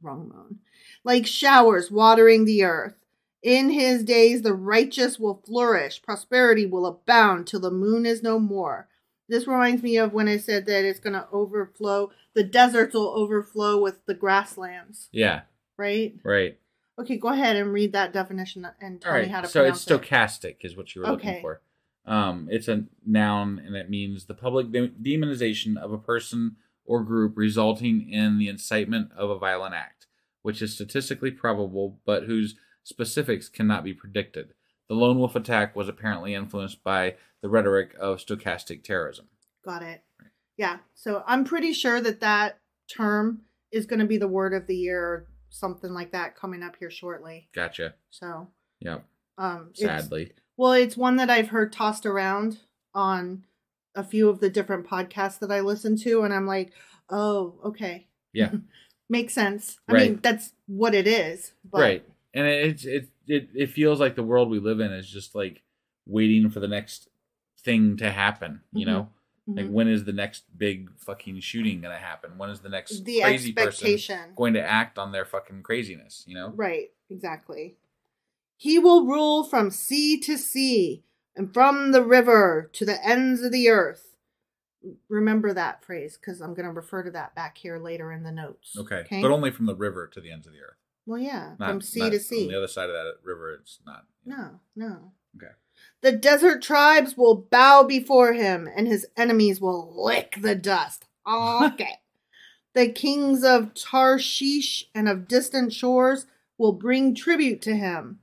Wrong moon. Like showers watering the earth. In his days, the righteous will flourish. Prosperity will abound till the moon is no more. This reminds me of when I said that it's going to overflow. The deserts will overflow with the grasslands. Yeah. Right? Right. Okay, go ahead and read that definition and tell me how to so pronounce it's stochastic is what you were looking Okay. for. It's a noun, and it means the public demonization of a person or group resulting in the incitement of a violent act, which is statistically probable, but whose specifics cannot be predicted. The lone wolf attack was apparently influenced by the rhetoric of stochastic terrorism. Got it. Yeah, so I'm pretty sure that term is going to be the word of the year or something like that coming up here shortly. Gotcha. So, yep. Sadly. It's one that I've heard tossed around on a few of the different podcasts that I listen to, and I'm like, oh, okay. Yeah. Makes sense. I Right. mean, that's what it is. But Right. And it feels like the world we live in is just like waiting for the next thing to happen, you know? Like, when is the next big fucking shooting going to happen? When is the next crazy person going to act on their fucking craziness, you know? Right, exactly. He will rule from sea to sea and from the river to the ends of the earth. Remember that phrase because I'm going to refer to that back here later in the notes. Okay. But only from the river to the ends of the earth. Well, yeah, Not, from sea to sea. On the other side of that river, it's not. No. Okay. The desert tribes will bow before him, and his enemies will lick the dust. Okay. The kings of Tarshish and of distant shores will bring tribute to him,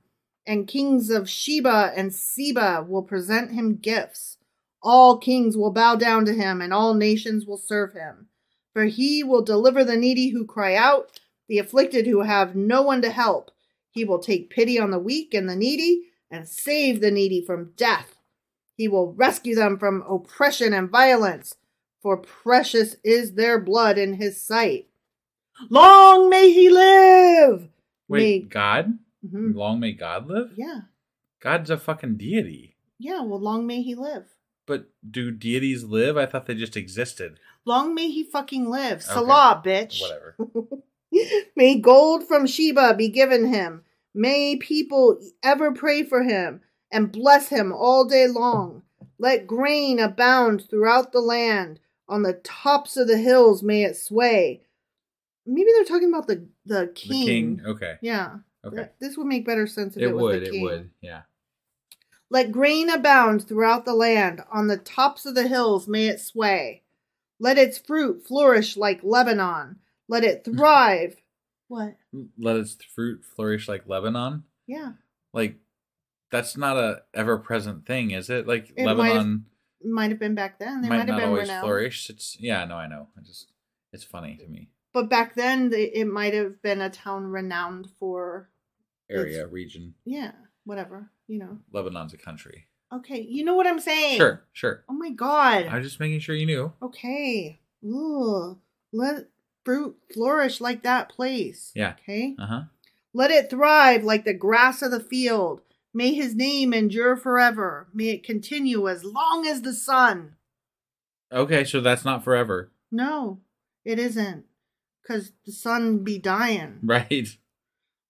and kings of Sheba and Seba will present him gifts. All kings will bow down to him, and all nations will serve him. For he will deliver the needy who cry out, the afflicted who have no one to help. He will take pity on the weak and the needy, and save the needy from death. He will rescue them from oppression and violence, for precious is their blood in his sight. Long may he live! Wait, God? Mm-hmm. Long may God live? Yeah. God's a fucking deity. Yeah, well, long may he live. But do deities live? I thought they just existed. Long may he fucking live. Okay. Salah, bitch. Whatever. May gold from Sheba be given him. May people ever pray for him and bless him all day long. Let grain abound throughout the land. On the tops of the hills may it sway. Maybe they're talking about the king. The king, okay. Yeah. Okay. This would make better sense if it was the king. It would, yeah. Let grain abound throughout the land. On the tops of the hills may it sway. Let its fruit flourish like Lebanon. Let it thrive. What? Let its fruit flourish like Lebanon? Yeah. Like, that's not a ever-present thing, is it? Like, Lebanon might have been back then. They might not been always renowned. flourish. I know. It's funny to me. But back then, it might have been a town renowned for... region. Yeah, whatever, you know. Lebanon's a country. Okay, you know what I'm saying. Sure. Oh my God. I was just making sure you knew. Okay. Ooh. Let fruit flourish like that place. Yeah. Okay? Uh-huh. Let it thrive like the grass of the field. May his name endure forever. May it continue as long as the sun. Okay, so that's not forever. No, it isn't. Because the sun be dying. Right.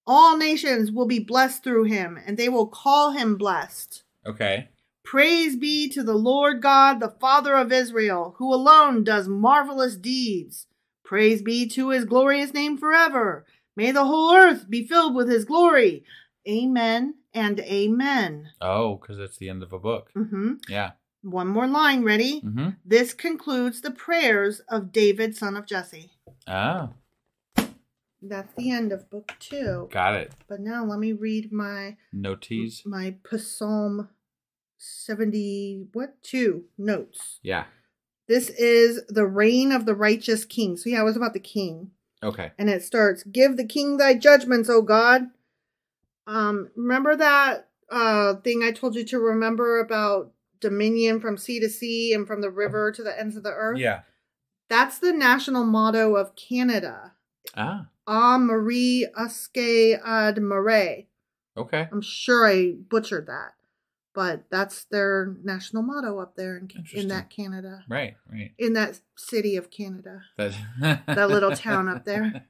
All nations will be blessed through him, and they will call him blessed. Okay. Praise be to the Lord God, the Father of Israel, who alone does marvelous deeds. Praise be to his glorious name forever. May the whole earth be filled with his glory. Amen and amen. Oh, because it's the end of a book. Mm-hmm. Yeah. One more line, ready? Mm-hmm. This concludes the prayers of David, son of Jesse. Ah. That's the end of book 2. Got it. But now let me read my Notes. My Psalm 2 notes. Yeah. This is the reign of the righteous king. So yeah, it was about the king. Okay. And it starts, give the king thy judgments, O God. Remember that thing I told you to remember about dominion from sea to sea and from the river to the ends of the earth? Yeah. That's the national motto of Canada. Ah. A Marie Uske ad Mare. Okay. I'm sure I butchered that. But that's their national motto up there in that Canada. Right. In that city of Canada. That little town up there.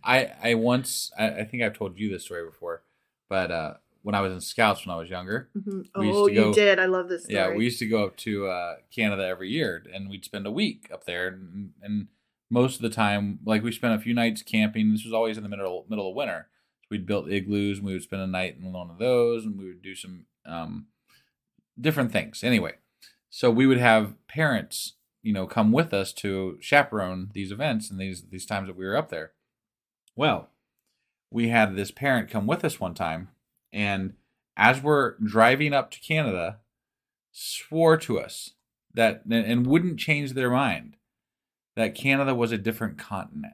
I once, I think I've told you this story before, but when I was in Scouts when I was younger. Mm-hmm. Oh, you did. I love this story. Yeah, we used to go up to Canada every year, and we'd spend a week up there. And most of the time, like we spent a few nights camping. This was always in the middle of winter. So we'd built igloos, and we would spend a night in one of those, and we would do some different things. Anyway, so we would have parents, come with us to chaperone these events and these times that we were up there. Well, we had this parent come with us one time, and as we're driving up to Canada, swore to us that, and wouldn't change their mind, that Canada was a different continent.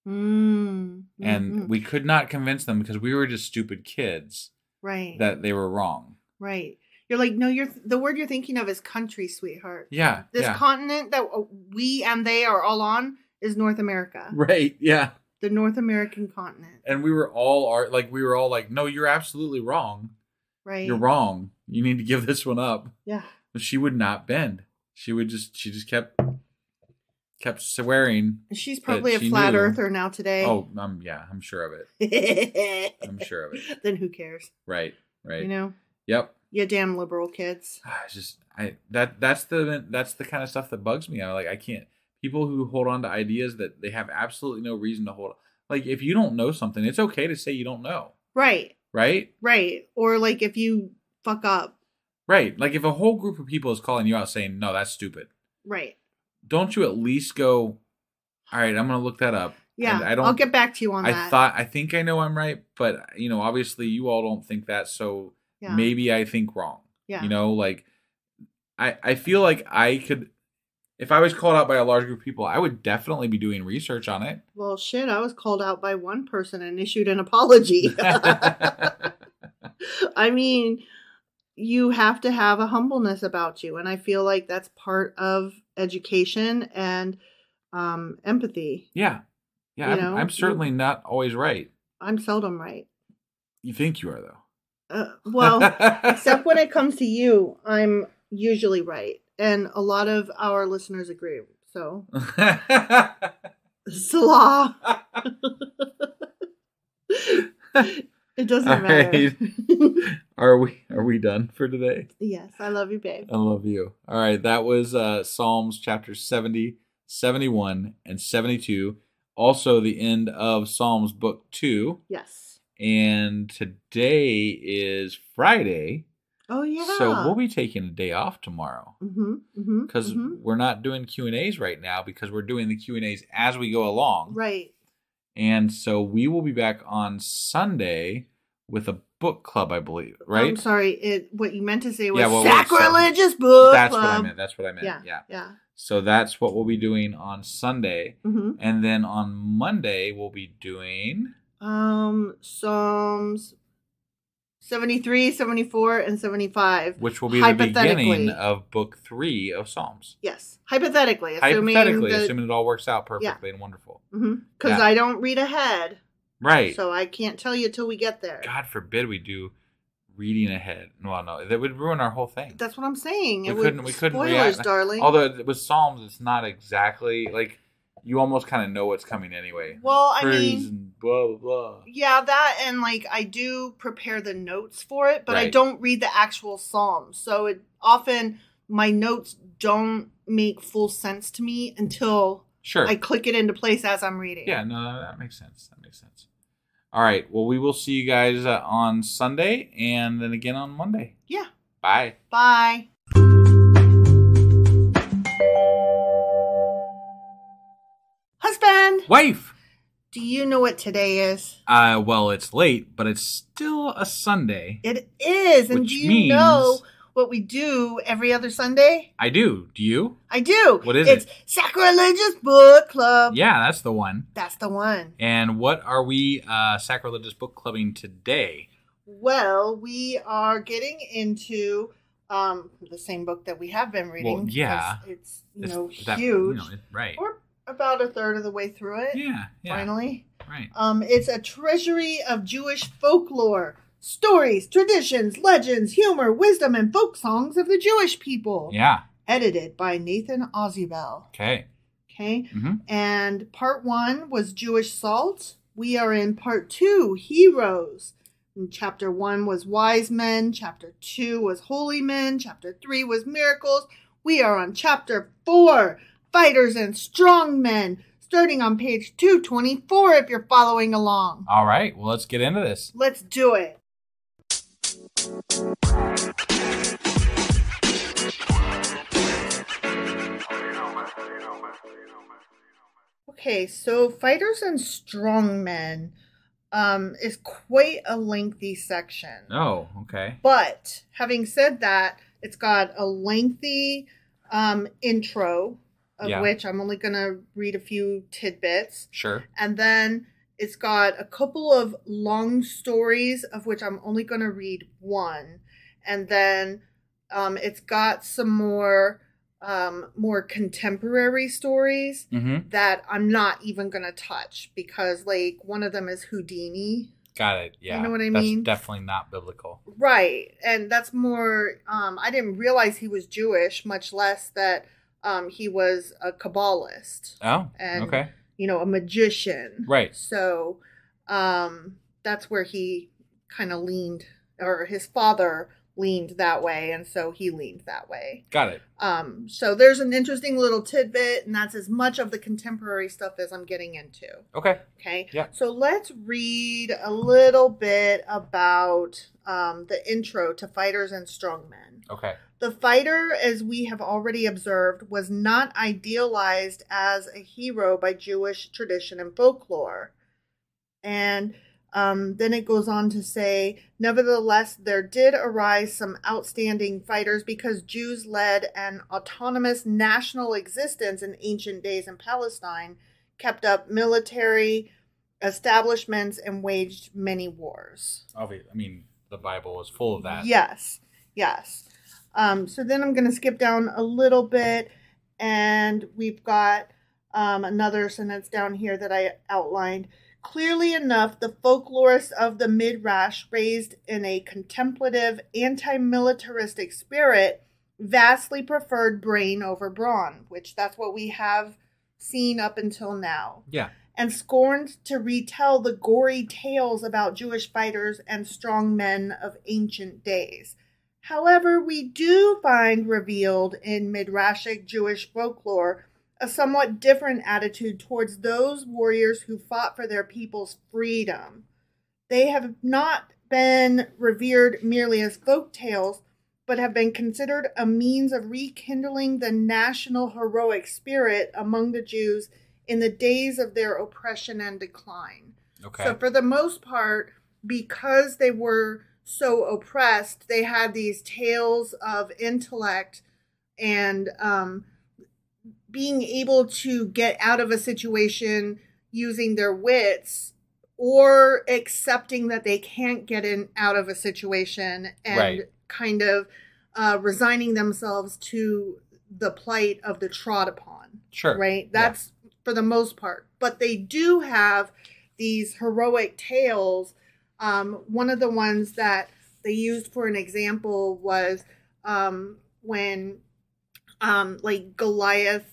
Mm-hmm. And we could not convince them because we were just stupid kids. Right. That they were wrong. Right. You're like, no, the word you're thinking of is country, sweetheart. Yeah. This continent that we and they are all on is North America. Right. Yeah. The North American continent. And we were all like, no, you're absolutely wrong. Right. You're wrong. You need to give this one up. Yeah. But she would not bend. She just kept swearing. She's probably a flat earther now today. Oh, yeah, I'm sure of it. I'm sure of it. Then who cares? Right. Yep. You damn liberal kids. It's just that's the kind of stuff that bugs me. I can't. People who hold on to ideas that they have absolutely no reason to hold. Like, if you don't know something, it's okay to say you don't know. Right. Right. Or like if you fuck up. Right. Like if a whole group of people is calling you out saying, no, that's stupid. Right. Don't you at least go, all right, I'm going to look that up. Yeah. I'll get back to you on that. I think I know I'm right, but obviously you all don't think that. So maybe I think wrong. Yeah. I feel like I could, if I was called out by a large group of people, I would definitely be doing research on it. Well, shit, I was called out by one person and issued an apology. I mean, you have to have a humbleness about you. And I feel like that's part of education and empathy. Yeah. Yeah. I'm certainly not always right. I'm seldom right. You think you are, though. Well, except when it comes to you, I'm usually right. And a lot of our listeners agree. So, Salah. It doesn't matter. Right. Are we done for today? Yes, I love you, babe. I love you. All right, that was Psalms chapter 70, 71, and 72. Also the end of Psalms book 2. Yes. And today is Friday. Oh, yeah. So we'll be taking a day off tomorrow. Because we're not doing Q&As right now because we're doing the Q&As as we go along. Right. And so we will be back on Sunday with a book club, I believe, right? I'm sorry. What you meant to say was Sacrilegious Book Club. That's what I meant. Yeah. So that's what we'll be doing on Sunday. And then on Monday, we'll be doing... Psalms 73, 74, and 75. Which will be the beginning of book 3 of Psalms. Yes. Hypothetically, assuming it all works out perfectly and wonderful. Because I don't read ahead. Right. So I can't tell you till we get there. God forbid we do reading ahead. Well, no, that would ruin our whole thing. That's what I'm saying. We couldn't spoilers, react. Darling. Although with Psalms, it's not exactly like you almost kind of know what's coming anyway. Well, Praise and blah, blah, blah. Yeah, that, and like I do prepare the notes for it, but I Right. don't read the actual psalms. So it often my notes don't make full sense to me until Sure. I click it into place as I'm reading. Yeah, no, that makes sense. That makes sense. All right. Well, we will see you guys on Sunday and then again on Monday. Yeah. Bye. Bye. Husband, Wife. do you know what today is? Well, it's late, but it's still a Sunday. It is. And Which do you means- know what we do every other Sunday? I do. Do you? I do. What is it's it? Sacrilegious Book Club. Yeah, that's the one. That's the one. And what are we Sacrilegious Book Clubbing today? Well, we are getting into the same book that we have been reading. Well, yeah. It's that, huge. Right. We're about a third of the way through it. Yeah. Finally. Right. It's a treasury of Jewish folklore, stories, traditions, legends, humor, wisdom, and folk songs of the Jewish people. Yeah. Edited by Nathan Ozubel. Okay. Mm-hmm. And part 1 was Jewish Salt. We are in part 2, Heroes. And chapter 1 was Wise Men. Chapter 2 was Holy Men. Chapter 3 was Miracles. We are on chapter 4, Fighters and Strong Men, starting on page 224 if you're following along. All right. Well, let's get into this. Let's do it. Okay, so Fighters and Strong Men is quite a lengthy section. Oh, okay. But having said that, it's got a lengthy intro, of which I'm only going to read a few tidbits. Sure. And then it's got a couple of long stories, of which I'm only going to read one. And then it's got some more contemporary stories that I'm not even going to touch because, like, one of them is Houdini. Got it. Yeah. You know what I mean? That's definitely not biblical. Right. And that's more, I didn't realize he was Jewish, much less that he was a Kabbalist. Oh, and, okay. A magician. Right. So that's where he kind of leaned, or his father leaned that way, and so he leaned that way. Got it. So there's an interesting little tidbit, and that's as much of the contemporary stuff as I'm getting into. Okay. Yeah. So let's read a little bit about the intro to Fighters and Strong Men. Okay. The fighter, as we have already observed, was not idealized as a hero by Jewish tradition and folklore. And then it goes on to say, nevertheless, there did arise some outstanding fighters because Jews led an autonomous national existence in ancient days in Palestine, kept up military establishments, and waged many wars. Obviously, I mean, the Bible is full of that. Yes. So then I'm going to skip down a little bit, and we've got another sentence down here that I outlined. Clearly enough, the folklorists of the Midrash, raised in a contemplative, anti-militaristic spirit, vastly preferred brain over brawn, which that's what we have seen up until now. Yeah. And scorned to retell the gory tales about Jewish fighters and strong men of ancient days. However, we do find revealed in Midrashic Jewish folklore a somewhat different attitude towards those warriors who fought for their people's freedom. They have not been revered merely as folk tales, but have been considered a means of rekindling the national heroic spirit among the Jews in the days of their oppression and decline. Okay. So for the most part, because they were so oppressed, they had these tales of intellect and being able to get out of a situation using their wits, or accepting that they can't get out of a situation and kind of resigning themselves to the plight of the trod upon. Sure. Right? That's for the most part. But they do have these heroic tales. One of the ones that they used for an example was when like Goliath,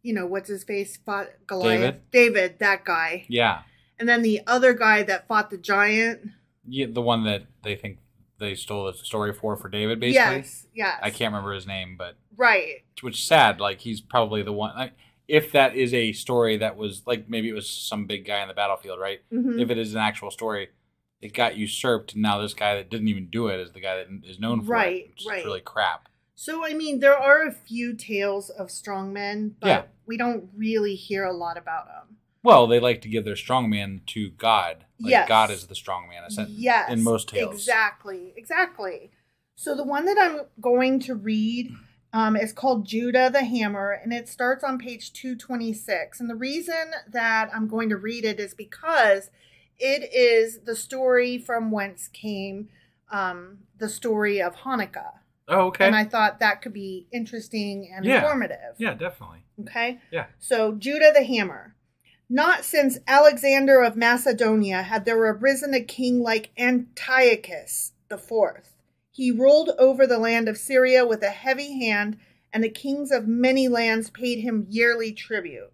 what's his face, fought Goliath. David, that guy. Yeah. And then the other guy that fought the giant. Yeah, the one that they think they stole the story for David, basically. Yes. I can't remember his name, but right. Which is sad. Like, he's probably the one. If that is a story that was like, maybe it was some big guy on the battlefield, right? Mm-hmm. If it is an actual story, it got usurped. And now this guy that didn't even do it is the guy that is known for it. Which is really crap. So, I mean, there are a few tales of strongmen, but we don't really hear a lot about them. Well, they like to give their strongman to God. Like, God is the strongman, in most tales. Exactly. So the one that I'm going to read is called Judah the Hammer, and it starts on page 226. And the reason that I'm going to read it is because it is the story from whence came the story of Hanukkah. Oh, okay. And I thought that could be interesting and informative. Yeah, definitely. Okay? Yeah. So, Judah the Hammer. Not since Alexander of Macedonia had there arisen a king like Antiochus IV. He ruled over the land of Syria with a heavy hand, and the kings of many lands paid him yearly tribute.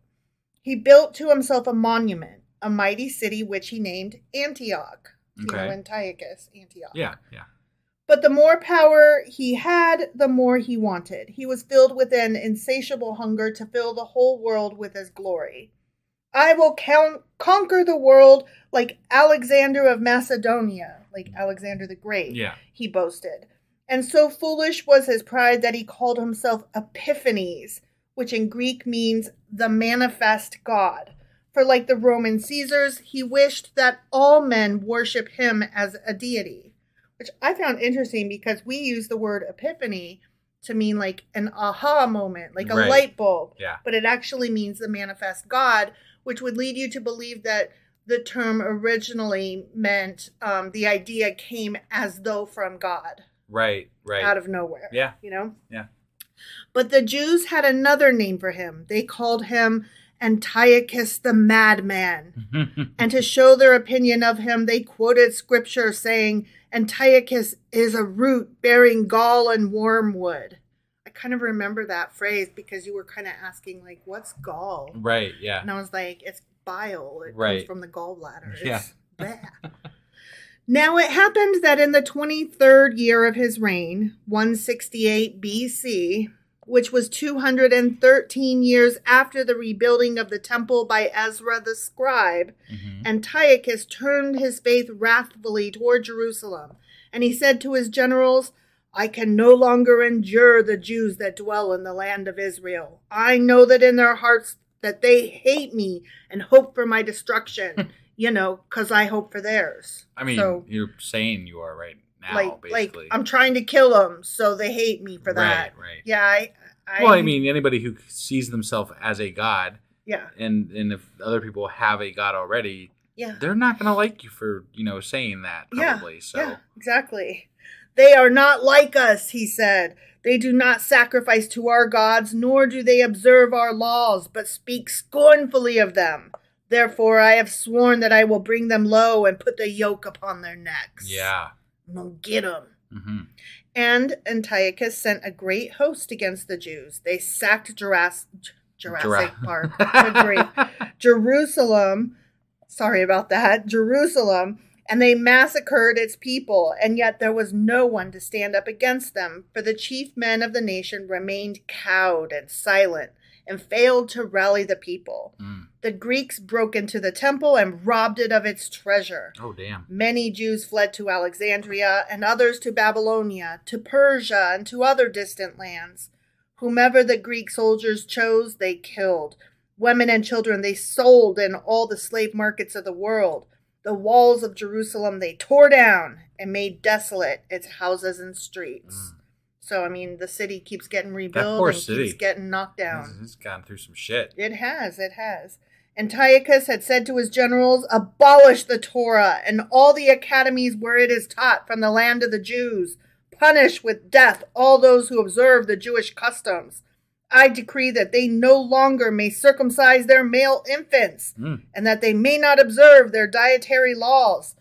He built to himself a monument, a mighty city which he named Antioch. Okay. Antiochus, Antioch. Yeah. But the more power he had, the more he wanted. He was filled with an insatiable hunger to fill the whole world with his glory. I will conquer the world like Alexander of Macedonia, like Alexander the Great, he boasted. And so foolish was his pride that he called himself Epiphanes, which in Greek means the manifest God. For like the Roman Caesars, he wished that all men worship him as a deity. Which I found interesting because we use the word epiphany to mean like an aha moment, like a light bulb. Yeah. But it actually means the manifest God, which would lead you to believe that the term originally meant the idea came as though from God. Right. Out of nowhere. Yeah. You know? Yeah. But the Jews had another name for him. They called him Antiochus the Madman. And to show their opinion of him, they quoted scripture saying, Antiochus is a root bearing gall and wormwood. I kind of remember that phrase because you were kind of asking, like, what's gall? Right, yeah. And I was like, it's bile. It comes from the gallbladder. It's Now it happened that in the 23rd year of his reign, 168 BC, which was 213 years after the rebuilding of the temple by Ezra the scribe, Antiochus turned his face wrathfully toward Jerusalem, and he said to his generals, I can no longer endure the Jews that dwell in the land of Israel. I know that in their hearts that they hate me and hope for my destruction, because I hope for theirs. I mean, you're saying you are right now, basically. Like, I'm trying to kill them, so they hate me for that. Right. Yeah, well, I mean, anybody who sees themselves as a god, and if other people have a god already, they're not going to like you for, saying that, probably. Yeah, exactly. They are not like us, he said. They do not sacrifice to our gods, nor do they observe our laws, but speak scornfully of them. Therefore, I have sworn that I will bring them low and put the yoke upon their necks. Yeah. I'm going to get them. And Antiochus sent a great host against the Jews. They sacked Jurassic Park. Jerusalem. Sorry about that. Jerusalem. And they massacred its people. And yet there was no one to stand up against them. For the chief men of the nation remained cowed and silent and failed to rally the people. The Greeks broke into the temple and robbed it of its treasure. Oh, damn. Many Jews fled to Alexandria and others to Babylonia, to Persia, and to other distant lands. Whomever the Greek soldiers chose, they killed. Women and children they sold in all the slave markets of the world. The walls of Jerusalem they tore down and made desolate its houses and streets. So, I mean, the city keeps getting rebuilt and keeps getting knocked down. It's gone through some shit. It has. Antiochus had said to his generals, abolish the Torah and all the academies where it is taught from the land of the Jews. Punish with death all those who observe the Jewish customs. I decree that they no longer may circumcise their male infants and that they may not observe their dietary laws.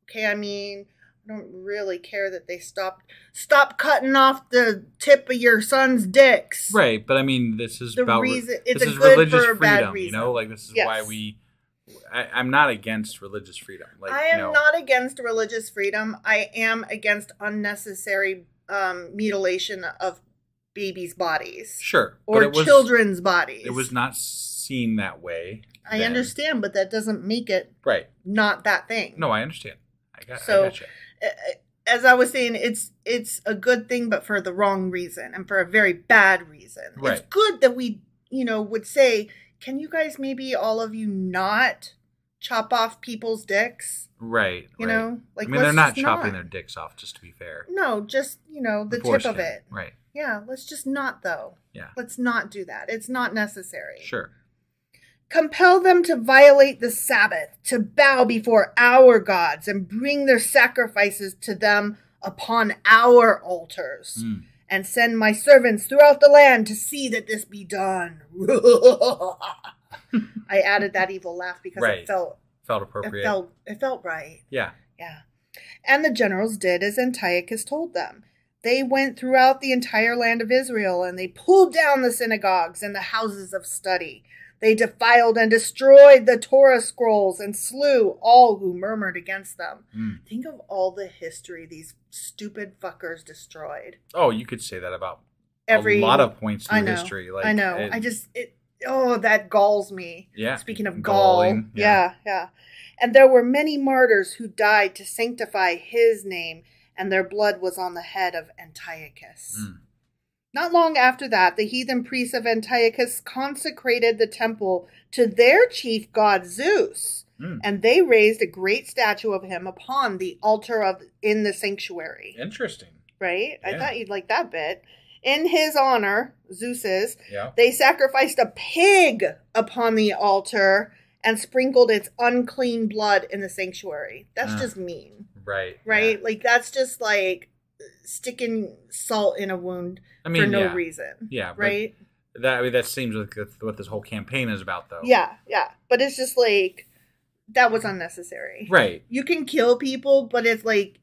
Okay, I mean, I don't really care that they stop cutting off the tip of your son's dicks. Right, but I mean, this is about reason. It's this a is good religious for a bad freedom, reason. This is why we I'm not against religious freedom. Like, I am not against religious freedom. I am against unnecessary mutilation of babies' bodies. Sure. Or children's bodies. It was not seen that way. I understand, but that doesn't make it not that thing. No, I understand. I gotcha. As I was saying, it's a good thing, but for the wrong reason and for a very bad reason. Right. It's good that we, would say, can you guys maybe all of you not chop off people's dicks? Right. You know? Like, they're not chopping their dicks off, just to be fair. No, just, the tip of it. Right. Yeah, let's just not, though. Yeah. Let's not do that. It's not necessary. Sure. Compel them to violate the Sabbath, to bow before our gods, and bring their sacrifices to them upon our altars. And send my servants throughout the land to see that this be done. I added that evil laugh because it felt appropriate. It felt right. Yeah. Yeah. And the generals did as Antiochus told them. They went throughout the entire land of Israel, and they pulled down the synagogues and the houses of study. They defiled and destroyed the Torah scrolls and slew all who murmured against them. Think of all the history these stupid fuckers destroyed. Oh, you could say that about a lot of points through history. Like, I know. That galls me. Yeah. Speaking of gall. Yeah. And there were many martyrs who died to sanctify his name, and their blood was on the head of Antiochus. Not long after that, the heathen priests of Antiochus consecrated the temple to their chief god Zeus, and they raised a great statue of him upon the altar in the sanctuary. Interesting. Right? Yeah. I thought you'd like that bit. In his honor, Zeus's, they sacrificed a pig upon the altar and sprinkled its unclean blood in the sanctuary. That's just mean. Right. Right? Yeah. Like, that's just like sticking salt in a wound for no reason. Yeah. Right? That seems like what this whole campaign is about, though. Yeah. But it's just like, that was unnecessary. Right. You can kill people, but it's like,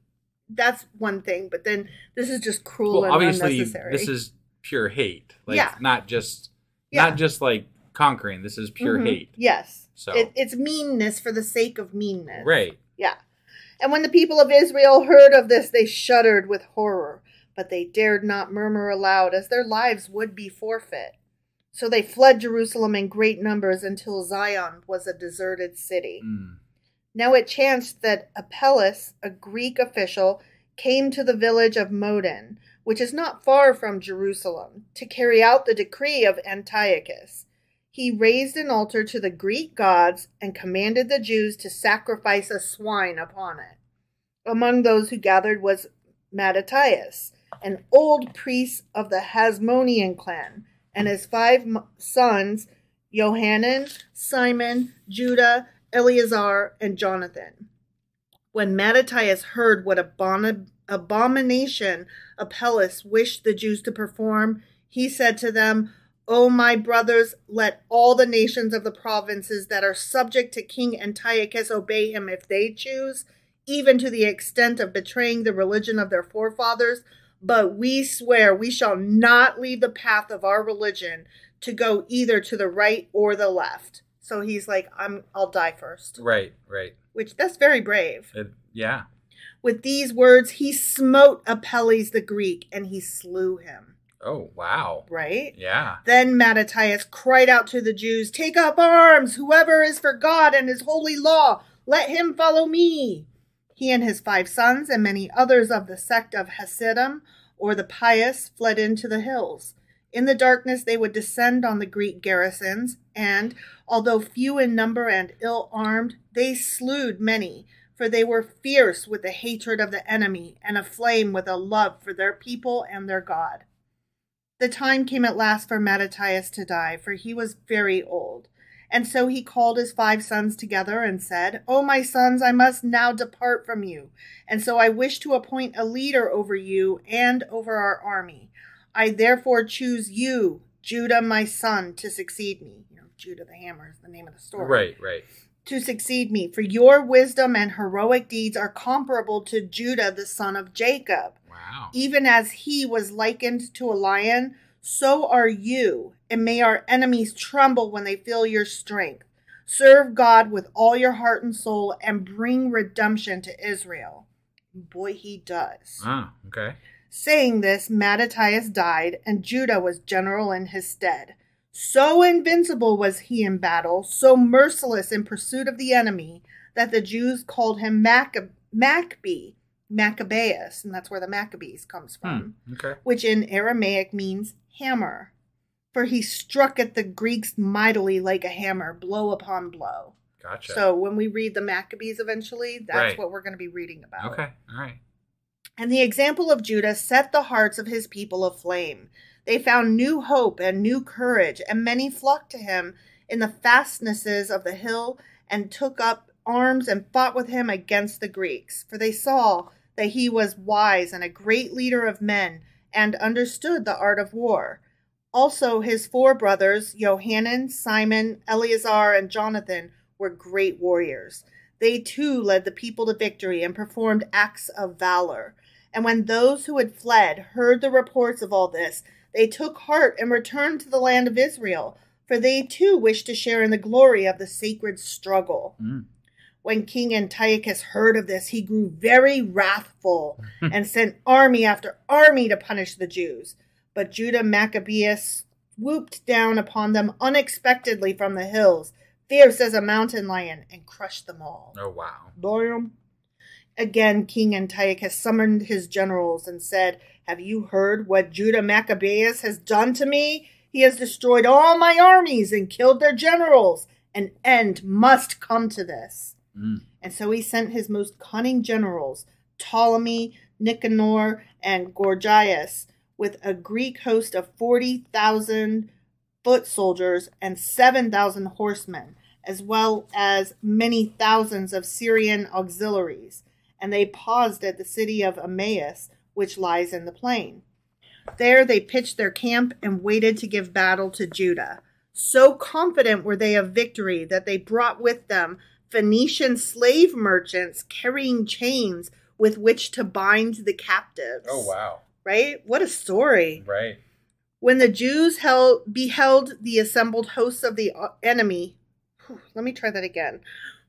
that's one thing. But then this is just cruel and obviously, unnecessary. This is pure hate. Like, not just like conquering. This is pure hate. Yes. So it's meanness for the sake of meanness. Right. Yeah. And when the people of Israel heard of this, they shuddered with horror, but they dared not murmur aloud, as their lives would be forfeit. So they fled Jerusalem in great numbers until Zion was a deserted city. Now it chanced that Apelles, a Greek official, came to the village of Modin, which is not far from Jerusalem, to carry out the decree of Antiochus. He raised an altar to the Greek gods and commanded the Jews to sacrifice a swine upon it. Among those who gathered was Mattathias, an old priest of the Hasmonean clan, and his 5 sons, Johanan, Simon, Judah, Eleazar, and Jonathan. When Mattathias heard what abomination Apelles wished the Jews to perform, he said to them, O my brothers, let all the nations of the provinces that are subject to King Antiochus obey him if they choose, even to the extent of betraying the religion of their forefathers. But we swear we shall not leave the path of our religion to go either to the right or the left. So he's like, I'll die first. Right. Which, that's very brave. Yeah. With these words, he smote Apelles the Greek, and he slew him. Oh, wow. Right? Yeah. Then Mattathias cried out to the Jews, take up arms, whoever is for God and his holy law, let him follow me. He and his 5 sons and many others of the sect of Hasidim, or the pious, fled into the hills. In the darkness they would descend on the Greek garrisons, and, although few in number and ill-armed, they slew many, for they were fierce with the hatred of the enemy and aflame with a love for their people and their God. The time came at last for Mattathias to die, for he was very old. And so he called his 5 sons together and said, O my sons, I must now depart from you. And so I wish to appoint a leader over you and over our army. I therefore choose you, Judah my son, to succeed me. Judah the Hammer is the name of the story. Right. To succeed me, for your wisdom and heroic deeds are comparable to Judah the son of Jacob. Wow. Even as he was likened to a lion, so are you, and may our enemies tremble when they feel your strength. Serve God with all your heart and soul and bring redemption to Israel. Boy, he does. Ah, okay. Saying this, Mattathias died, and Judah was general in his stead. So invincible was he in battle, so merciless in pursuit of the enemy, that the Jews called him Maccabeus, and that's where the Maccabees comes from, Okay. which in Aramaic means hammer. For he struck at the Greeks mightily like a hammer, blow upon blow. Gotcha. So when we read the Maccabees eventually, that's Right. what we're going to be reading about. Okay, all right. And the example of Judah set the hearts of his people aflame. They found new hope and new courage, and many flocked to him in the fastnesses of the hill and took up arms and fought with him against the Greeks. For they saw that he was wise and a great leader of men and understood the art of war. Also his 4 brothers, Johanan, Simon, Eleazar, and Jonathan, were great warriors. They too led the people to victory and performed acts of valor. And when those who had fled heard the reports of all this, they took heart and returned to the land of Israel, for they too wished to share in the glory of the sacred struggle. When King Antiochus heard of this, he grew very wrathful and sent army after army to punish the Jews. But Judah Maccabeus swooped down upon them unexpectedly from the hills, fierce as a mountain lion, and crushed them all. Oh, wow. Damn. Again, King Antiochus summoned his generals and said, "Have you heard what Judah Maccabeus has done to me? He has destroyed all my armies and killed their generals. An end must come to this." And so he sent his most cunning generals, Ptolemy, Nicanor, and Gorgias, with a Greek host of 40,000 foot soldiers and 7,000 horsemen, as well as many thousands of Syrian auxiliaries. And they paused at the city of Emmaus, which lies in the plain. There they pitched their camp and waited to give battle to Judah. So confident were they of victory that they brought with them Phoenician slave merchants carrying chains with which to bind the captives. Oh, wow. Right? What a story. Right. When the Jews beheld the assembled hosts of the enemy, let me try that again.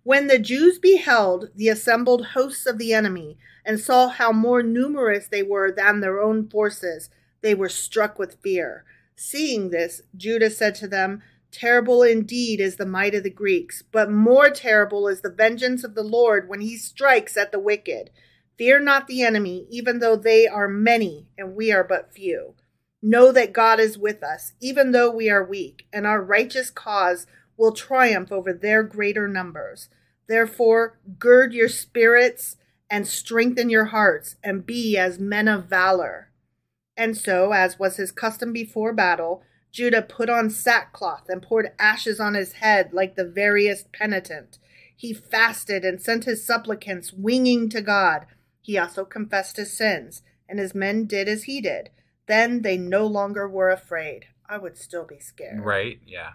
When the Jews beheld the assembled hosts of the enemy and saw how more numerous they were than their own forces, they were struck with fear. Seeing this, Judah said to them, "Terrible indeed is the might of the Greeks, but more terrible is the vengeance of the Lord when he strikes at the wicked. Fear not the enemy, even though they are many and we are but few. Know that God is with us, even though we are weak, and our righteous cause will triumph over their greater numbers. Therefore, gird your spirits and strengthen your hearts, and be as men of valor." And so, as was his custom before battle, Judah put on sackcloth and poured ashes on his head like the veriest penitent. He fasted and sent his supplicants winging to God. He also confessed his sins, and his men did as he did. Then they no longer were afraid. I would still be scared. Right, yeah.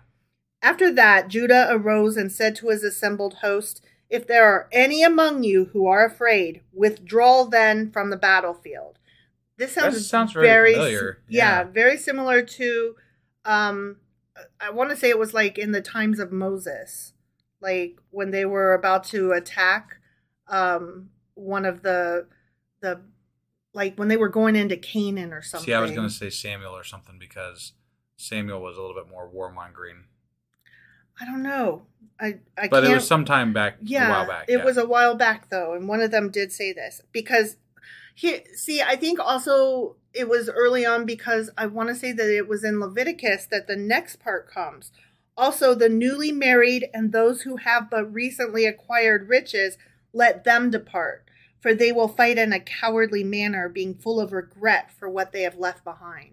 After that, Judah arose and said to his assembled host, "If there are any among you who are afraid, withdraw then from the battlefield." This sounds very familiar. Yeah, very similar to, I want to say it was like in the times of Moses, like when they were about to attack one of the like when they were going into Canaan or something. See, I was going to say Samuel or something because Samuel was a little bit more warmongering. I don't know. But it was sometime back, a while back. It was a while back, though, and one of them did say this. Because, I think also it was early on because I want to say that it was in Leviticus that the next part comes. Also, the newly married and those who have but recently acquired riches, let them depart, for they will fight in a cowardly manner, being full of regret for what they have left behind.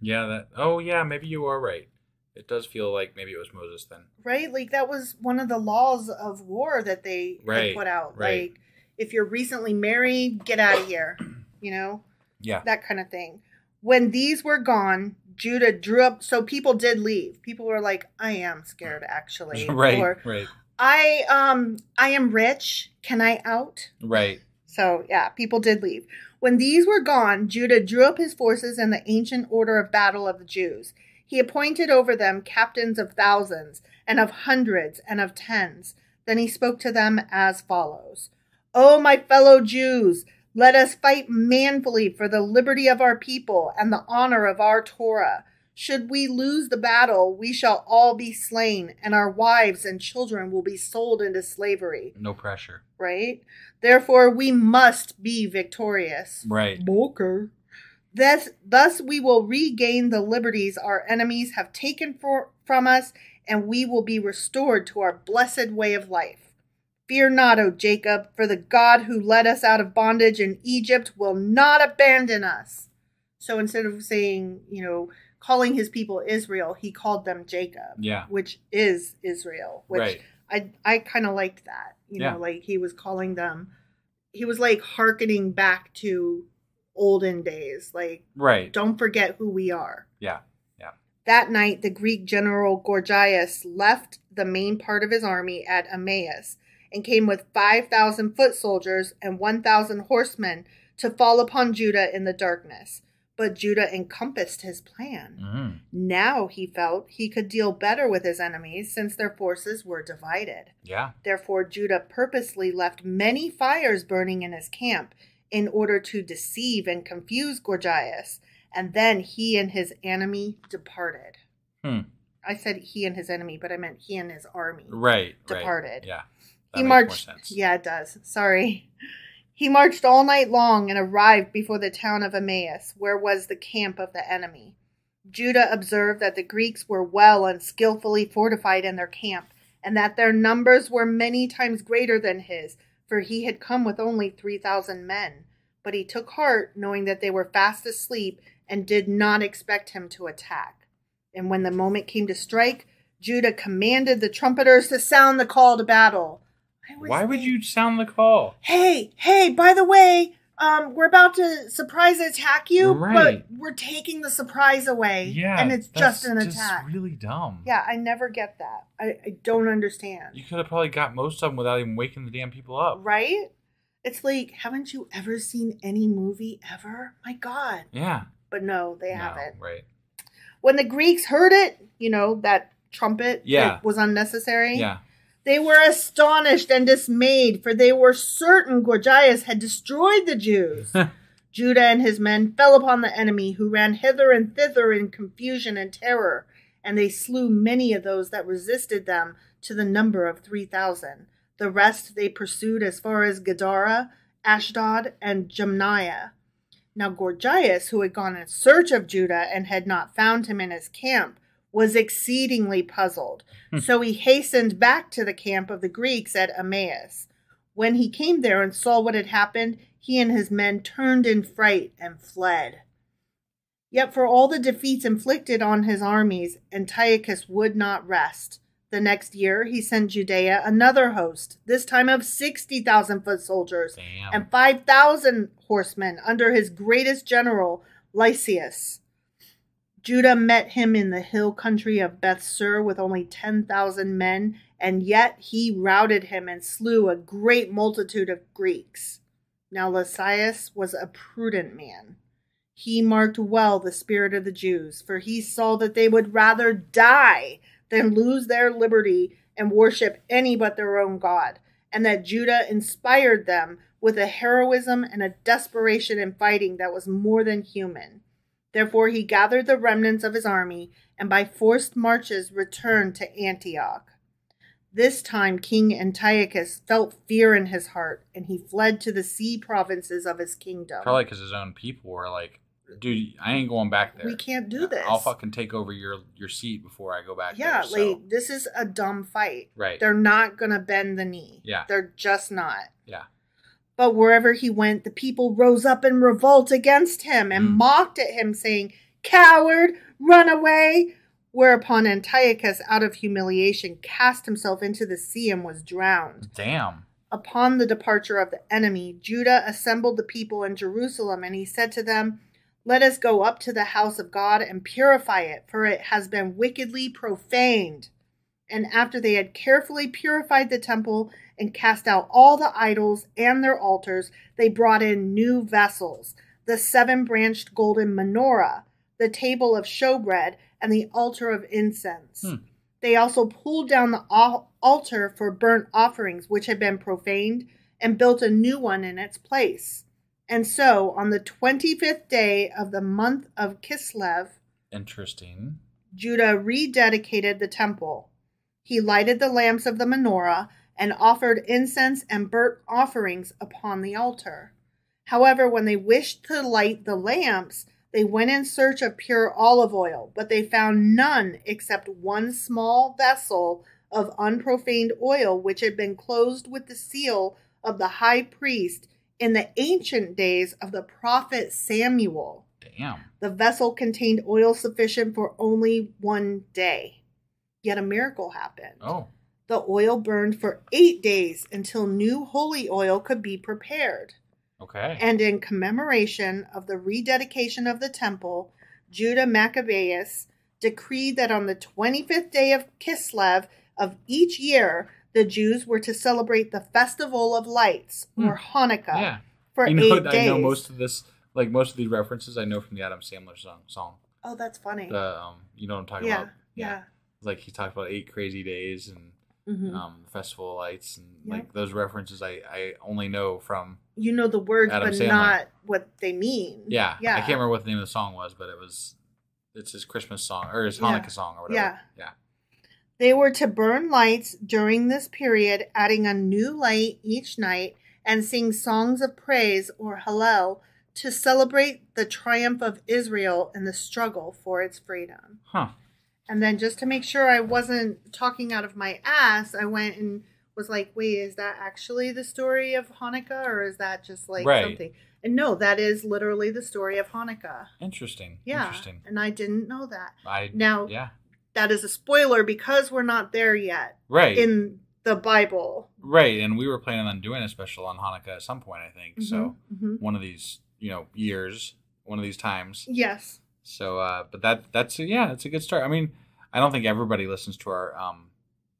Maybe you are right. It does feel like maybe it was Moses then. Right? Like that was one of the laws of war that they had put out. Right. Like if you're recently married, get out of here. Yeah. That kind of thing. When these were gone, Judah drew up. So people did leave. People were like, "I am scared, actually." Right. Or, right. I am rich. Can I out? Right. So yeah, people did leave. When these were gone, Judah drew up his forces in the ancient order of battle of the Jews. He appointed over them captains of thousands, and of hundreds, and of tens. Then he spoke to them as follows. O my fellow Jews, let us fight manfully for the liberty of our people and the honor of our Torah. Should we lose the battle, we shall all be slain, and our wives and children will be sold into slavery. No pressure. Right? Therefore, we must be victorious. Right. Boker. Thus we will regain the liberties our enemies have taken from us, and we will be restored to our blessed way of life. Fear not, O Jacob, for the God who led us out of bondage in Egypt will not abandon us. So instead of saying, calling his people Israel, he called them Jacob, which is Israel, which I kind of liked that, like he was calling them, he was like hearkening back to olden days, like, don't forget who we are. Yeah. That night, the Greek general Gorgias left the main part of his army at Emmaus and came with 5,000 foot soldiers and 1,000 horsemen to fall upon Judah in the darkness. But Judah encompassed his plan. Mm-hmm. Now he felt he could deal better with his enemies since their forces were divided. Yeah. Therefore, Judah purposely left many fires burning in his camp in order to deceive and confuse Gorgias. And then he and his enemy departed. I said he and his enemy, but I meant he and his army departed. Yeah. He marched. More sense. Yeah, it does. Sorry. He marched all night long and arrived before the town of Emmaus, where was the camp of the enemy. Judah observed that the Greeks were well and skillfully fortified in their camp, and that their numbers were many times greater than his, for he had come with only 3,000 men. But he took heart, knowing that they were fast asleep, and did not expect him to attack. And when the moment came to strike, Judah commanded the trumpeters to sound the call to battle. Why would you sound the call? Hey, by the way, we're about to surprise attack you, but we're taking the surprise away. Yeah, and it's just an attack. That's really dumb. Yeah, I never get that. I don't understand. You could have probably got most of them without even waking the damn people up. Right? It's like, haven't you ever seen any movie ever? My God. Yeah. But no, they haven't. Right. When the Greeks heard it, that trumpet was unnecessary. Yeah. They were astonished and dismayed, for they were certain Gorgias had destroyed the Jews. Judah and his men fell upon the enemy, who ran hither and thither in confusion and terror, and they slew many of those that resisted them, to the number of 3,000. The rest they pursued as far as Gadara, Ashdod, and Jamniah. Now Gorgias, who had gone in search of Judah and had not found him in his camp, was exceedingly puzzled. So he hastened back to the camp of the Greeks at Emmaus. When he came there and saw what had happened, he and his men turned in fright and fled. Yet for all the defeats inflicted on his armies, Antiochus would not rest. The next year, he sent Judea another host, this time of 60,000 foot soldiers and 5,000 horsemen under his greatest general, Lysias. Judah met him in the hill country of Bethsur with only 10,000 men, and yet he routed him and slew a great multitude of Greeks. Now Lysias was a prudent man. He marked well the spirit of the Jews, for he saw that they would rather die than lose their liberty and worship any but their own God, and that Judah inspired them with a heroism and a desperation in fighting that was more than human. Therefore he gathered the remnants of his army, and by forced marches returned to Antioch. This time King Antiochus felt fear in his heart, and he fled to the sea provinces of his kingdom. Probably because his own people were like, dude, I ain't going back there. We can't do this. I'll fucking take over your seat before I go back there. Yeah, like, this is a dumb fight. Right. They're not going to bend the knee. Yeah. They're just not. Yeah. But wherever he went, the people rose up in revolt against him and mocked at him, saying, "Coward, run away!" Whereupon Antiochus, out of humiliation, cast himself into the sea and was drowned. Damn. Upon the departure of the enemy, Judah assembled the people in Jerusalem, and he said to them, "Let us go up to the house of God and purify it, for it has been wickedly profaned." And after they had carefully purified the temple and cast out all the idols and their altars, they brought in new vessels, the 7-branched golden menorah, the table of showbread, and the altar of incense. They also pulled down the altar for burnt offerings, which had been profaned, and built a new one in its place. And so, on the 25th day of the month of Kislev, interesting, Judah rededicated the temple. He lighted the lamps of the menorah and offered incense and burnt offerings upon the altar. However, when they wished to light the lamps, they went in search of pure olive oil, but they found none except one small vessel of unprofaned oil, which had been closed with the seal of the high priest in the ancient days of the prophet Samuel. Damn. The vessel contained oil sufficient for only 1 day. Yet a miracle happened. Oh. The oil burned for 8 days until new holy oil could be prepared. Okay. And in commemoration of the rededication of the temple, Judah Maccabeus decreed that on the 25th day of Kislev of each year, the Jews were to celebrate the Festival of Lights, or Hanukkah, for 8 days. I know most of this, like most of these references I know from the Adam Sandler song. Oh, that's funny. You know what I'm talking about? Yeah. Like he talked about 8 crazy days and the Festival of Lights, and like those references I only know from the words, Adam but Sandler. not what they mean. Yeah. I can't remember what the name of the song was, but it's his Christmas song or his Hanukkah song or whatever. Yeah. They were to burn lights during this period, adding a new light each night, and sing songs of praise or Hallel to celebrate the triumph of Israel in the struggle for its freedom. Huh. And then just to make sure I wasn't talking out of my ass, I went and was like, wait, is that actually the story of Hanukkah, or is that just like something? And no, that is literally the story of Hanukkah. Interesting. Yeah. Interesting. And I didn't know that. Yeah. That is a spoiler because we're not there yet. Right. In the Bible. Right. And we were planning on doing a special on Hanukkah at some point, I think. So one of these, years, one of these times. Yes. So, but that's a good start. I mean, I don't think everybody listens to our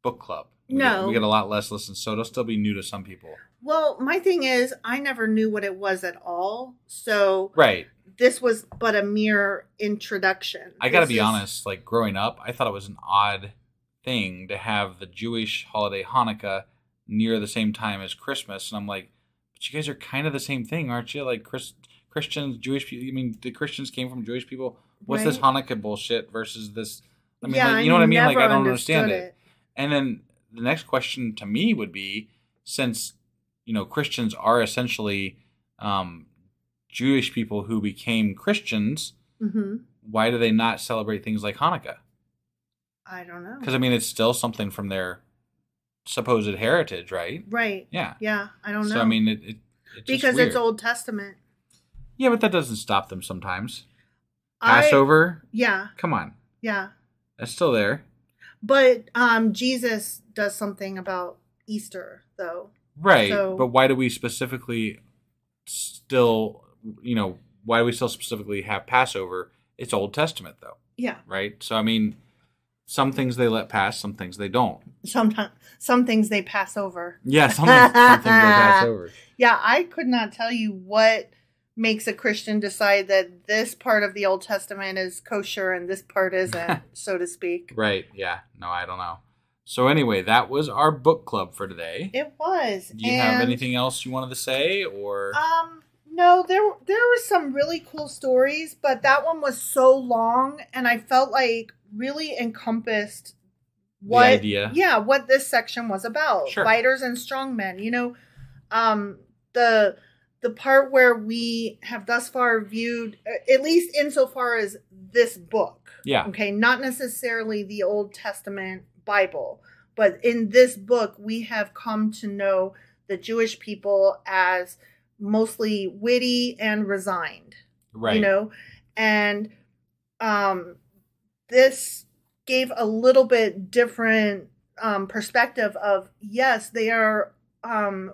book club. We get a lot less listens, so it'll still be new to some people. Well, my thing is, I never knew what it was at all. So right. This was but a mere introduction. I got to be honest, like growing up, I thought it was an odd thing to have the Jewish holiday Hanukkah near the same time as Christmas. And I'm like, but you guys are kind of the same thing, aren't you? Like Christians, Jewish people. I mean, the Christians came from Jewish people. What's this Hanukkah bullshit versus this? I mean, you know what I mean? Like, I don't understand it. And then the next question to me would be, since, Christians are essentially Jewish people who became Christians, why do they not celebrate things like Hanukkah? I don't know. Because, I mean, it's still something from their supposed heritage, right? Right. Yeah. Yeah, I don't know. So, I mean, it's because it's Old Testament. Yeah, but that doesn't stop them sometimes. Passover? Yeah. Come on. Yeah. That's still there. But Jesus does something about Easter, though. Right. So, but why do we specifically still, why do we still specifically have Passover? It's Old Testament, though. Yeah. Right? So, I mean, some things they let pass, some things they don't. Sometimes, some things they pass over. Yeah, some things they pass over. Yeah, I could not tell you what makes a Christian decide that this part of the Old Testament is kosher and this part isn't, so to speak. Right, yeah. No, I don't know. So anyway, that was our book club for today. It was. Do you have anything else you wanted to say, or? No, there were some really cool stories, but that one was so long, and I felt like really encompassed what the idea. Yeah, what this section was about. Sure. Fighters and strongmen. The part where we have thus far viewed, at least insofar as this book. Yeah. Okay, not necessarily the Old Testament Bible, but in this book, we have come to know the Jewish people as mostly witty and resigned. Right. And this gave a little bit different perspective of, yes, they are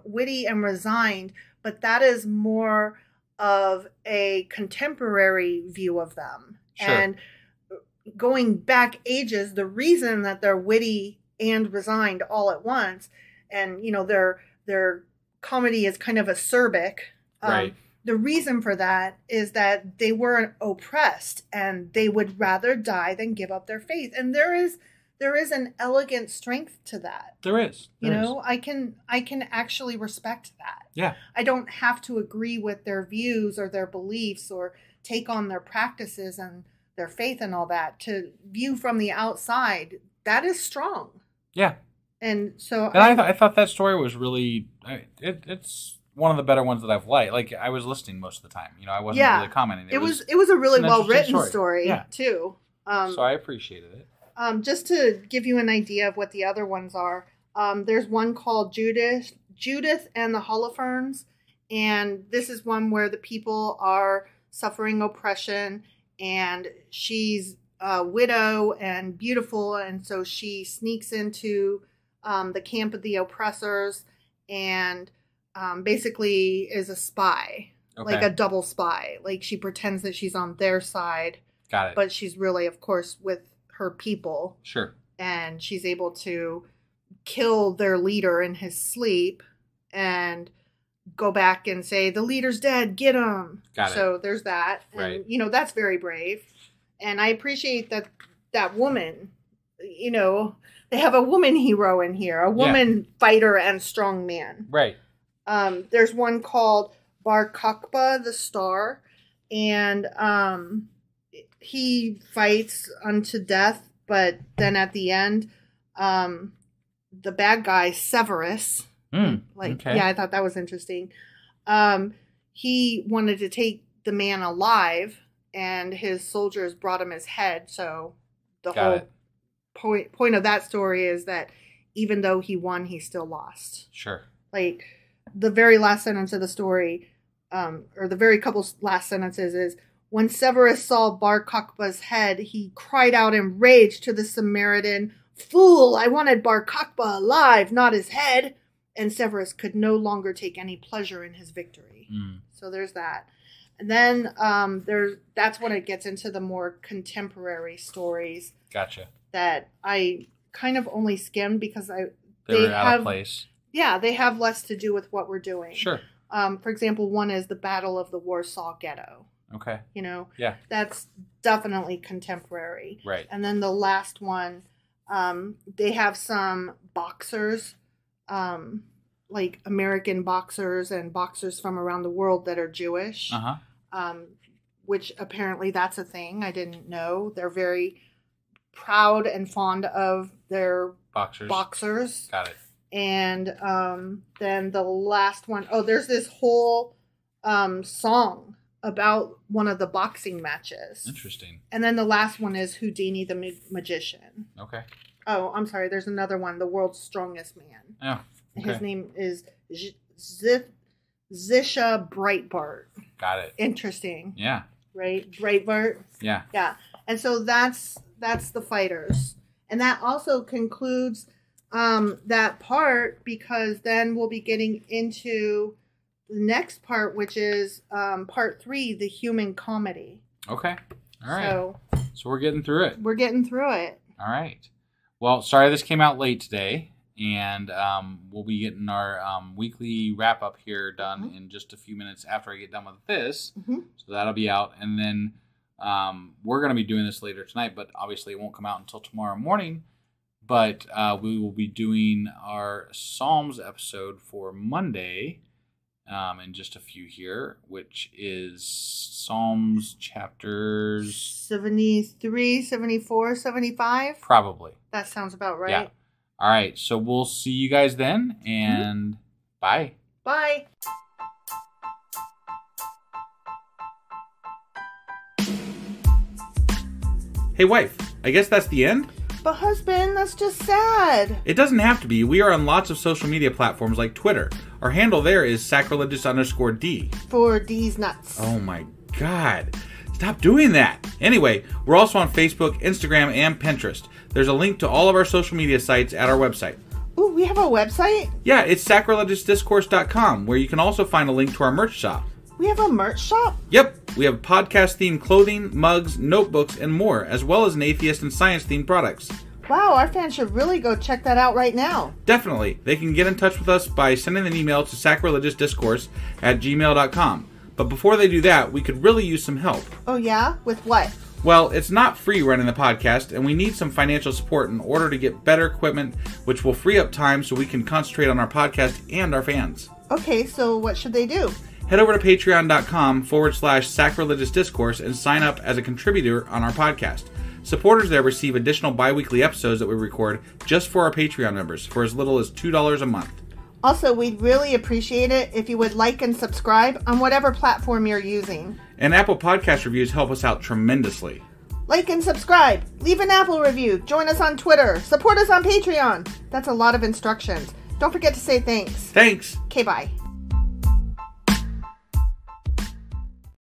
witty and resigned, but that is more of a contemporary view of them. Sure. And going back ages, the reason that they're witty and resigned all at once, and their comedy is kind of acerbic, right. the reason for that is that they were oppressed and they would rather die than give up their faith. And there is an elegant strength to that. There is. You know, I can actually respect that. Yeah. I don't have to agree with their views or their beliefs or take on their practices and their faith and all that. To view from the outside, that is strong. Yeah. And so I thought that story was really, it's one of the better ones that I've liked. Like, I was listening most of the time. You know, I wasn't really commenting. It was a really well-written story too. So I appreciated it. Just to give you an idea of what the other ones are, there's one called Judith and the Holofernes, and this is one where the people are suffering oppression, and she's a widow and beautiful, and so she sneaks into the camp of the oppressors and basically is a spy, like a double spy. Like, she pretends that she's on their side. Got it. But she's really, of course, with her people. Sure. And she's able to kill their leader in his sleep and go back and say, the leader's dead, get him. Got it. So there's that. And, you know, that's very brave. And I appreciate that woman, you know, they have a woman hero in here, a woman fighter and strong man. Right. There's one called Bar Kokhba, the Star, and he fights unto death, but then at the end, the bad guy, Severus, I thought that was interesting. He wanted to take the man alive, and his soldiers brought him his head, so the whole point of that story is that even though he won, he still lost. Sure. Like, the very last sentence of the story, or the very couple last sentences is, when Severus saw Bar Kokhba's head, he cried out in rage to the Samaritan, "Fool, I wanted Bar Kokhba alive, not his head." And Severus could no longer take any pleasure in his victory. So there's that. And then that's when it gets into the more contemporary stories. Gotcha. That I kind of only skimmed because they out of place. Yeah, they have less to do with what we're doing. Sure. For example, one is the Battle of the Warsaw Ghetto. Okay. You know? Yeah. That's definitely contemporary. Right. And then the last one, they have some boxers, like American boxers and boxers from around the world that are Jewish. Which apparently that's a thing. I didn't know. They're very proud and fond of their boxers. Got it. And then the last one, there's this whole song about one of the boxing matches. Interesting. And then the last one is Houdini the Magician. Okay. Oh, I'm sorry. There's another one, The World's Strongest Man. Oh, okay. His name is Zisha Breitbart. Got it. Interesting. Yeah. Right? Breitbart? Yeah. Yeah. And so that's the fighters. And that also concludes that part, because then we'll be getting into the next part, which is part 3, the human comedy. Okay. All right. So we're getting through it. We're getting through it. All right. Well, sorry this came out late today, and we'll be getting our weekly wrap-up here done in just a few minutes after I get done with this. So that'll be out, and then we're going to be doing this later tonight, but obviously it won't come out until tomorrow morning. But we will be doing our Psalms episode for Monday in just a few here, which is Psalms chapters 73, 74, 75? Probably. That sounds about right. Yeah. All right. So we'll see you guys then, and bye. Bye. Hey, wife, I guess that's the end? But husband, that's just sad. It doesn't have to be. We are on lots of social media platforms like Twitter. Our handle there is sacrilegious_D. For D's nuts. Oh my God. Stop doing that. Anyway, we're also on Facebook, Instagram, and Pinterest. There's a link to all of our social media sites at our website. Ooh, we have a website? Yeah, it's sacrilegiousdiscourse.com, where you can also find a link to our merch shop. We have a merch shop? Yep. We have podcast-themed clothing, mugs, notebooks, and more, as well as an atheist and science-themed products. Wow, our fans should really go check that out right now. Definitely. They can get in touch with us by sending an email to sacrilegiousdiscourse@gmail.com. But before they do that, we could really use some help. Oh yeah? With what? Well, it's not free running the podcast, and we need some financial support in order to get better equipment, which will free up time so we can concentrate on our podcast and our fans. Okay, so what should they do? Head over to patreon.com/sacrilegious discourse and sign up as a contributor on our podcast. Supporters there receive additional bi-weekly episodes that we record just for our Patreon members for as little as $2 a month. Also, we'd really appreciate it if you would like and subscribe on whatever platform you're using. And Apple Podcast reviews help us out tremendously. Like and subscribe. Leave an Apple review. Join us on Twitter. Support us on Patreon. That's a lot of instructions. Don't forget to say thanks. Thanks. Okay, bye.